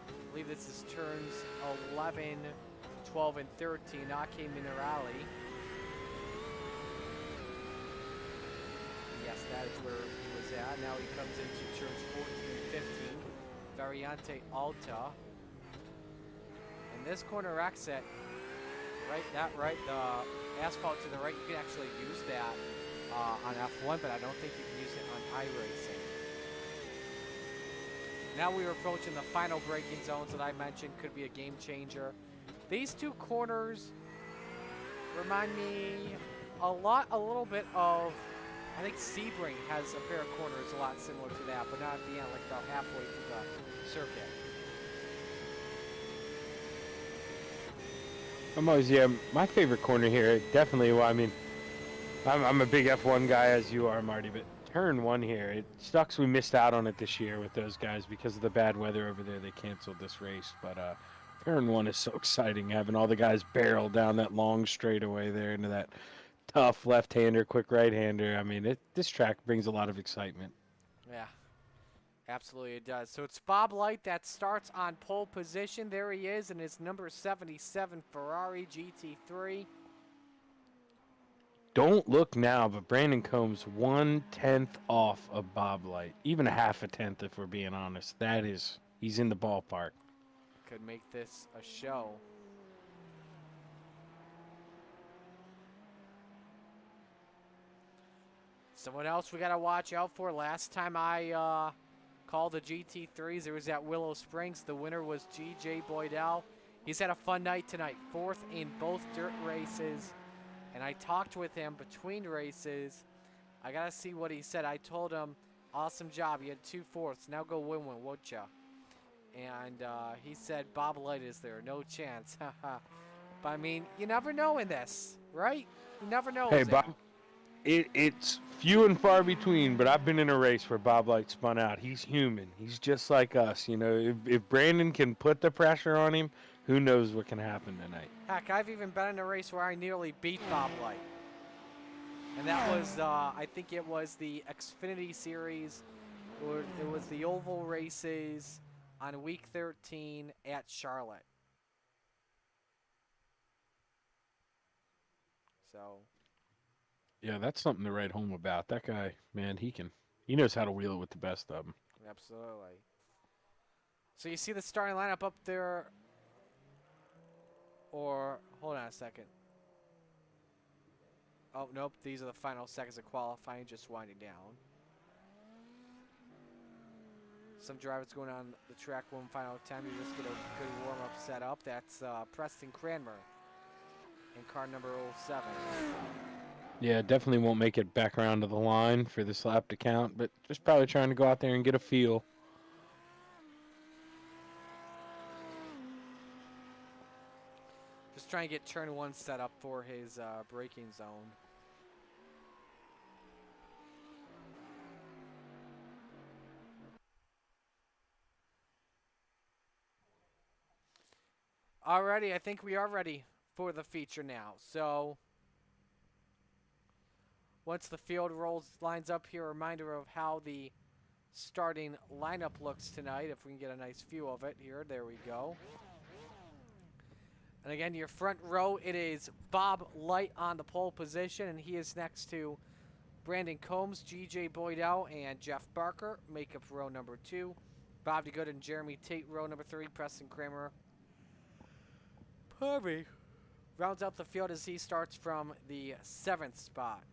I believe this is turns 11, 12, and 13, Ake Minerali. Yes, that is where he was at. Now he comes into turns 14 and 15, Variante Alta. And this corner exit, the asphalt to the right, you can actually use that on F1, but I don't think you can use it on iRacing. Now we're approaching the final braking zones that I mentioned, could be a game changer. These two corners remind me a little bit of, I think Sebring has a pair of corners a lot similar to that, but not at the end, like about halfway through the circuit. My favorite corner here, definitely, I'm a big F1 guy, as you are, Marty, but turn 1 here, it sucks we missed out on it this year with those guys because of the bad weather over there. They canceled this race, but turn 1 is so exciting, having all the guys barrel down that long straightaway there into that tough left-hander, quick right-hander. This track brings a lot of excitement. Yeah, absolutely it does. So it's Bob Light that starts on pole position. There he is in his number 77 Ferrari GT3. Don't look now, but Brandon Combs 1/10 off of Bob Light. Even a half a tenth, if we're being honest. He's in the ballpark. Could make this a show. Someone else we got to watch out for. Last time I called the GT3s, it was at Willow Springs. The winner was G.J. Boydell. He's had a fun night tonight. 4th in both dirt races. And I talked with him between races. I got to see what he said. I told him, awesome job. You had 2 fourths. Now go win one, won't ya? And he said, Bob Light is there. No chance. But, you never know in this, right? You never know. Hey, Bob. It's few and far between, but I've been in a race where Bob Light spun out. He's human. He's just like us. If Brandon can put the pressure on him, who knows what can happen tonight. Heck, I've even been in a race where I nearly beat Bob Light. And that was, I think it was the Xfinity Series, or it was the Oval races on week 13 at Charlotte. So. Yeah, that's something to write home about. That guy, man, he knows how to wheel it with the best of them. Absolutely. So you see the starting lineup up there, or hold on a second. Oh, nope, these are the final seconds of qualifying, just winding down. Some drivers going on the track one final time to just get a good warm-up set up. That's Preston Cranmer in car number 07. Yeah, definitely won't make it back around to the line for this lap to count, but just probably trying to go out there and get a feel. Just trying to get turn 1 set up for his braking zone. Alrighty, I think we are ready for the feature now. So once the field lines up here, a reminder of how the starting lineup looks tonight. If we can get a nice view of it here, there we go. And again, your front row, it is Bob Light on the pole position, and he is next to Brandon Combs, G.J. Boydell, and Jeff Barker make up row number 2. Bob DeGood and Jeremy Tate, row number 3. Preston Cranmer, rounds out the field as he starts from the 7th spot.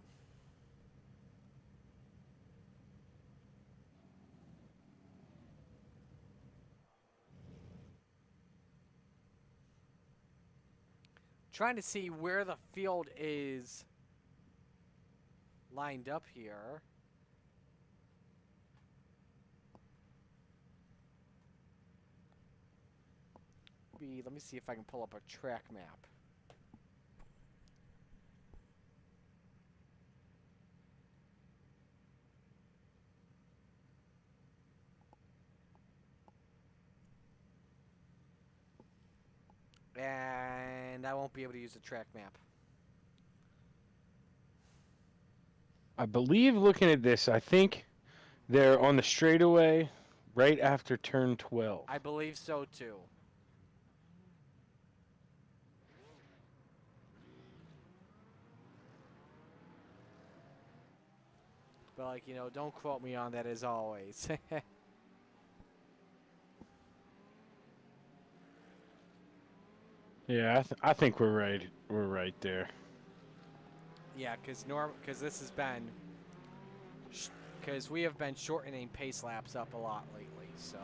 trying to see where the field is lined up here. Let me see if I can pull up a track map. And I won't be able to use the track map. I believe looking at this, I think they're on the straightaway right after turn 12. I believe so too. But like, you know, don't quote me on that as always. Yeah, I think we're right. We're right there. Yeah, because this has been, because we have been shortening pace laps up a lot lately, so.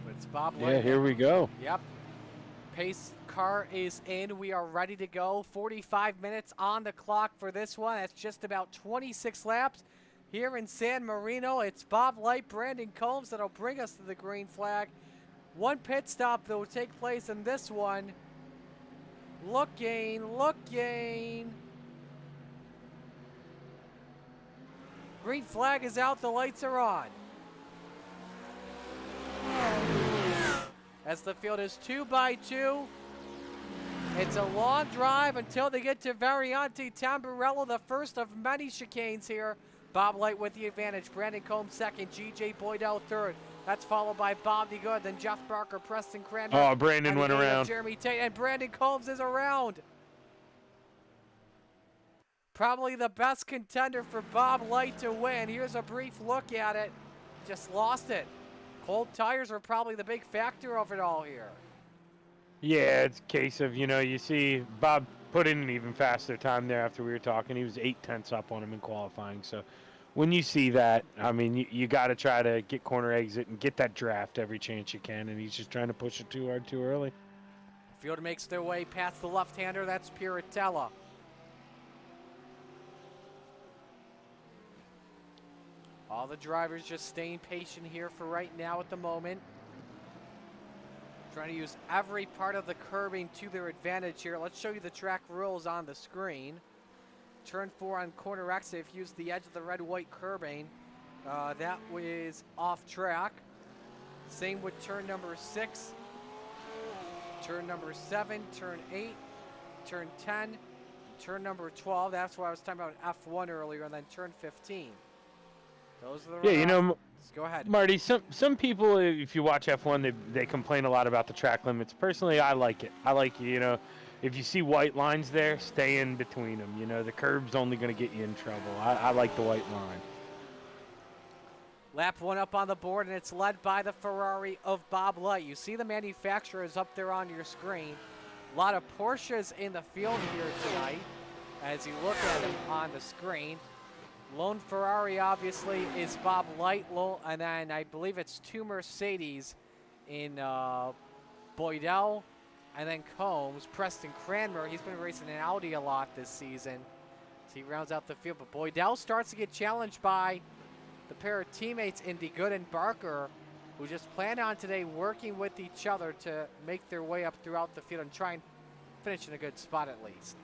But it's Bob White. Yeah, here we go. Yep. Pace car is in. We are ready to go. 45 minutes on the clock for this one. That's just about 26 laps. Here in San Marino, it's Bob Light, Brandon Combs that'll bring us to the green flag. One pit stop that will take place in this one. Looking. Green flag is out, the lights are on. As the field is 2 by 2. It's a long drive until they get to Variante Tamburello, the first of many chicanes here. Bob Light with the advantage. Brandon Combs second. G.J. Boydell third. That's followed by Bob DeGood, then Jeff Barker, Preston Cranmer. Oh, Brandon went around. Jeremy Tate, and Brandon Combs is around. Probably the best contender for Bob Light to win. Here's a brief look at it. Just lost it. Cold tires were probably the big factor of it all here. Yeah, it's a case of, you know, you see Bob put in an even faster time there after we were talking. He was 8/10 up on him in qualifying. So when you see that, I mean, you got to try to get corner exit and get that draft every chance you can. And he's just trying to push it too hard too early. Field makes their way past the left-hander. That's Piratella. All the drivers just staying patient here for right now at the moment. Trying to use every part of the curbing to their advantage here. Let's show you the track rules on the screen. Turn 4 on corner exit, if you use the edge of the red-white curbing, that was off track. Same with turn number 6, turn number 7, turn 8, turn 10, turn number 12. That's why I was talking about F1 earlier, and then turn 15. Those are the Yeah, you know, go ahead, Marty, some people, if you watch F1, they complain a lot about the track limits. Personally, I like it. I like, you know, if you see white lines there, stay in between them. You know, the curb's only going to get you in trouble. I like the white line. Lap 1 up on the board, and it's led by the Ferrari of Bob Light. You see the manufacturers up there on your screen. A lot of Porsches in the field here tonight as you look at them on the screen. Lone Ferrari, obviously, is Bob Light, and then I believe it's 2 Mercedes in Boydell, and then Combs. Preston Cranmer, he's been racing an Audi a lot this season, so he rounds out the field. But Boydell starts to get challenged by the pair of teammates in DeGood and Barker, who just planned on today working with each other to make their way up throughout the field and try and finish in a good spot at least.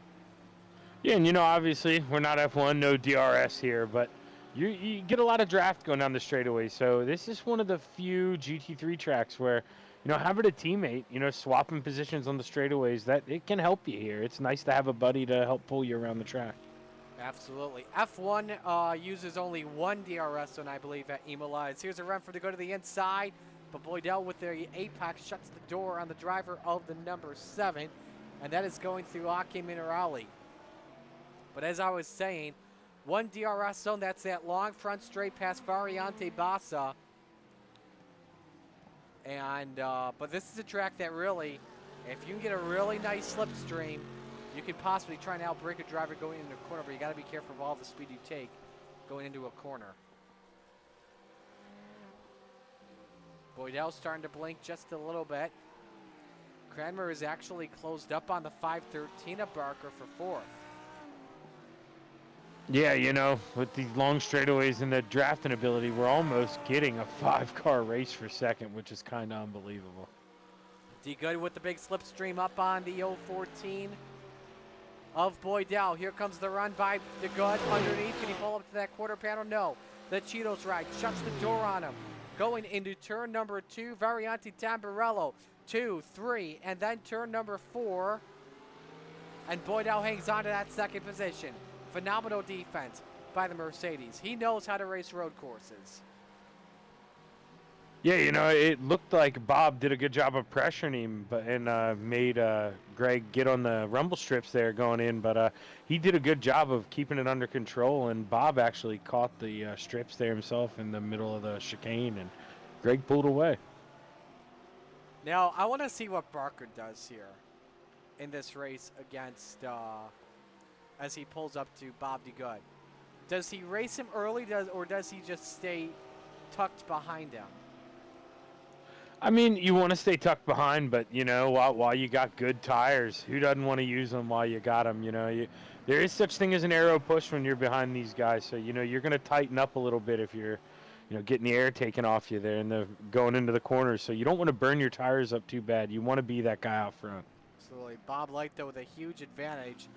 Yeah, and you know, obviously, we're not F1, no DRS here, but you get a lot of draft going down the straightaway. So this is one of the few GT3 tracks where, you know, having a teammate, you know, swapping positions on the straightaways, that it can help you here. It's nice to have a buddy to help pull you around the track. Absolutely. F1 uses only 1 DRS zone, I believe, at Imola. Here's a run for to go to the inside, but Boydell with their apex shuts the door on the driver of the number 7, and that is going through Ake Minerali. But as I was saying, 1 DRS zone, that's that long front straight past Variante Bassa. And, but this is a track that really, if you can get a really nice slipstream, you could possibly try and outbrake a driver going into a corner, but you got to be careful of all the speed you take going into a corner. Boydell's starting to blink just a little bit. Cranmer is actually closed up on the 513 of Barker for fourth. Yeah, you know, with these long straightaways and the drafting ability, we're almost getting a 5-car race for second, which is kind of unbelievable. D Good with the big slipstream up on the 014 of Boydell. Here comes the run by D Good underneath. Can he pull up to that quarter panel? No. The Cheetos ride shuts the door on him. Going into turn number 2, Variante Tamburello. 2, 3, and then turn number 4. And Boydell hangs on to that second position. Phenomenal defense by the Mercedes. He knows how to race road courses. Yeah, you know, it looked like Bob did a good job of pressuring him, and made Greg get on the rumble strips there going in. But he did a good job of keeping it under control, and Bob actually caught the strips there himself in the middle of the chicane, and Greg pulled away. Now, I want to see what Barker does here in this race against, as he pulls up to Bob DeGood. Does he race him early, or does he just stay tucked behind him? I mean, you want to stay tucked behind, but, you know, while you got good tires, who doesn't want to use them while you got them? You know, there is such thing as an aero push when you're behind these guys. So, you know, you're going to tighten up a little bit if you're, you know, getting the air taken off you there and going into the corners. So you don't want to burn your tires up too bad. You want to be that guy out front. Absolutely. Bob Light, though, with a huge advantage.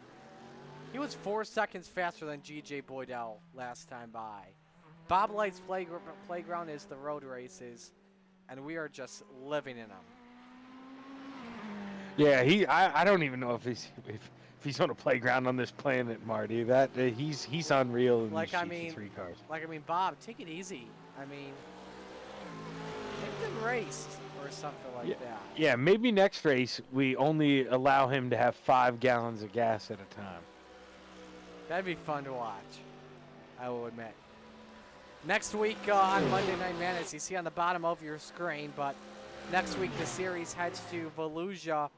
He was 4 seconds faster than G.J. Boydell last time by. Bob Light's playground is the road races, and we are just living in them. Yeah, I don't even know if he's on a playground on this planet, Marty. That he's unreal in these GT3 cars. Bob, take it easy. I mean, make them race or something like that. Yeah, maybe next race we only allow him to have 5 gallons of gas at a time. That'd be fun to watch, I will admit. Next week on Monday Night Madness, you see on the bottom of your screen, but next week the series heads to Volusia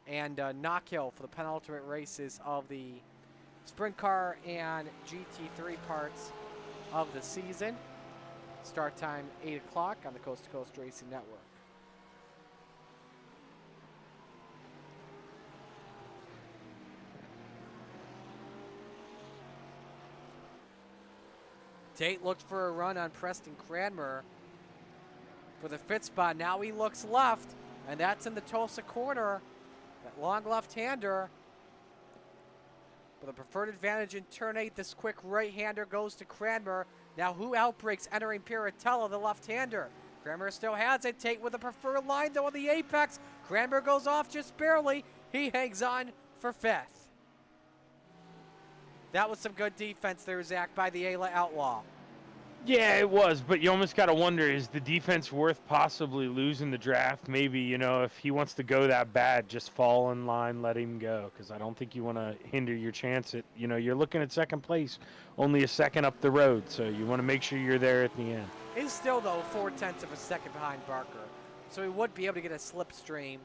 and Knockhill for the penultimate races of the sprint car and GT3 parts of the season. Start time 8 o'clock on the Coast to Coast Racing Network. Tate looked for a run on Preston Cranmer for the 5th spot. Now he looks left, and that's in the Tulsa corner. That long left-hander with a preferred advantage in turn 8. This quick right-hander goes to Cranmer. Now who outbreaks entering Piratella, the left-hander? Cranmer still has it. Tate with a preferred line, though, on the apex. Cranmer goes off just barely. He hangs on for 5th. That was some good defense there, Zach, by the Ayla Outlaw. Yeah, it was, but you almost got to wonder, is the defense worth possibly losing the draft? Maybe, you know, if he wants to go that bad, just fall in line, let him go, because I don't think you want to hinder your chance at, you know, you're looking at second place, only a second up the road, so you want to make sure you're there at the end. He's still, though, 0.4 of a second behind Barker, so he would be able to get a slipstream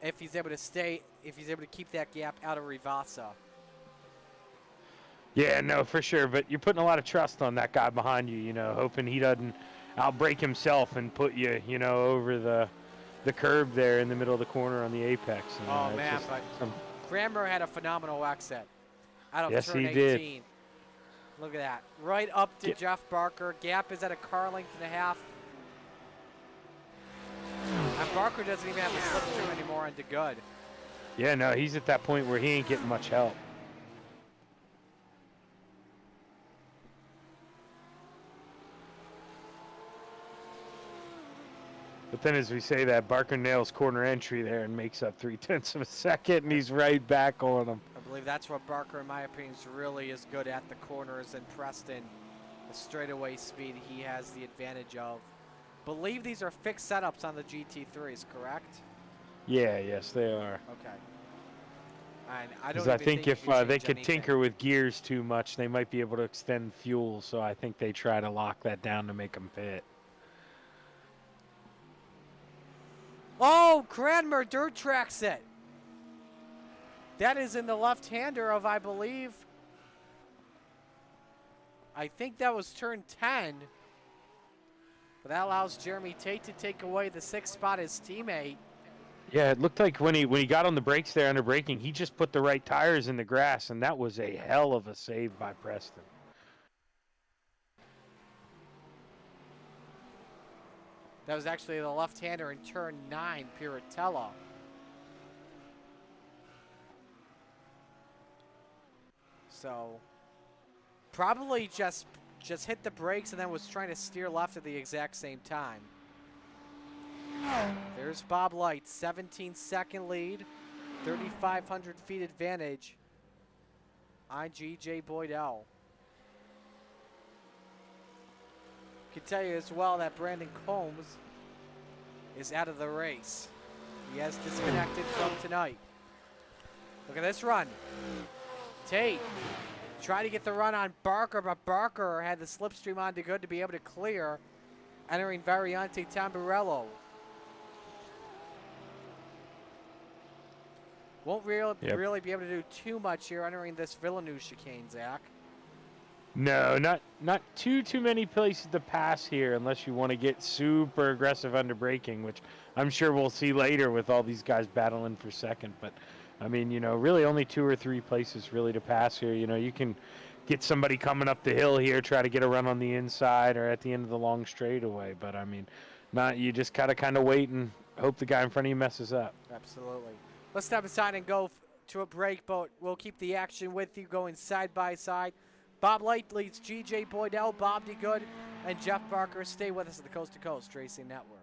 if he's able to keep that gap out of Rivasa. Yeah, no, for sure. But you're putting a lot of trust on that guy behind you, you know, hoping he doesn't outbreak himself and put you, you know, over the curb there in the middle of the corner on the apex. And, oh, man, but Cranmer had a phenomenal exit out of yes, turn he 18. did. Look at that. Right up to Jeff Barker. Gap is at a car length and a half. And Barker doesn't even have the slipstream anymore on DeGood. Yeah, no, he's at that point where he ain't getting much help. But then as we say that, Barker nails corner entry there and makes up 0.3 of a second, and he's right back on him. I believe that's what Barker, in my opinion, is really is good at the corners. And Preston, the straightaway speed he has the advantage of. Believe these are fixed setups on the GT3s, correct? Yeah, yes, they are. Okay. And I Because don't I think if they could anything. tinker with gears too much, they might be able to extend fuel. So I think they try to lock that down to make them fit. Oh, Cranmer dirt tracks it. That is in the left-hander of, I believe, I think that was turn 10. But that allows Jeremy Tate to take away the 6th spot, his teammate. Yeah, it looked like when he got on the brakes there under braking, he just put the right tires in the grass, and that was a hell of a save by Preston. That was actually the left-hander in turn 9, Piratella. So, probably just hit the brakes and then was trying to steer left at the exact same time. There's Bob Light, 17-second lead, 3,500 feet advantage on G.J. Boydell. Can tell you as well that Brandon Combs is out of the race. He has disconnected from tonight. Look at this run. Tate tried to get the run on Barker, but Barker had the slipstream on to good to be able to clear, entering Variante Tamburello. Won't really be able to do too much here entering this Villeneuve chicane, Zach. No, not too many places to pass here unless you want to get super aggressive under braking, which I'm sure we'll see later with all these guys battling for second. But, I mean, you know, really only 2 or 3 places really to pass here. You know, you can get somebody coming up the hill here, try to get a run on the inside or at the end of the long straightaway. But, I mean, you just got to kind of wait and hope the guy in front of you messes up. Absolutely. Let's step aside and go to a break, but we'll keep the action with you going side by side. Bob Light leads G.J. Boydell, Bob DeGood, and Jeff Barker. Stay with us at the Coast to Coast Racing Network.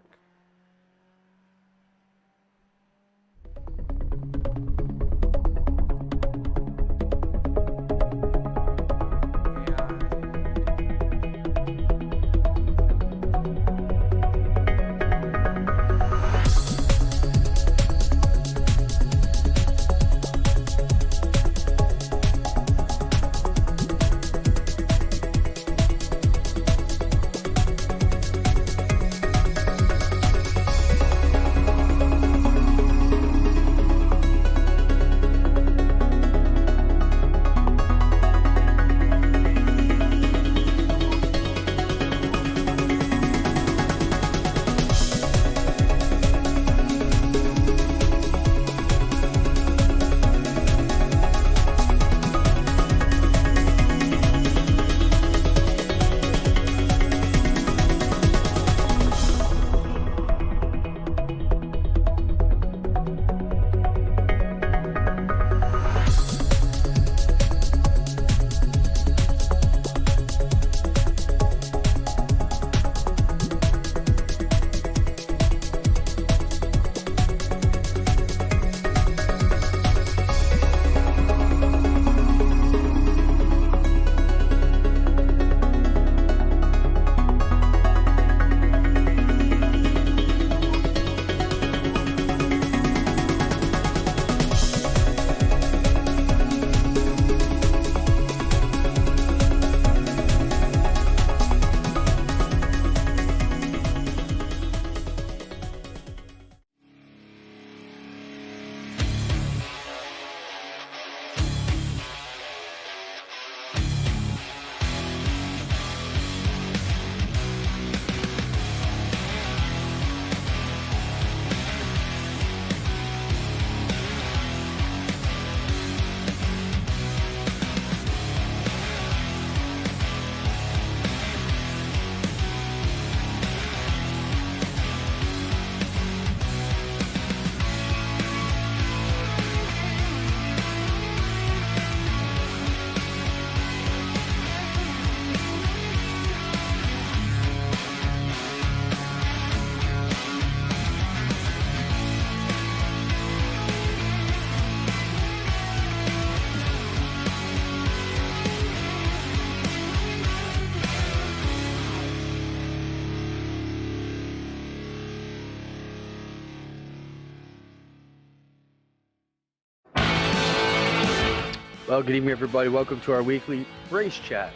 Well, good evening, everybody. Welcome to our weekly race chat.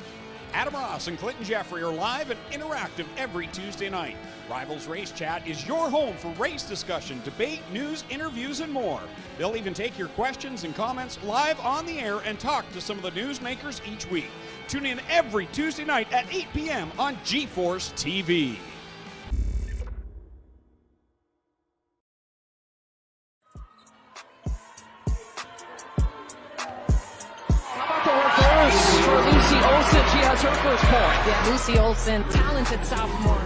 Adam Ross and Clinton Jeffrey are live and interactive every Tuesday night. Rivals Race Chat is your home for race discussion, debate, news, interviews, and more. They'll even take your questions and comments live on the air and talk to some of the newsmakers each week. Tune in every Tuesday night at 8 p.m. on GeForce TV. Olsen, she has her first point. Yeah, Lucy Olsen, talented sophomore.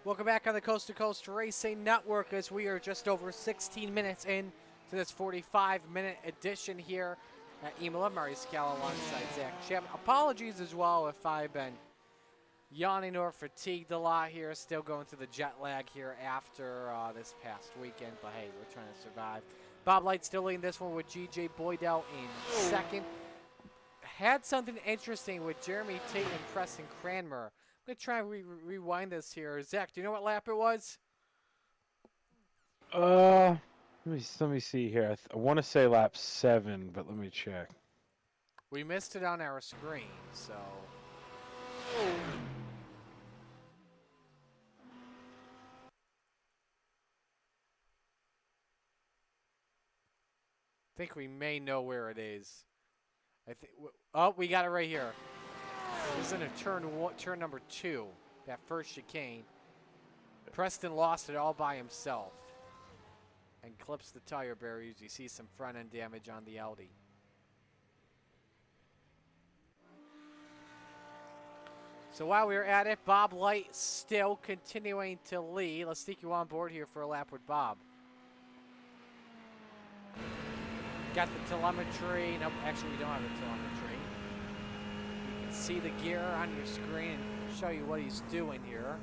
Welcome back on the Coast to Coast Racing Network as we are just over 16 minutes in to this 45-minute edition here at Imola. Murray Scala alongside Zach Chapman. Apologies as well if I've been yawning or fatigued a lot here. Still going through the jet lag here after this past weekend, but hey, we're trying to survive. Bob Light still leading this one with G.J. Boydell in second. Had something interesting with Jeremy Tate and Preston Cranmer. I'm going to try and rewind this here. Zach, do you know what lap it was? Let me see here. I want to say lap 7, but let me check. We missed it on our screen, so. I think we may know where it is. I think. Oh, we got it right here. This is in a turn number 2, that first chicane. Preston lost it all by himself and clips the tire barriers. You see some front end damage on the Audi. So while we're at it, Bob Light still continuing to lead. Let's take you on board here for a lap with Bob. Got the telemetry. Nope, actually we don't have the telemetry. You can see the gear on your screen and show you what he's doing here.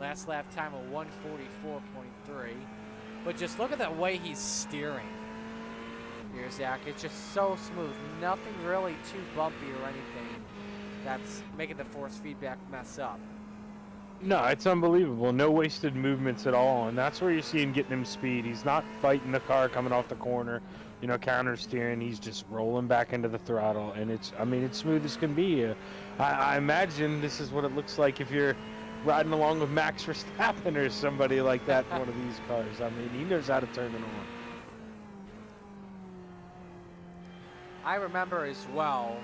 Last lap time of 1:44.3. But just look at the way he's steering here, Zach. It's just so smooth. Nothing really too bumpy or anything that's making the force feedback mess up. No, it's unbelievable. No wasted movements at all, and that's where you see him getting him speed. He's not fighting the car coming off the corner, you know, counter steering. He's just rolling back into the throttle, and it's smooth as can be. I imagine this is what it looks like if you're riding along with Max Verstappen or somebody like that in one of these cars. I mean, he knows how to turn it on. I remember as well,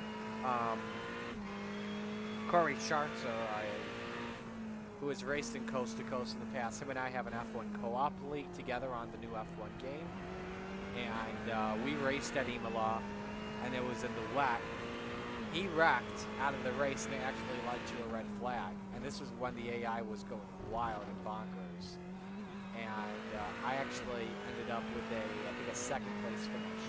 Corey Schartzer, who has raced in Coast to Coast in the past. Him and I have an F1 co-op league together on the new F1 game. And we raced at Imola, and it was in the wet. He wrecked out of the race, and it actually led to a red flag. And this was when the AI was going wild and bonkers. And I actually ended up with I think a second place finish.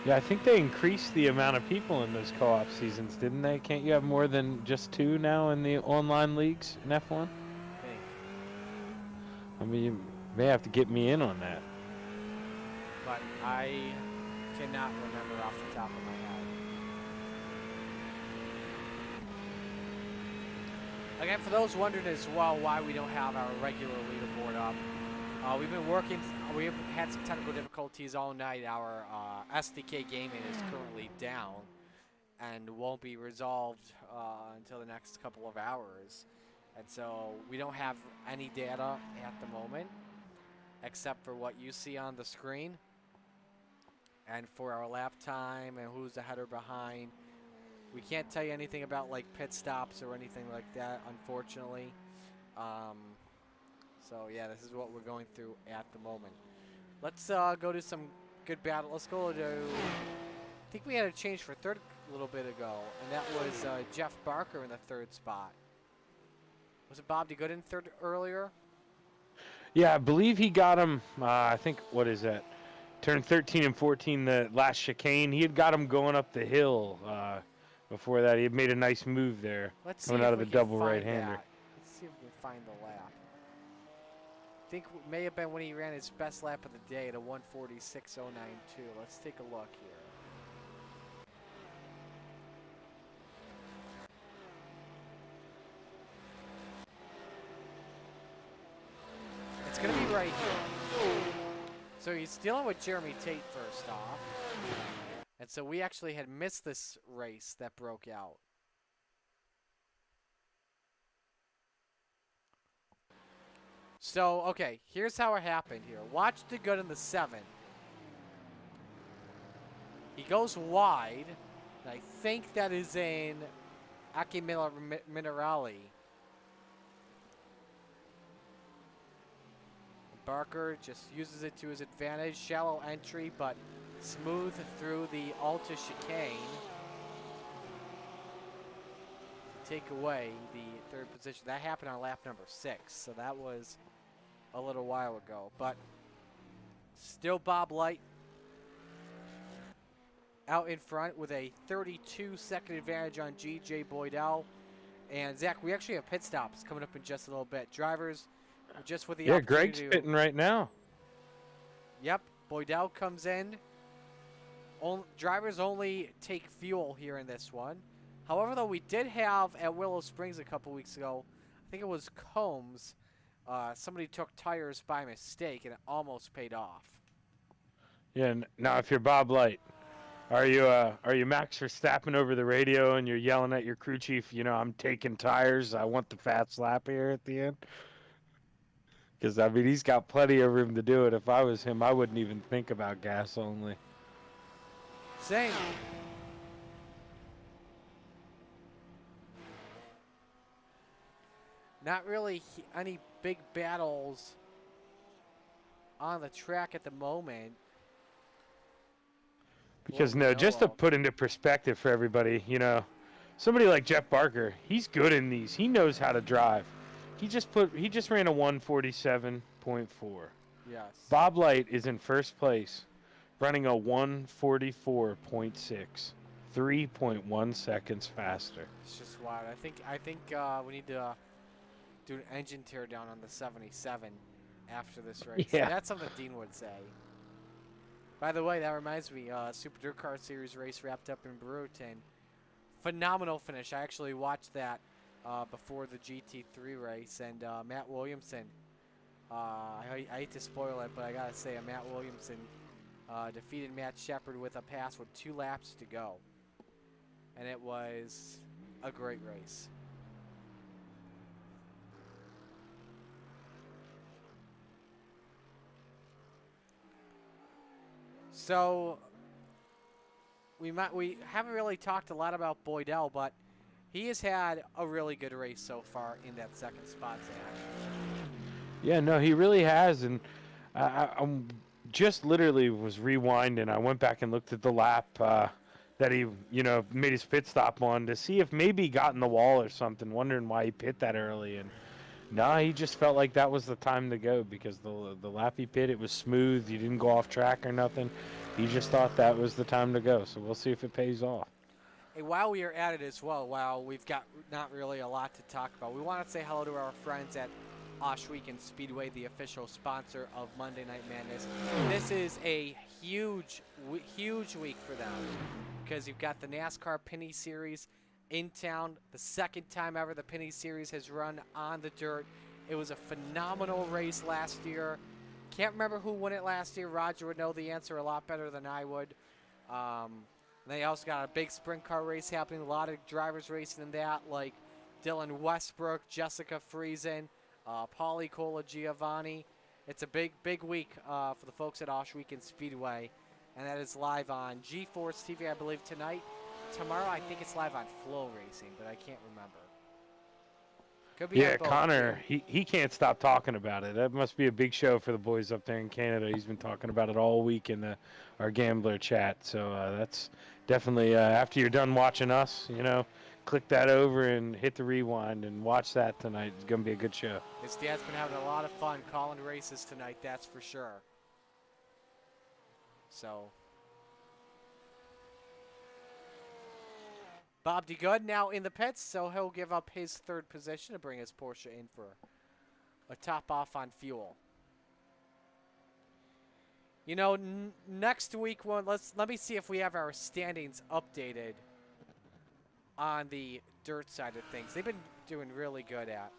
Yeah, I think they increased the amount of people in those co-op seasons, didn't they? Can't you have more than just 2 now in the online leagues in F1? I mean, you may have to get me in on that. But I cannot remember off the top of my head. Again, for those wondering as well why we don't have our regular leaderboard up, we've been working, we've had some technical difficulties all night. Our SDK gaming is currently down and won't be resolved until the next couple of hours. And so we don't have any data at the moment except for what you see on the screen. And for our lap time and who's ahead or behind, we can't tell you anything about like pit stops or anything like that, unfortunately. So yeah, this is what we're going through at the moment. Let's go to some good battle. Let's go to, I think we had a change for third a little bit ago, and that was Jeff Barker in the third spot. Was it Bob DeGood in third earlier? Yeah, I believe he got him, I think, what is that? Turn 13 and 14, the last chicane. He had got him going up the hill before that. He had made a nice move there, coming out of the double right-hander. Let's see if we can find the lap. I think it may have been when he ran his best lap of the day at a 1:46.092. Let's take a look here. It's going to be right here. So he's dealing with Jeremy Tate first off. And so we actually had missed this race that broke out. So, okay, here's how it happened here. Watch DeGood in the 7. He goes wide, and I think that is in Aki Minerali. Barker just uses it to his advantage. Shallow entry, but smooth through the Alta chicane to take away the third position. That happened on lap number 6, so that was a little while ago. But still Bob Light out in front with a 32-second advantage on G.J. Boydell. And Zach, we actually have pit stops coming up in just a little bit. Drivers just with the opportunity. Greg's pitting right now. Yep, Boydell comes in. Drivers only take fuel here in this one. However, though, we did have at Willow Springs a couple weeks ago, I think it was Combs, somebody took tires by mistake and it almost paid off. Yeah, now if you're Bob Light, are you Max Verstappen over the radio and you're yelling at your crew chief, you know, I'm taking tires, I want the fast lap here at the end? Because, I mean, he's got plenty of room to do it. If I was him, I wouldn't even think about gas only. Same. Not really any big battles on the track at the moment. Because, no, just to put into perspective for everybody, you know, somebody like Jeff Barker, he's good in these. He knows how to drive. He just ran a 1:47.4. Yes. Bob Light is in first place, running a 1:44.6, 3.1 seconds faster. It's just wild. I think we need to do an engine tear down on the 77 after this race. Yeah. That's something Dean would say. By the way, that reminds me, Super Dirt Car Series race wrapped up in Brewerton. Phenomenal finish. I actually watched that before the GT3 race, and Matt Williamson, I hate to spoil it, but I gotta say, Matt Williamson defeated Matt Shepard with a pass with 2 laps to go, and it was a great race. So we haven't really talked a lot about Boydell, but he has had a really good race so far in that second spot, Zach. Yeah, no, he really has, and I'm just literally was rewinding. I went back and looked at the lap that he, made his pit stop on to see if maybe he got in the wall or something, wondering why he pit that early. And no, he just felt like that was the time to go because the lap he pit, it was smooth. You didn't go off track or nothing. He just thought that was the time to go. So we'll see if it pays off. Hey, while we are at it as well, while we've got not really a lot to talk about, we want to say hello to our friends at Osh Weekend Speedway, the official sponsor of Monday Night Madness. This is a huge week for them because you've got the NASCAR Penny Series in town. The second time ever the Penny Series has run on the dirt. It was a phenomenal race last year. Can't remember who won it last year. Roger would know the answer a lot better than I would. They also got a big sprint car race happening. A lot of drivers racing in that, like Dylan Westbrook, Jessica Friesen, Paulie Colagiovanni. It's a big week for the folks at Osh Weekend Speedway, and that is live on G-Force TV, I believe, tonight. Tomorrow, I think it's live on Flow Racing, but I can't remember. Could be on both, Connor, too. he can't stop talking about it. That must be a big show for the boys up there in Canada. He's been talking about it all week in our Gambler chat. So that's definitely, after you're done watching us, click that over and hit the rewind and watch that tonight. It's going to be a good show. His dad's been having a lot of fun calling races tonight, that's for sure. So, Bob DeGood now in the pits, so he'll give up his third position to bring his Porsche in for a top off on fuel. Next week, let me see if we have our standings updated on the dirt side of things. They've been doing really good at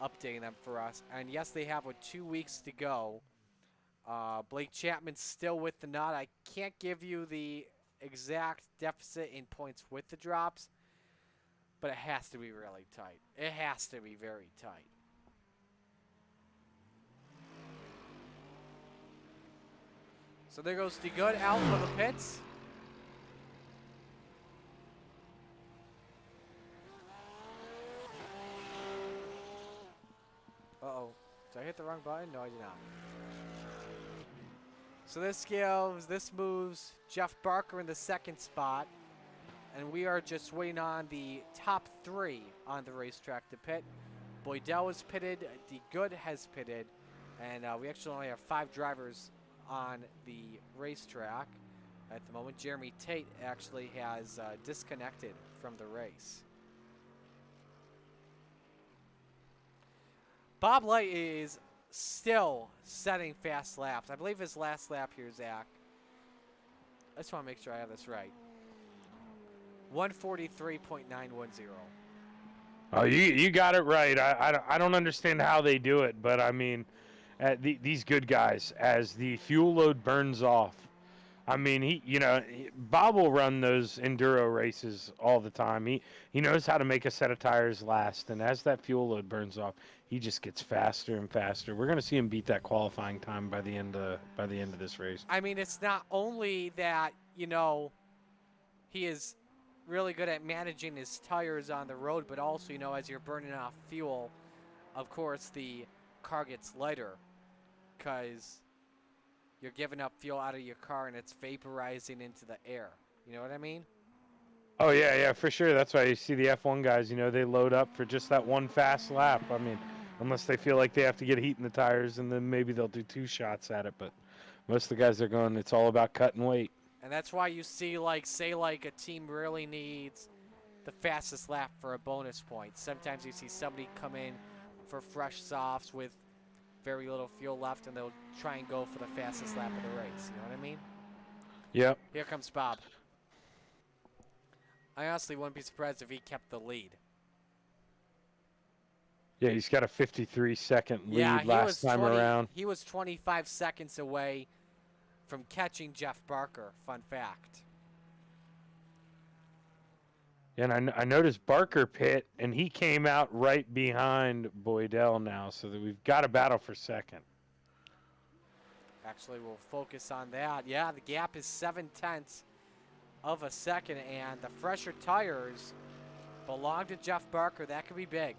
updating them for us. And yes, they have 2 weeks to go. Blake Chapman's still with the nod. I can't give you the exact deficit in points with the drops, but it has to be really tight. It has to be very tight. So there goes DeGood out for the pits. Uh-oh. Did I hit the wrong button? No, I did not. So this moves Jeff Barker in the second spot. And we are just waiting on the top 3 on the racetrack to pit. Boydell is pitted. DeGood has pitted. And we actually only have 5 drivers on the racetrack at the moment. Jeremy Tate actually has disconnected from the race. Bob Light is still setting fast laps. I believe his last lap here, Zach. I just want to make sure I have this right. 143.910. Oh, you got it right. I don't understand how they do it, but I mean, these good guys, as the fuel load burns off, I mean, Bob will run those enduro races all the time. He knows how to make a set of tires last, and as that fuel load burns off, he just gets faster and faster. We're going to see him beat that qualifying time by the end of this race. I mean, it's not only that, he is really good at managing his tires on the road, but also, as you're burning off fuel, of course, the car gets lighter because you're giving up fuel out of your car and it's vaporizing into the air. You know what I mean? Oh, yeah, for sure. That's why you see the F1 guys, they load up for just that one fast lap. I mean, unless they feel like they have to get heat in the tires, and then maybe they'll do 2 shots at it. But most of the guys are going, it's all about cutting weight. And that's why you see, say a team really needs the fastest lap for a bonus point. Sometimes you see somebody come in for fresh softs with very little fuel left, and they'll try and go for the fastest lap of the race. You know what I mean? Yep. Here comes Bob. I honestly wouldn't be surprised if he kept the lead. Yeah, he's got a 53-second lead last time around. He was 25 seconds away from catching Jeff Barker. Fun fact. And I noticed Barker pit, and he came out right behind Boydell now, so that we've got a battle for second. Actually, we'll focus on that. Yeah, the gap is 0.7 of a second, and the fresher tires belong to Jeff Barker. That could be big.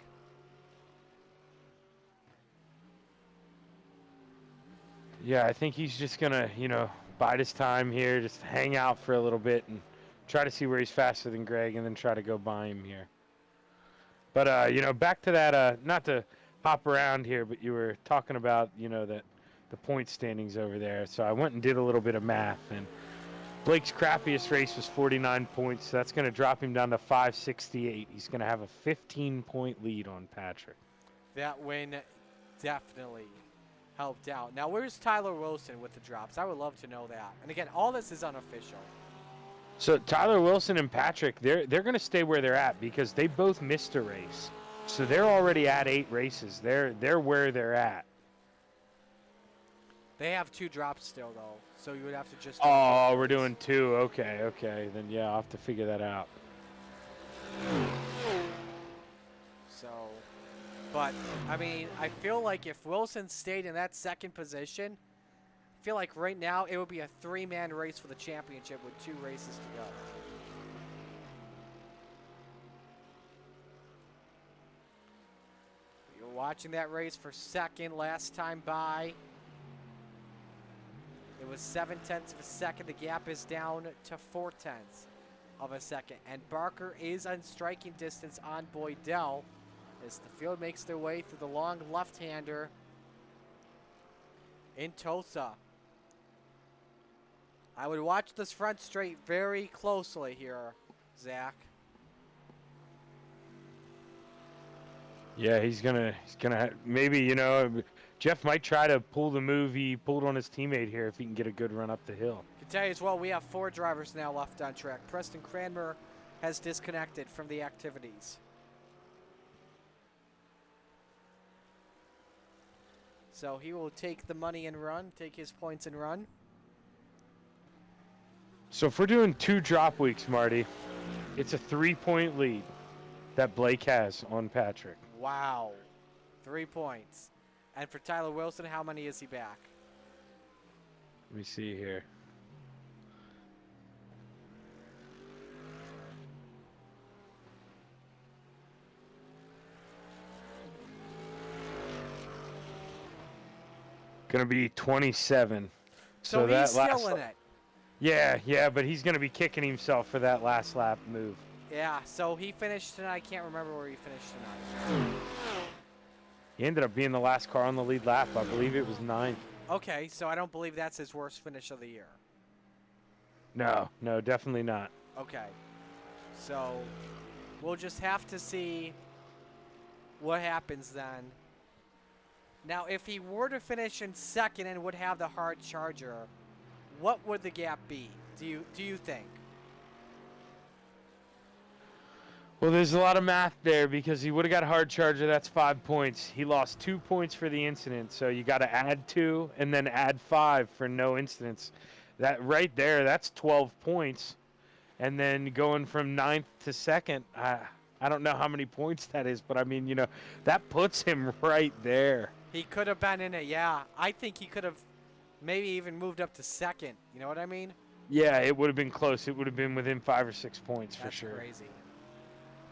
Yeah, I think he's just going to, bide his time here, just hang out for a little bit and try to see where he's faster than Greg and then try to go by him here. But, back to that, not to hop around here, but you were talking about, that the point standings over there. So I went and did a little bit of math, and Blake's crappiest race was 49 points. So that's going to drop him down to 568. He's going to have a 15-point lead on Patrick. That win definitely helped out. Now, where's Tyler Wilson with the drops? I would love to know that. And again, all this is unofficial. So Tyler Wilson and Patrick, they're going to stay where they're at because they both missed a race. So they're already at 8 races. They're where they're at. They have 2 drops still, though. So you would have to just... Oh, we're doing 2. Okay. Then, yeah, I'll have to figure that out. So, but, I mean, I feel like if Wilson stayed in that second position, I feel like right now it would be a 3-man race for the championship with 2 races to go. You're watching that race for second last time by. It was 0.7 of a second. The gap is down to 0.4 of a second. And Barker is on striking distance on Boydell as the field makes their way through the long left-hander in Tosa. I would watch this front straight very closely here, Zach. Yeah, he's gonna maybe, Jeff might try to pull the move he pulled on his teammate here if he can get a good run up the hill. I can tell you as well, we have 4 drivers now left on track. Preston Cranmer has disconnected from the activities. So he will take the money and run, take his points and run. So if we're doing 2 drop weeks, Marty, it's a 3-point lead that Blake has on Patrick. Wow. 3 points. And for Tyler Wilson, how many is he back? Let me see here. Gonna be 27. So that he's still in it. Yeah, but he's gonna be kicking himself for that last lap move. Yeah, so he finished tonight. I can't remember where he finished tonight. He ended up being the last car on the lead lap. I believe it was 9th. Okay, so I don't believe that's his worst finish of the year. No, definitely not. Okay. So we'll just have to see what happens then. Now, if he were to finish in second and would have the hard charger, what would the gap be? Do you think? Well, there's a lot of math there because he would have got a hard charger. That's 5 points. He lost 2 points for the incident, so you got to add 2 and then add 5 for no incidents. That right there, that's 12 points. And then going from 9th to 2nd, I don't know how many points that is, but I mean, that puts him right there. He could have been in it, yeah. I think he could have maybe even moved up to 2nd. You know what I mean? Yeah, it would have been close. It would have been within 5 or 6 points for sure. That's crazy.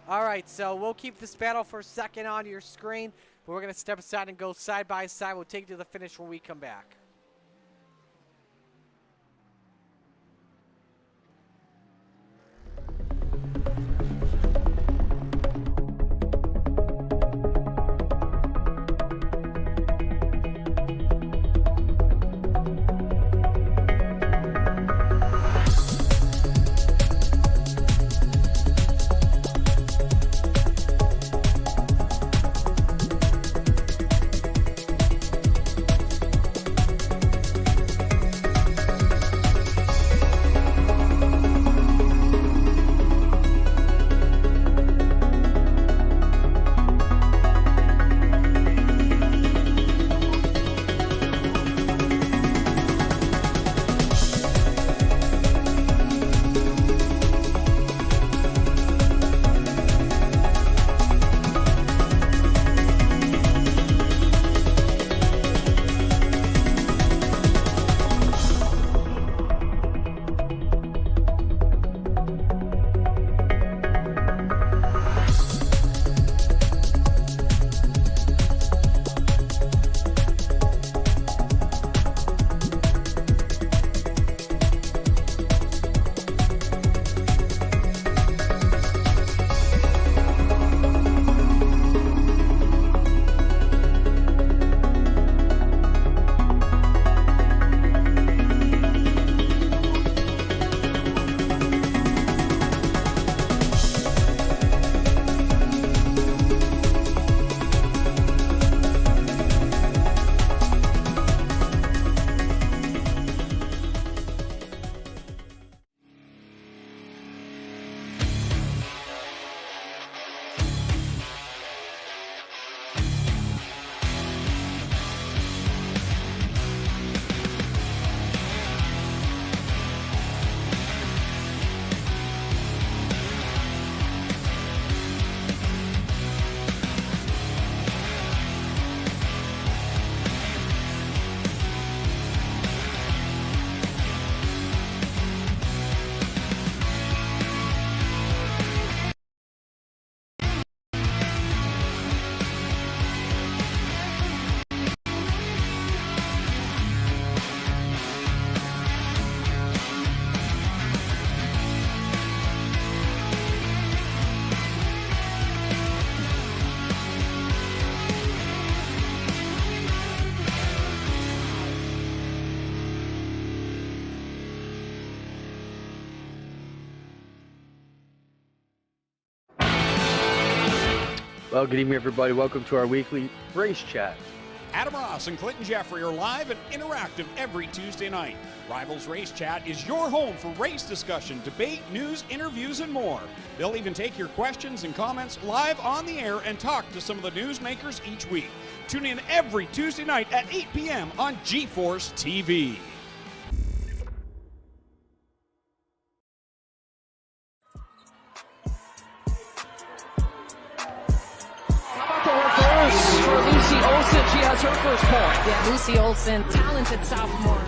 All right, so we'll keep this battle for a second on your screen, but we're going to step aside and go side by side. We'll take you to the finish when we come back. Well, good evening, everybody. Welcome to our weekly race chat. Adam Ross and Clinton Jeffrey are live and interactive every Tuesday night. Rivals Race Chat is your home for race discussion, debate, news, interviews, and more. They'll even take your questions and comments live on the air and talk to some of the newsmakers each week. Tune in every Tuesday night at 8 p.m. on GeForce TV. For Lucy Olsen, she has her first point. Yeah, Lucy Olsen, talented sophomore.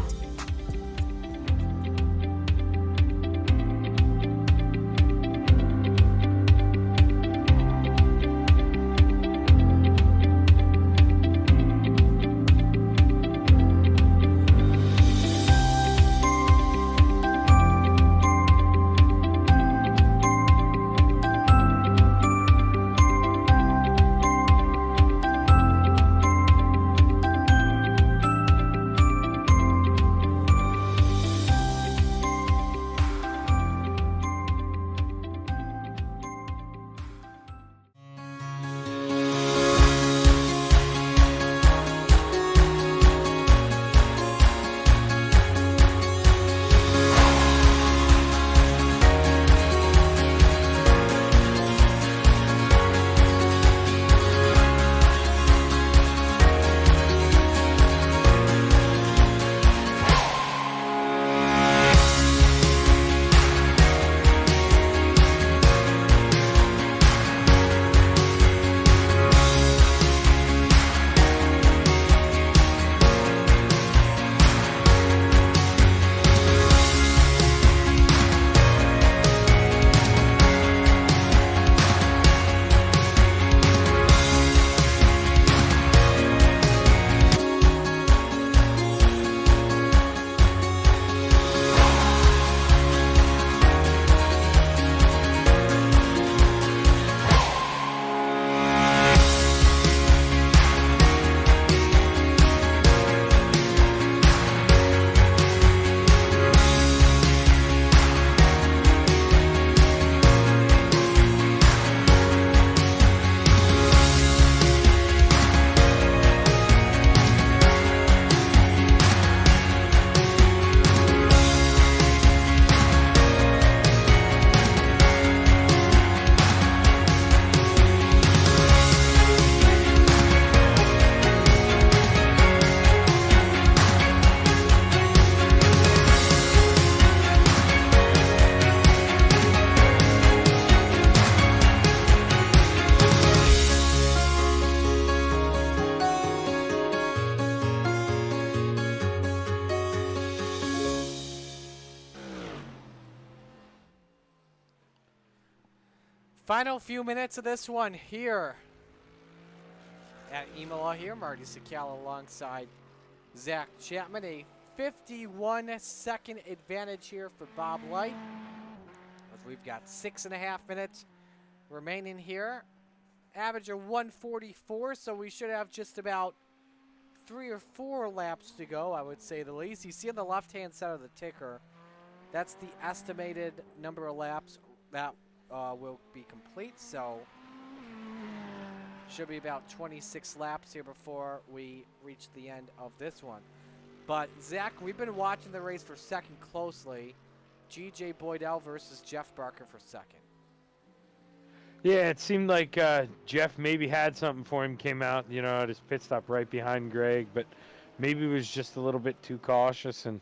Final few minutes of this one here at Imola here. Marty Sakala alongside Zach Chapman. A 51-second advantage here for Bob Light. As we've got 6.5 minutes remaining here. Average of 144, so we should have just about 3 or 4 laps to go, I would say the least. You see on the left-hand side of the ticker, that's the estimated number of laps that will be complete, so should be about 26 laps here before we reach the end of this one. But Zach, we've been watching the race for second closely. G.J. Boydell versus Jeff Barker for second. Yeah, it seemed like Jeff maybe had something for him, came out, at his pit stop right behind Greg, but maybe was just a little bit too cautious and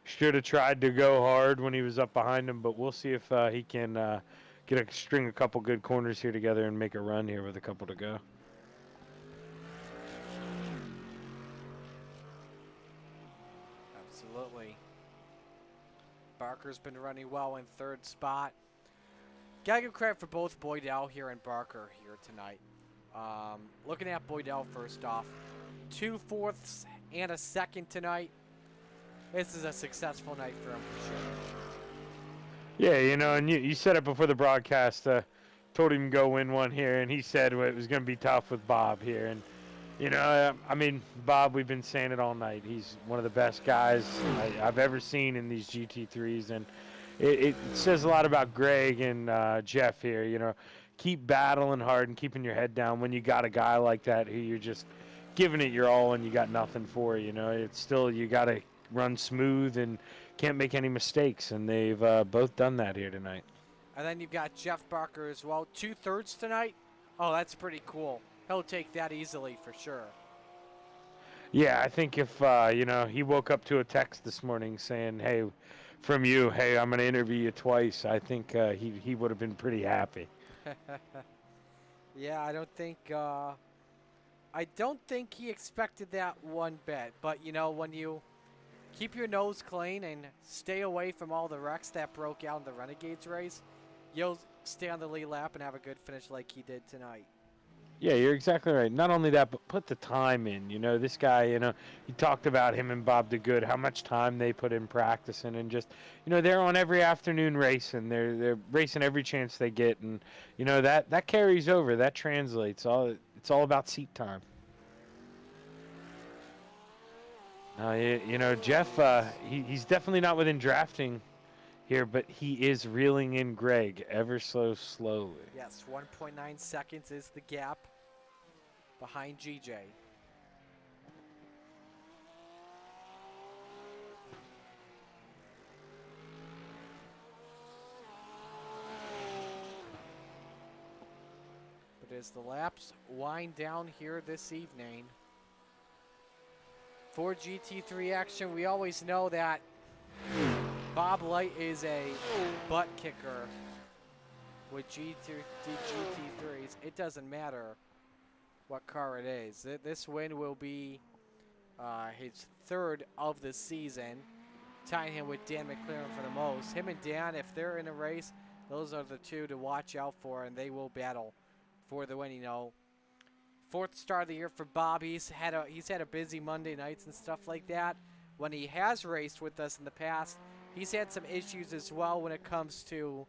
should have tried to go hard when he was up behind him, but we'll see if he can string a couple good corners here together and make a run here with a couple to go. Absolutely. Barker's been running well in third spot. Gotta give credit for both Boydell here and Barker here tonight. Looking at Boydell first off, 2 fourths and a second tonight. This is a successful night for him for sure. Yeah, and you said it before the broadcast. Told him to go win one here, and he said it was going to be tough with Bob here. And, Bob, we've been saying it all night. He's one of the best guys I've ever seen in these GT3s, and it says a lot about Greg and Jeff here. keep battling hard and keeping your head down when you got a guy like that who you're just giving it your all and you got nothing for. It's still, you got to run smooth and can't make any mistakes, and they've both done that here tonight. And then you've got Jeff Barker as well. 2/3 tonight. Oh, that's pretty cool. He'll take that easily for sure. Yeah, I think if, he woke up to a text this morning saying, hey, from you, hey, I'm going to interview you twice, I think he would have been pretty happy. Yeah, I don't think he expected that one bit. But, when you keep your nose clean and stay away from all the wrecks that broke out in the Renegades race, you'll stay on the lead lap and have a good finish like he did tonight. Yeah, you're exactly right. Not only that, but put the time in. This guy, he talked about him and Bob DeGood, how much time they put in practicing, and just, they're on every afternoon racing. They're racing every chance they get, and that carries over. That translates. It's all about seat time. Jeff, he's definitely not within drafting here, but he is reeling in Greg ever so slowly. Yes, 1.9 seconds is the gap behind GJ. But as the laps wind down here this evening, for GT3 action, we always know that Bob Light is a butt kicker with GT3s. It doesn't matter what car it is. This win will be his third of the season, tying him with Dan McLaren for the most. Him and Dan, if they're in a race, those are the two to watch out for, and they will battle for the win. Fourth start of the year for Bob. He's had a busy Monday nights and stuff like that. When he has raced with us in the past, he's had some issues as well when it comes to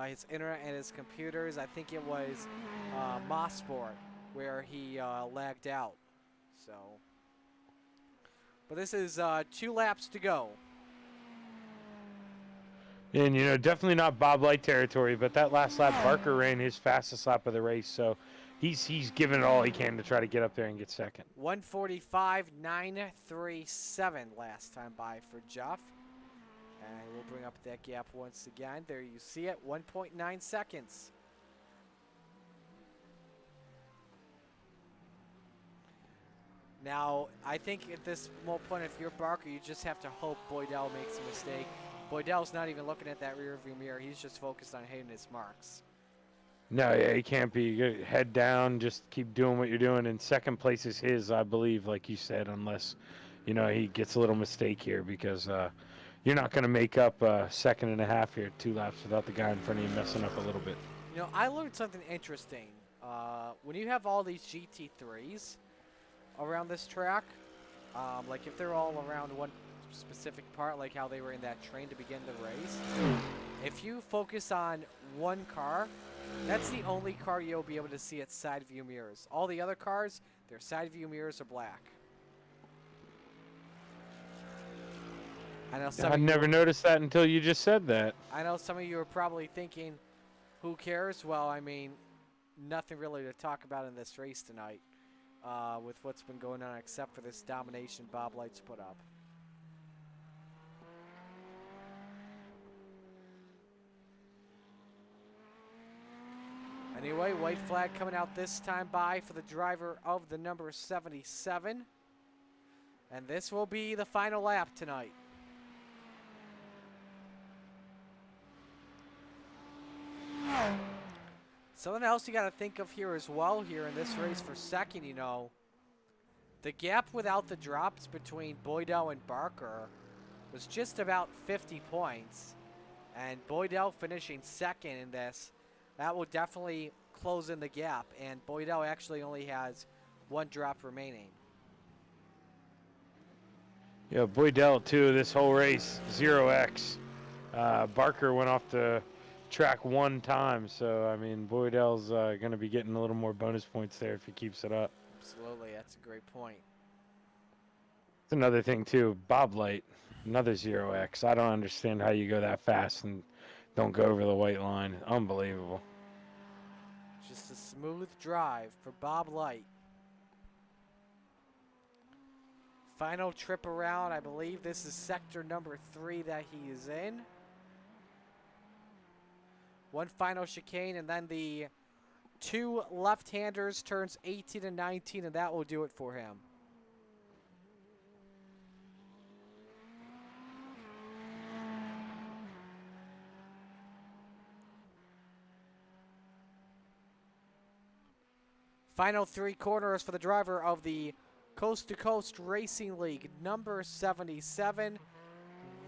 his internet and his computers. I think it was Mossport where he lagged out. But this is 2 laps to go. And, definitely not Bob Light territory, but that last lap, Barker ran his fastest lap of the race, so he's given it all he can to try to get up there and get second. 1:45.937 last time by for Jeff. And we'll bring up that gap once again. There you see it, 1.9 seconds. Now, I think at this point, if you're Barker, you just have to hope Boydell makes a mistake. Boydell's not even looking at that rear view mirror. He's just focused on hitting his marks. No, yeah, he can't be. You gotta head down, just keep doing what you're doing. And second place is his, I believe, like you said, unless, he gets a little mistake here, because you're not going to make up a second and a half here, 2 laps without the guy in front of you messing up a little bit. I learned something interesting. When you have all these GT3s around this track, like if they're all around one specific part, like how they were in that train to begin the race, if you focus on one car, that's the only car you'll be able to see its side view mirrors. All the other cars, their side view mirrors are black. I never noticed that until you just said that. I know some of you are probably thinking, who cares? Well, I mean, nothing really to talk about in this race tonight with what's been going on except for this domination Bob Light's put up. Anyway, white flag coming out this time by for the driver of the number 77. And this will be the final lap tonight. Something else you got to think of here as well here in this race for second, the gap without the drops between Boydell and Barker was just about 50 points. And Boydell finishing second in this, that will definitely close in the gap. And Boydell actually only has 1 drop remaining. Yeah, Boydell, too, this whole race, 0x. Barker went off the track 1 time, so, I mean, Boydell's going to be getting a little more bonus points there if he keeps it up. Absolutely, that's a great point. It's another thing, too, Bob Light, another 0x. I don't understand how you go that fast and don't go over the white line. Unbelievable. a smooth drive for Bob Light. Final trip around, I believe this is sector number 3 that he is in. One final chicane, and then the 2 left-handers turns 18 and 19, and that will do it for him. Final 3 corners for the driver of the Coast to Coast Racing League, number 77.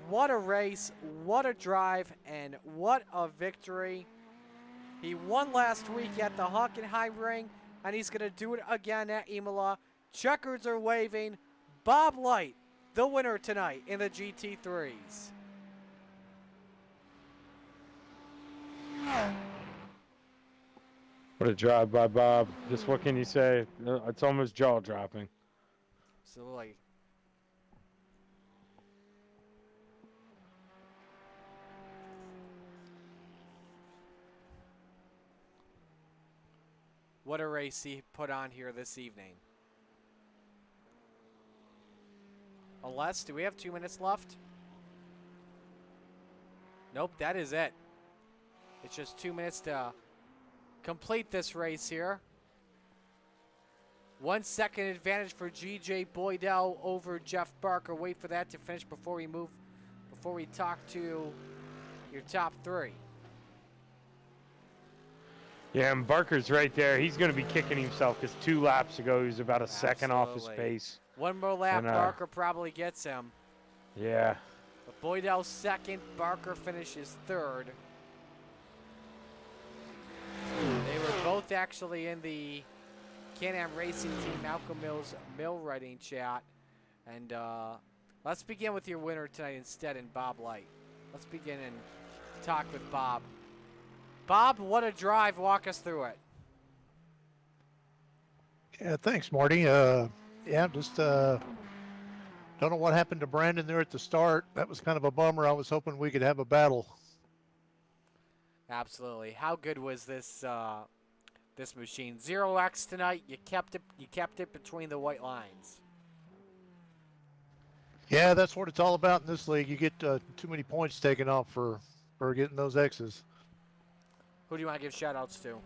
What a race, what a drive, and what a victory. He won last week at the Hockenheim Ring, and he's going to do it again at Imola. Checkers are waving. Bob Light, the winner tonight in the GT3s. What a drive by Bob. Just what can you say? It's almost jaw-dropping. Absolutely. What a race he put on here this evening. Unless, do we have 2 minutes left? Nope, that is it. It's just 2 minutes to complete this race here. 1 second advantage for GJ Boydell over Jeff Barker. Wait for that to finish before we talk to your top 3. Yeah, and Barker's right there. He's going to be kicking himself because 2 laps ago he was about a second off his pace. 1 more lap, And, Barker probably gets him. Yeah. But Boydell's second, Barker finishes 3rd. They were both actually in the Can-Am Racing Team Malcolm Mills mill writing chat. And let's begin with your winner tonight instead, and Bob Light. Let's begin and talk with Bob. Bob, what a drive. Walk us through it. Yeah, thanks, Marty. Yeah, just don't know what happened to Brandon there at the start. That was kind of a bummer. I was hoping we could have a battle. Absolutely. How good was this this machine? 0x tonight. You kept it between the white lines. Yeah, that's what it's all about in this league. You get too many points taken off for getting those X's. Who do you want to give shout-outs to?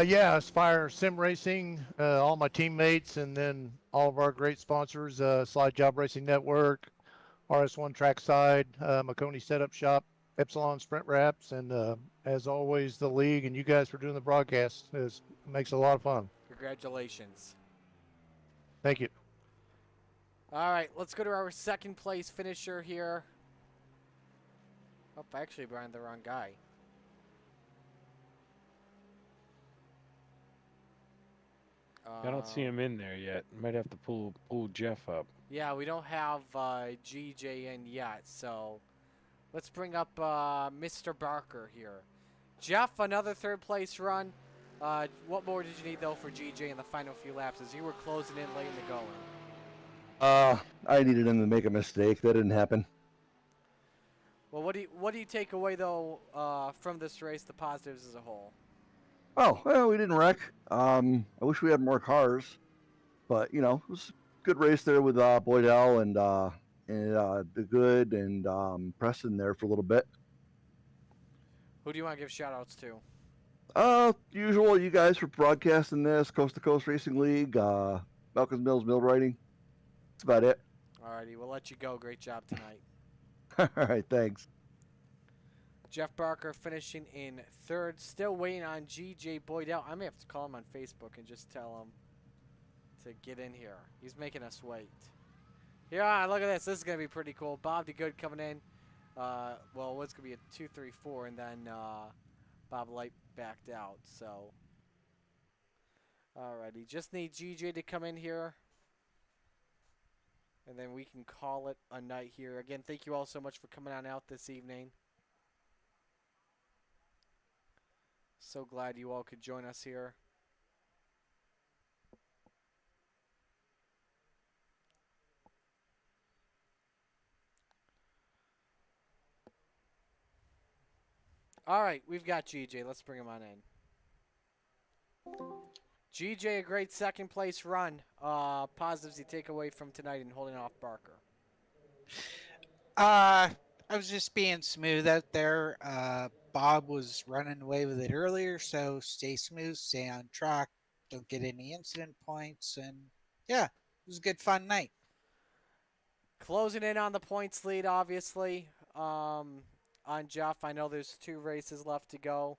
Yeah, Aspire Sim Racing, all my teammates, and then all of our great sponsors, Slide Job Racing Network, RS1 Trackside, Maconi Setup Shop, Epsilon Sprint Wraps, and as always, the league, and you guys for doing the broadcast. It makes it a lot of fun. Congratulations. Thank you. All right, let's go to our second place finisher here. Oh, I actually brought the wrong guy. I don't see him in there yet. Might have to pull Jeff up. Yeah, we don't have GJ in yet, so let's bring up Mr. Barker here. Jeff, another third place run. What more did you need though for GJ in the final few laps as you were closing in late in the going? I needed him to make a mistake. That didn't happen. Well, what do you take away though from this race, the positives as a whole? Oh, well, we didn't wreck. I wish we had more cars, but you know, it was a good race there with Boydell and the Good and Preston there for a little bit. Who do you want to give shout-outs to? Usual, you guys for broadcasting this, Coast to Coast Racing League, Malcolm Mills Mill Writing. That's about it. Alrighty, we'll let you go. Great job tonight. All right, thanks. Jeff Barker finishing in 3rd. Still waiting on GJ Boydell. I may have to call him on Facebook and just tell him to get in here. He's making us wait. Yeah, look at this. This is going to be pretty cool. Bob DeGood coming in. Well, what's going to be a 2, 3, 4, and then Bob Light backed out. So, alrighty. Just need GJ to come in here. And then we can call it a night here. Again, thank you all so much for coming on out this evening. So glad you all could join us here. All right, we've got GJ. Let's bring him on in. GJ, a great second place run. Positives you take away from tonight and holding off Barker. I was just being smooth out there. Bob was running away with it earlier, so stay smooth, stay on track, don't get any incident points, and yeah, it was a good fun night. Closing in on the points lead, obviously, on Jeff. I know there's 2 races left to go.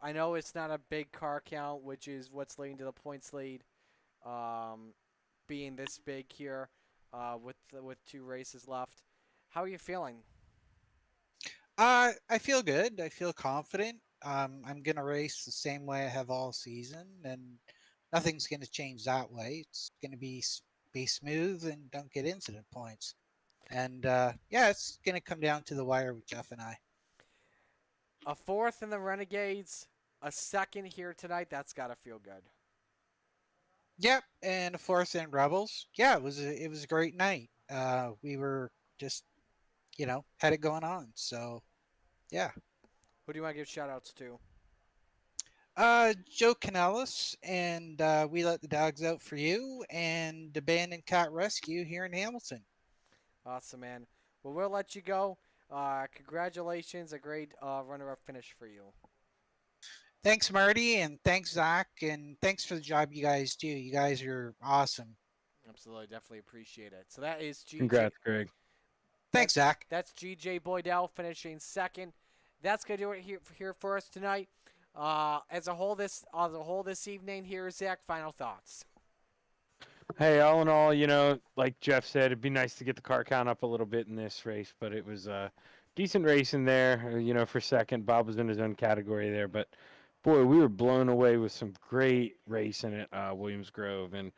I know it's not a big car count, which is what's leading to the points lead being this big here with 2 races left. How are you feeling? I feel good. I feel confident. I'm gonna race the same way I have all season, and nothing's gonna change that way. It's gonna be smooth and don't get incident points. And yeah, it's gonna come down to the wire with Jeff and I. A 4th in the Renegades, a 2nd here tonight. That's got to feel good. Yep, and a 4th in Rebels. Yeah, it was a great night. We were just had it going on. So yeah. Who do you want to give shout-outs to? Joe Canellis and We Let the Dogs Out for You and Abandoned Cat Rescue here in Hamilton. Awesome, man. Well, we'll let you go. Congratulations, a great runner-up finish for you. Thanks, Marty, and thanks, Zach, and thanks for the job you guys do. You guys are awesome. Absolutely, definitely appreciate it. So that is GJ. Congrats, Greg. Thanks, Zach. That's GJ Boydell finishing 2nd. That's gonna do it here for us tonight. As a whole this evening here, Zach, final thoughts. Hey, all in all, like Jeff said, it'd be nice to get the car count up a little bit in this race, but it was a decent race in there, for 2nd. Bob was in his own category there, but boy, we were blown away with some great racing at Williams Grove, and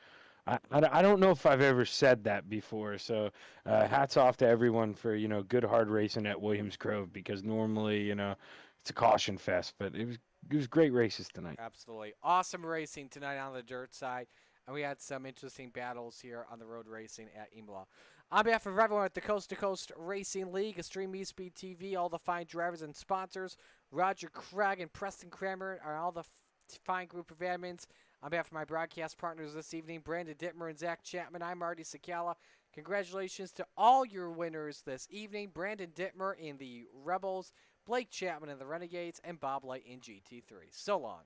I don't know if I've ever said that before, so hats off to everyone for, good hard racing at Williams Grove, because normally, it's a caution fest, but it was great races tonight. Absolutely. Awesome racing tonight on the dirt side. And we had some interesting battles here on the road racing at Imola. On behalf of everyone at the Coast to Coast Racing League, Extreme eSpeed TV, all the fine drivers and sponsors, Roger Craig and Preston Kramer are all the fine group of admins. On behalf of my broadcast partners this evening, Brandon Dittmer and Zach Chapman, I'm Marty Sakala. Congratulations to all your winners this evening. Brandon Dittmer in the Rebels, Blake Chapman in the Renegades, and Bob Light in GT3. So long.